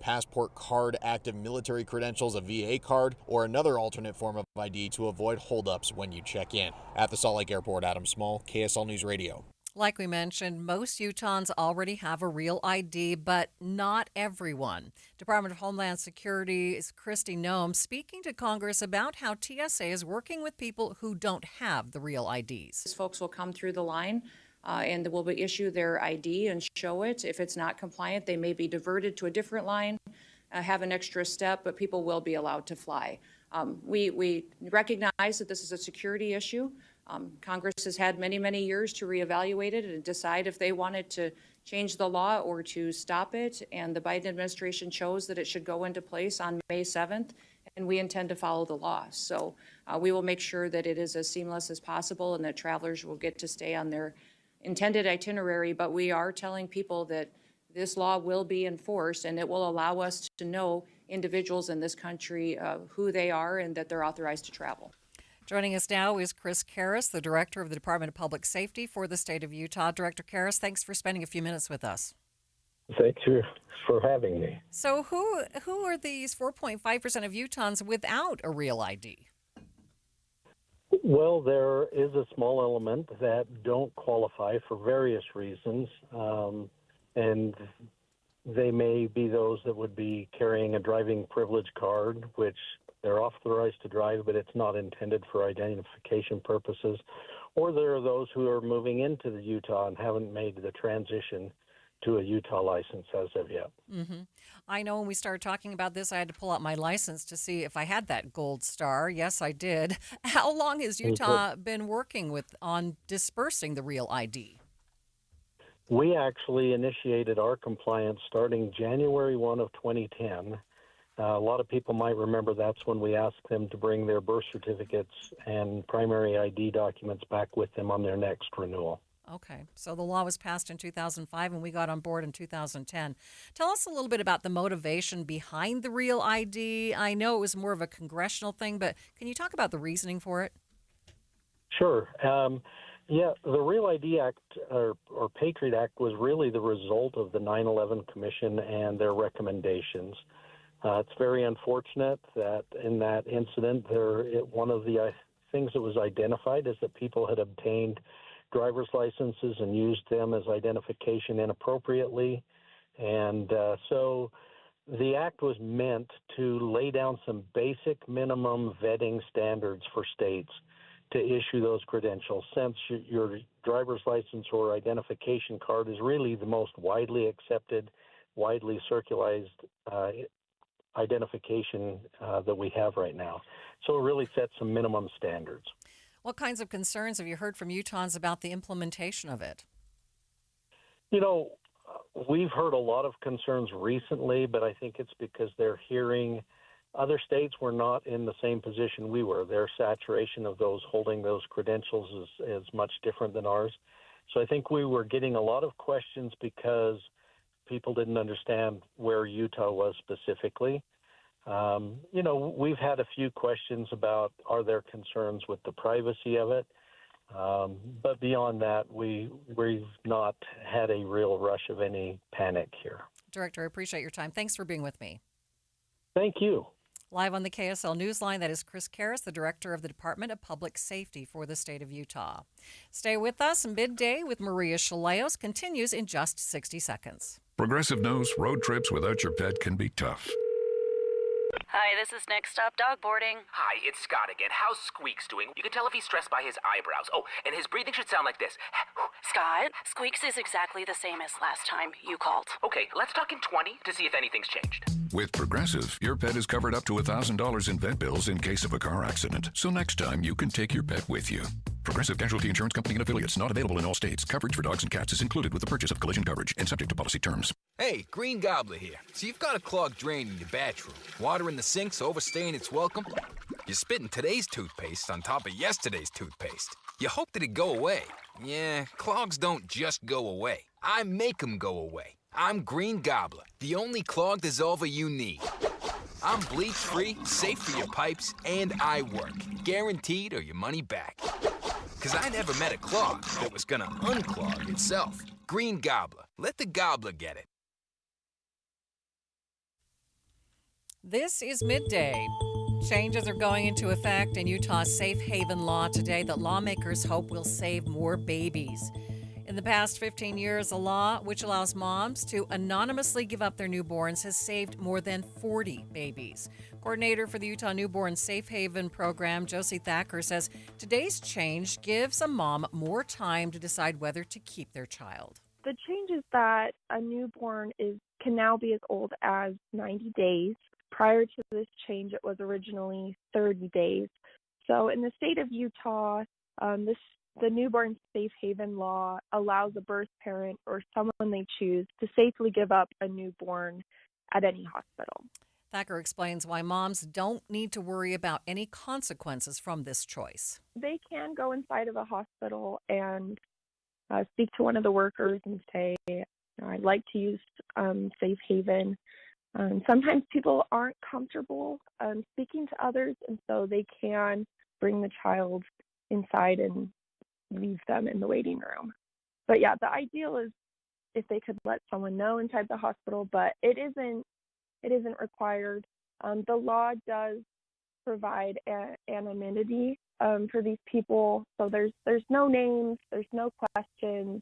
card, active military credentials, a VA card, or another alternate form of ID to avoid holdups when you check in. At the Salt Lake Airport, Adam Small, KSL News Radio. Like we mentioned, most Utahns already have a real ID, but not everyone. Department of Homeland Security's Kristi Noem speaking to Congress about how TSA is working with people who don't have the real IDs. Folks will come through the line and will issue their ID and show it. If it's not compliant, they may be diverted to a different line, have an extra step, but people will be allowed to fly. We recognize that this is a security issue. Congress has had many, many years to reevaluate it and decide if they wanted to change the law or to stop it. And the Biden administration chose that it should go into place on May 7th, and we intend to follow the law. So we will make sure that it is as seamless as possible and that travelers will get to stay on their intended itinerary. But we are telling people that this law will be enforced, and it will allow us to know individuals in this country who they are and that they're authorized to travel. Joining us now is Chris Karras, the Director of the Department of Public Safety for the state of Utah. Director Karras, thanks for spending a few minutes with us. Thank you for having me. So who are these 4.5% of Utahns without a real ID? Well, there is a small element that don't qualify for various reasons, and they may be those that would be carrying a driving privilege card, which they're authorized to drive, but it's not intended for identification purposes. Or there are those who are moving into the Utah and haven't made the transition to a Utah license as of yet. Mm-hmm. I know when we started talking about this, I had to pull out my license to see if I had that gold star. Yes, I did. How long has Utah been working on dispersing the real ID? We actually initiated our compliance starting January 1 of 2010. A lot of people might remember that's when we asked them to bring their birth certificates and primary ID documents back with them on their next renewal. Okay, so the law was passed in 2005 and we got on board in 2010. Tell us a little bit about the motivation behind the real ID. I know it was more of a congressional thing, but can you talk about the reasoning for it? Sure. Yeah, the Real ID Act, or Patriot Act, was really the result of the 9/11 Commission and their recommendations. It's very unfortunate that in that incident, one of the things that was identified is that people had obtained driver's licenses and used them as identification inappropriately. And so the act was meant to lay down some basic minimum vetting standards for states to issue those credentials, since your driver's license or identification card is really the most widely accepted, widely circulated identification that we have right now. So it really sets some minimum standards. What kinds of concerns have you heard from Utahns about the implementation of it? You know, we've heard a lot of concerns recently, but I think it's because they're hearing other states were not in the same position we were. Their saturation of those holding those credentials is much different than ours. So I think we were getting a lot of questions because people didn't understand where Utah was specifically. You know, we've had a few questions about, are there concerns with the privacy of it? But beyond that, we've not had a real rush of any panic here. Director, I appreciate your time. Thanks for being with me. Thank you. Live on the KSL Newsline, that is Chris Karras, the Director of the Department of Public Safety for the state of Utah. Stay with us. Midday with Maria Shilaos continues in just 60 seconds. Progressive knows road trips without your pet can be tough. Hi, this is Next Stop Dog Boarding. Hi, it's Scott again. How's Squeaks doing? You can tell if he's stressed by his eyebrows. Oh, and his breathing should sound like this. Scott, Squeaks is exactly the same as last time you called. Okay, let's talk in 20 to see if anything's changed. With Progressive, your pet is covered up to $1,000 in vet bills in case of a car accident. So next time, you can take your pet with you. Progressive Casualty Insurance Company and affiliates, not available in all states. Coverage for dogs and cats is included with the purchase of collision coverage and subject to policy terms. Hey, Green Gobbler here. So you've got a clogged drain in your bathroom. Water in the sink's overstaying its welcome. You're spitting today's toothpaste on top of yesterday's toothpaste. You hoped it'd go away. Yeah, clogs don't just go away. I make them go away. I'm Green Gobbler, the only clog dissolver you need. I'm bleach-free, safe for your pipes, and I work. Guaranteed or your money back. Because I never met a clog that was gonna unclog itself. Green Gobbler. Let the gobbler get it. This is Midday. Changes are going into effect in Utah's safe haven law today that lawmakers hope will save more babies. In the past 15 years, a law which allows moms to anonymously give up their newborns has saved more than 40 babies. Coordinator for the Utah Newborn Safe Haven program, Josie Thacker, says today's change gives a mom more time to decide whether to keep their child. The change is that a newborn can now be as old as 90 days. Prior to this change, it was originally 30 days. So in the state of Utah, the Newborn Safe Haven law allows a birth parent or someone they choose to safely give up a newborn at any hospital. Thacker explains why moms don't need to worry about any consequences from this choice. They can go inside of a hospital and speak to one of the workers and say, I'd like to use Safe Haven. Sometimes people aren't comfortable speaking to others, and so they can bring the child inside and leave them in the waiting room. But yeah, the ideal is if they could let someone know inside the hospital, but it isn't required. The law does provide anonymity for these people, so there's no names, there's no questions,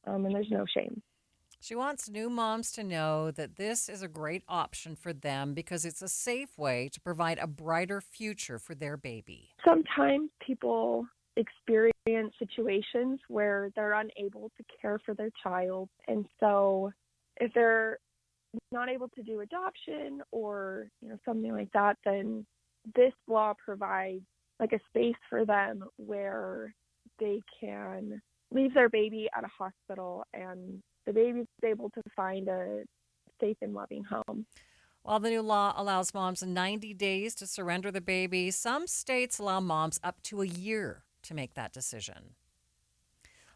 and there's no shame. She wants new moms to know that this is a great option for them because it's a safe way to provide a brighter future for their baby. Sometimes people experience situations where they're unable to care for their child, and so if they're not able to do adoption or something like that, then this law provides like a space for them where they can leave their baby at a hospital and the baby's able to find a safe and loving home. While the new law allows moms 90 days to surrender the baby, some states allow moms up to a year to make that decision.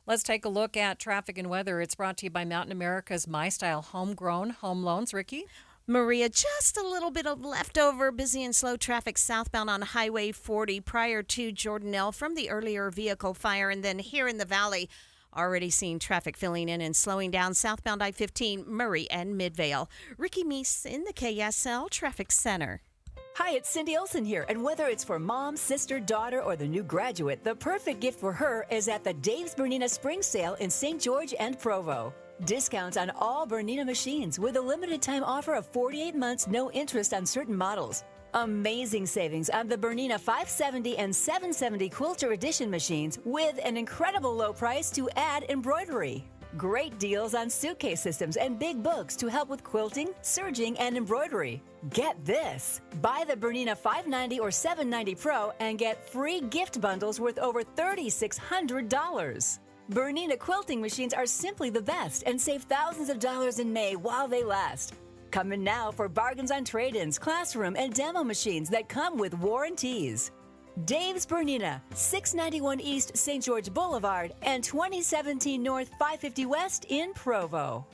Let's take a look at traffic and weather. It's brought to you by Mountain America's MyStyle Homegrown Home Loans. Ricky? Maria, just a little bit of leftover busy and slow traffic southbound on Highway 40 prior to Jordanelle from the earlier vehicle fire. And then here in the valley, already seeing traffic filling in and slowing down southbound I-15, Murray and Midvale. Ricky Meese in the KSL Traffic Center. Hi, it's Cindy Olsen here, and whether it's for mom, sister, daughter, or the new graduate, the perfect gift for her is at the Dave's Bernina Spring Sale in St. George and Provo. Discounts on all Bernina machines with a limited time offer of 48 months, no interest on certain models. Amazing savings on the Bernina 570 and 770 Quilter Edition machines with an incredible low price to add embroidery. Great deals on suitcase systems and big books to help with quilting, serging, and embroidery. Get this. Buy the Bernina 590 or 790 Pro and get free gift bundles worth over $3,600. Bernina quilting machines are simply the best and save thousands of dollars in May while they last. Come in now for bargains on trade-ins, classroom, and demo machines that come with warranties. Dave's Bernina, 691 East St. George Boulevard and 2017 North 550 West in Provo.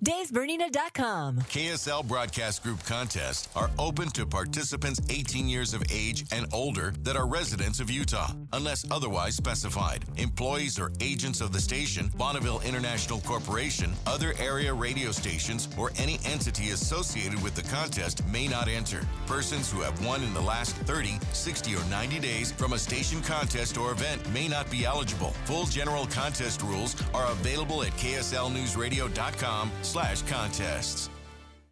Dave'sBernina.com. KSL Broadcast Group contests are open to participants 18 years of age and older that are residents of Utah, unless otherwise specified. Employees or agents of the station, Bonneville International Corporation, other area radio stations, or any entity associated with the contest may not enter. Persons who have won in the last 30, 60, or 90 days from a station contest or event may not be eligible. Full general contest rules are available at kslnewsradio.com/contests.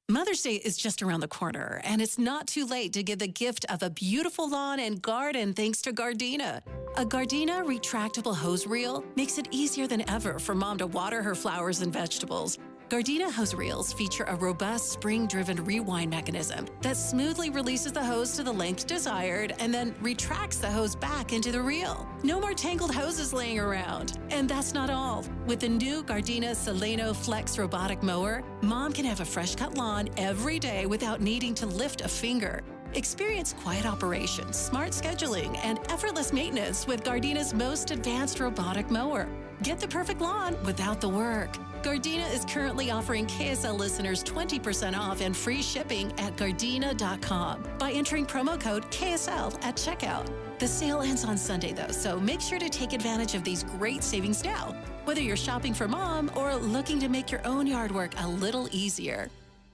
Mother's Day is just around the corner, and it's not too late to give the gift of a beautiful lawn and garden thanks to Gardena. A Gardena retractable hose reel makes it easier than ever for mom to water her flowers and vegetables. Gardena hose reels feature a robust spring-driven rewind mechanism that smoothly releases the hose to the length desired and then retracts the hose back into the reel. No more tangled hoses laying around. And that's not all. With the new Gardena Seleno Flex robotic mower, mom can have a fresh-cut lawn every day without needing to lift a finger. Experience quiet operations, smart scheduling, and effortless maintenance with Gardenia's most advanced robotic mower. Get the perfect lawn without the work. Gardenia is currently offering KSL listeners 20% off and free shipping at Gardena.com by entering promo code KSL at checkout. The sale ends on Sunday, though, so make sure to take advantage of these great savings now, whether you're shopping for mom or looking to make your own yard work a little easier.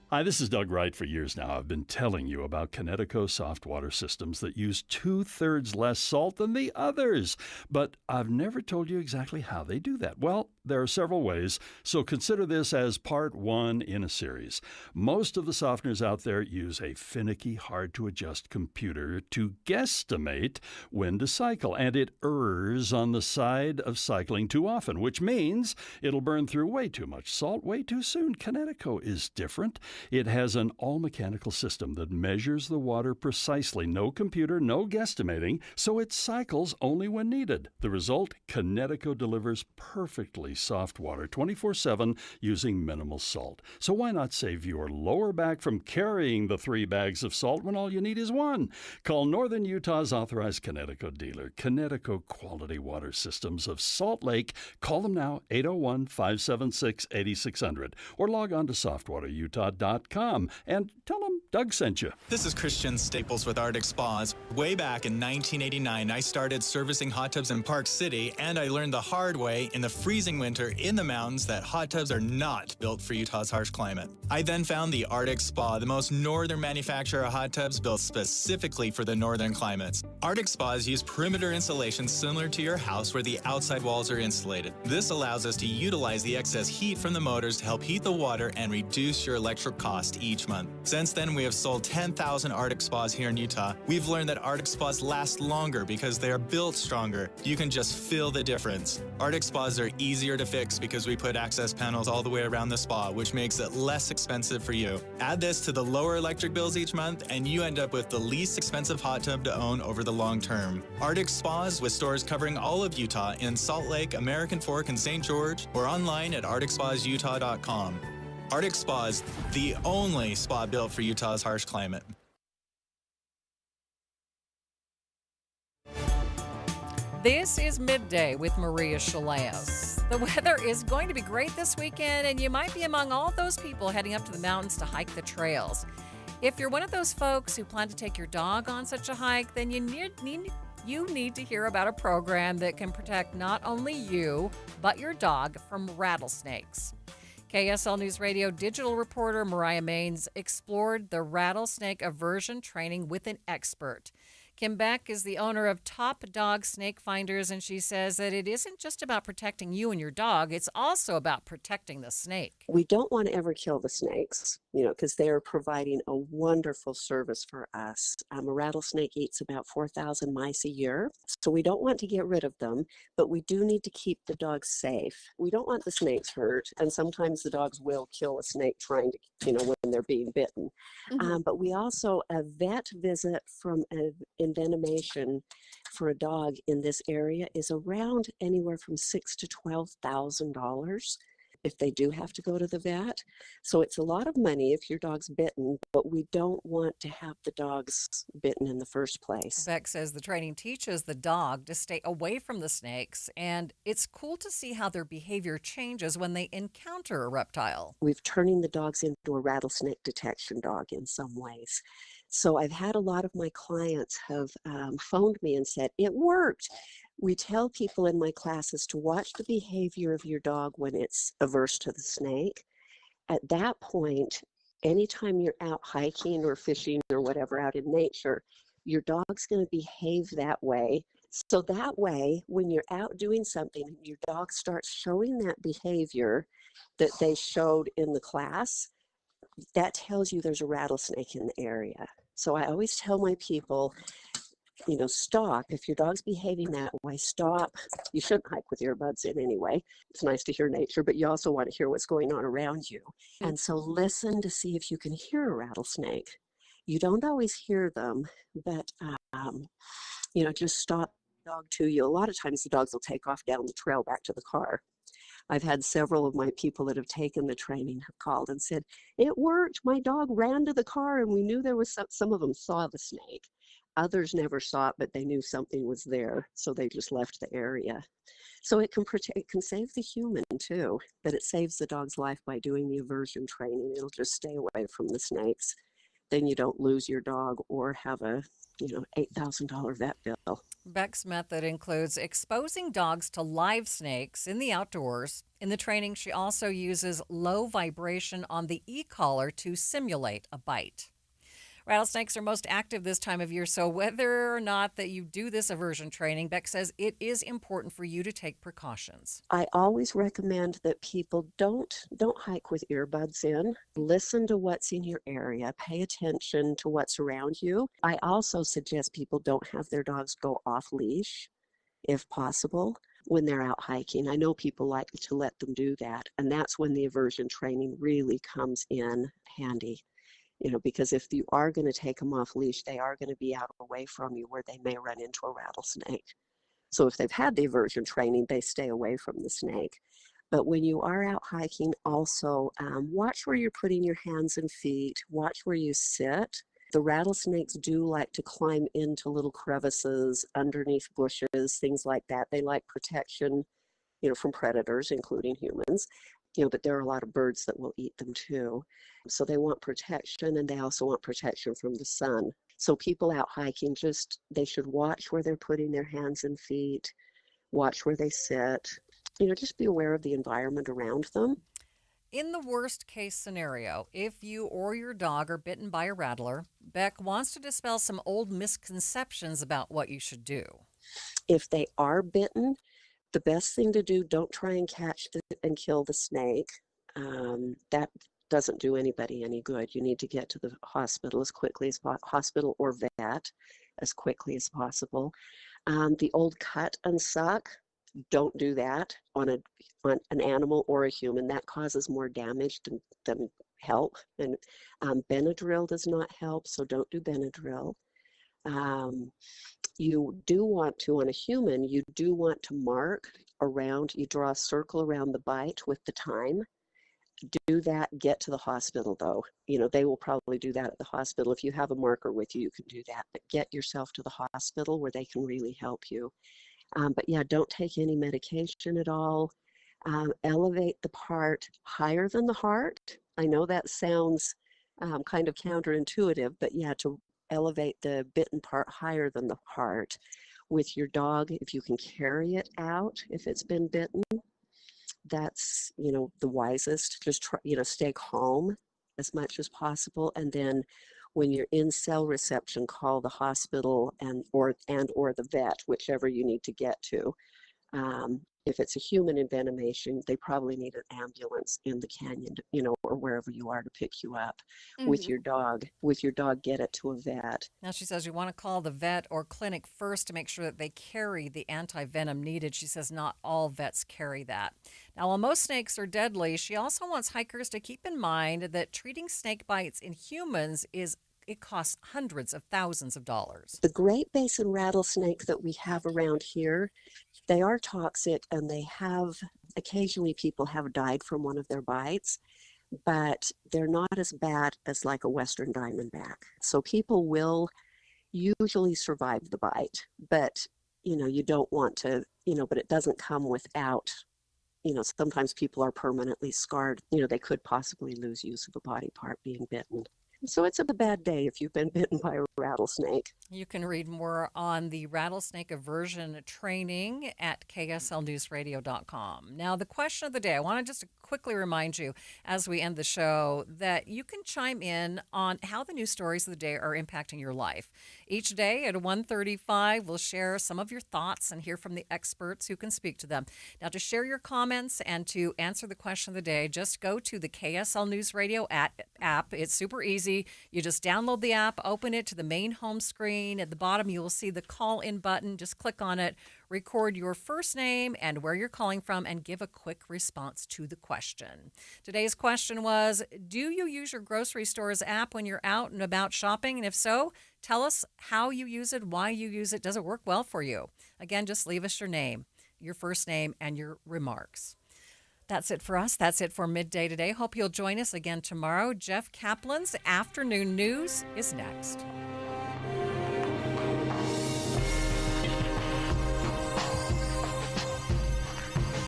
Hi, this is Doug Wright. For years now, I've been telling you about Connecticut soft water systems that use 2/3 less salt than the others. But I've never told you exactly how they do that. Well, there are several ways, so consider this as part one in a series. Most of the softeners out there use a finicky, hard-to-adjust computer to guesstimate when to cycle, and it errs on the side of cycling too often, which means it'll burn through way too much salt way too soon. Connecticut is different. It has an all-mechanical system that measures the water precisely. No computer, no guesstimating, so it cycles only when needed. The result, Connecticut delivers perfectly soft water 24/7 using minimal salt. So why not save your lower back from carrying the 3 bags of salt when all you need is 1? Call Northern Utah's authorized Connecticut dealer, Connecticut Quality Water Systems of Salt Lake. Call them now, 801-576-8600, or log on to softwaterutah.com and tell them Doug sent you. This is Christian Staples with Arctic Spas. Way back in 1989, I started servicing hot tubs in Park City, and I learned the hard way in the freezing winter in the mountains that hot tubs are not built for Utah's harsh climate. I then found the Arctic Spa, the most northern manufacturer of hot tubs built specifically for the northern climates. Arctic Spas use perimeter insulation similar to your house where the outside walls are insulated. This allows us to utilize the excess heat from the motors to help heat the water and reduce your electric cost each month. Since then, we have sold 10,000 Arctic Spas here in Utah. We've learned that Arctic Spas last longer because they are built stronger. You can just feel the difference. Arctic Spas are easier to fix because we put access panels all the way around the spa, which makes it less expensive for you. Add this to the lower electric bills each month, and you end up with the least expensive hot tub to own over the long term. Arctic Spas, with stores covering all of Utah in Salt Lake, American Fork, and St. George, or online at arcticspasutah.com. Arctic Spas, the only spa built for Utah's harsh climate. This is Midday with Maria Shilaos. The weather is going to be great this weekend, and you might be among all those people heading up to the mountains to hike the trails. If you're one of those folks who plan to take your dog on such a hike, then you need to hear about a program that can protect not only you, but your dog from rattlesnakes. KSL News Radio digital reporter Mariah Maines explored the rattlesnake aversion training with an expert. Kim Beck is the owner of Top Dog Snake Finders, and she says that it isn't just about protecting you and your dog, it's also about protecting the snake. We don't want to ever kill the snakes, because they're providing a wonderful service for us. A rattlesnake eats about 4,000 mice a year, so we don't want to get rid of them, but we do need to keep the dogs safe. We don't want the snakes hurt, and sometimes the dogs will kill a snake trying to, when they're being bitten. But we also, a vet visit from an envenomation for a dog in this area is around anywhere from $6,000 to $12,000 if they do have to go to the vet. So it's a lot of money if your dog's bitten, but we don't want to have the dogs bitten in the first place. Beck says the training teaches the dog to stay away from the snakes, and it's cool to see how their behavior changes when they encounter a reptile. We've turning the dogs into a rattlesnake detection dog in some ways. So I've had a lot of my clients have phoned me and said, it worked. We tell people in my classes to watch the behavior of your dog when it's averse to the snake. At that point, anytime you're out hiking or fishing or whatever out in nature, your dog's going to behave that way. So that way, when you're out doing something, your dog starts showing that behavior that they showed in the class, that tells you there's a rattlesnake in the area. So I always tell my people, stop. If your dog's behaving that way, stop. You shouldn't hike with earbuds in anyway. It's nice to hear nature, but you also want to hear what's going on around you. And so listen to see if you can hear a rattlesnake. You don't always hear them, but, just stop the dog to you. A lot of times the dogs will take off down the trail back to the car. I've had several of my people that have taken the training have called and said, it worked. My dog ran to the car and we knew there was some of them saw the snake. Others never saw it, but they knew something was there, so they just left the area. So it can protect, it can save the human too, but it saves the dog's life by doing the aversion training. It'll just stay away from the snakes. Then you don't lose your dog or have a, $8,000 vet bill. Beck's method includes exposing dogs to live snakes in the outdoors. In the training, she also uses low vibration on the e-collar to simulate a bite. Rattlesnakes are most active this time of year, so whether or not that you do this aversion training, Beck says it is important for you to take precautions. I always recommend that people don't hike with earbuds in. Listen to what's in your area. Pay attention to what's around you. I also suggest people don't have their dogs go off leash, if possible, when they're out hiking. I know people like to let them do that, and that's when the aversion training really comes in handy. Because if you are going to take them off leash, they are going to be out away from you where they may run into a rattlesnake. So if they've had the aversion training, they stay away from the snake. But when you are out hiking, also watch where you're putting your hands and feet. Watch where you sit. The rattlesnakes do like to climb into little crevices, underneath bushes, things like that. They like protection, from predators, including humans. But there are a lot of birds that will eat them too. So they want protection, and they also want protection from the sun. So people out hiking, they should watch where they're putting their hands and feet, watch where they sit, just be aware of the environment around them. In the worst case scenario, if you or your dog are bitten by a rattler, Beck wants to dispel some old misconceptions about what you should do. If they are bitten, the best thing to do, don't try and catch and kill the snake. That doesn't do anybody any good. You need to get to the hospital as quickly as hospital or vet as quickly as possible. The old cut and suck, don't do that on an animal or a human. That causes more damage than help. And Benadryl does not help, so don't do Benadryl. You do want to, on a human, you do want to mark around, you draw a circle around the bite with the time. Do that, get to the hospital though. They will probably do that at the hospital. If you have a marker with you, you can do that. But get yourself to the hospital where they can really help you. But yeah, don't take any medication at all. Elevate the part higher than the heart. I know that sounds kind of counterintuitive, but yeah, to elevate the bitten part higher than the heart. With your dog, if you can carry it out, if it's been bitten, that's, the wisest. Just try, stay calm as much as possible. And then when you're in cell reception, call the hospital and or the vet, whichever you need to get to. If it's a human envenomation, they probably need an ambulance in the canyon, or wherever you are to pick you up. Mm-hmm. With your dog, get it to a vet. Now, she says you want to call the vet or clinic first to make sure that they carry the anti-venom needed. She says not all vets carry that. Now, while most snakes are deadly, she also wants hikers to keep in mind that treating snake bites in humans it costs hundreds of thousands of dollars. The Great Basin rattlesnake that we have around here, they are toxic, and occasionally people have died from one of their bites, but they're not as bad as like a Western diamondback. So people will usually survive the bite, but you don't want to, but it doesn't come without, sometimes people are permanently scarred. They could possibly lose use of a body part being bitten. So it's a bad day if you've been bitten by a rattlesnake. You can read more on the rattlesnake aversion training at kslnewsradio.com. Now, the question of the day, I want to just quickly remind you as we end the show that you can chime in on how the news stories of the day are impacting your life. Each day at 1:35, we'll share some of your thoughts and hear from the experts who can speak to them. Now, to share your comments and to answer the question of the day, just go to the KSL News Radio app. It's super easy. You just download the app, open it to the main home screen. At the bottom, you will see the call-in button. Just click on it, record your first name and where you're calling from, and give a quick response to the question. Today's question was, do you use your grocery store's app when you're out and about shopping? And if so, tell us how you use it, why you use it. Does it work well for you? Again, just leave us your name, your first name, and your remarks. That's it for us. That's it for Midday today. Hope you'll join us again tomorrow. Jeff Kaplan's Afternoon News is next.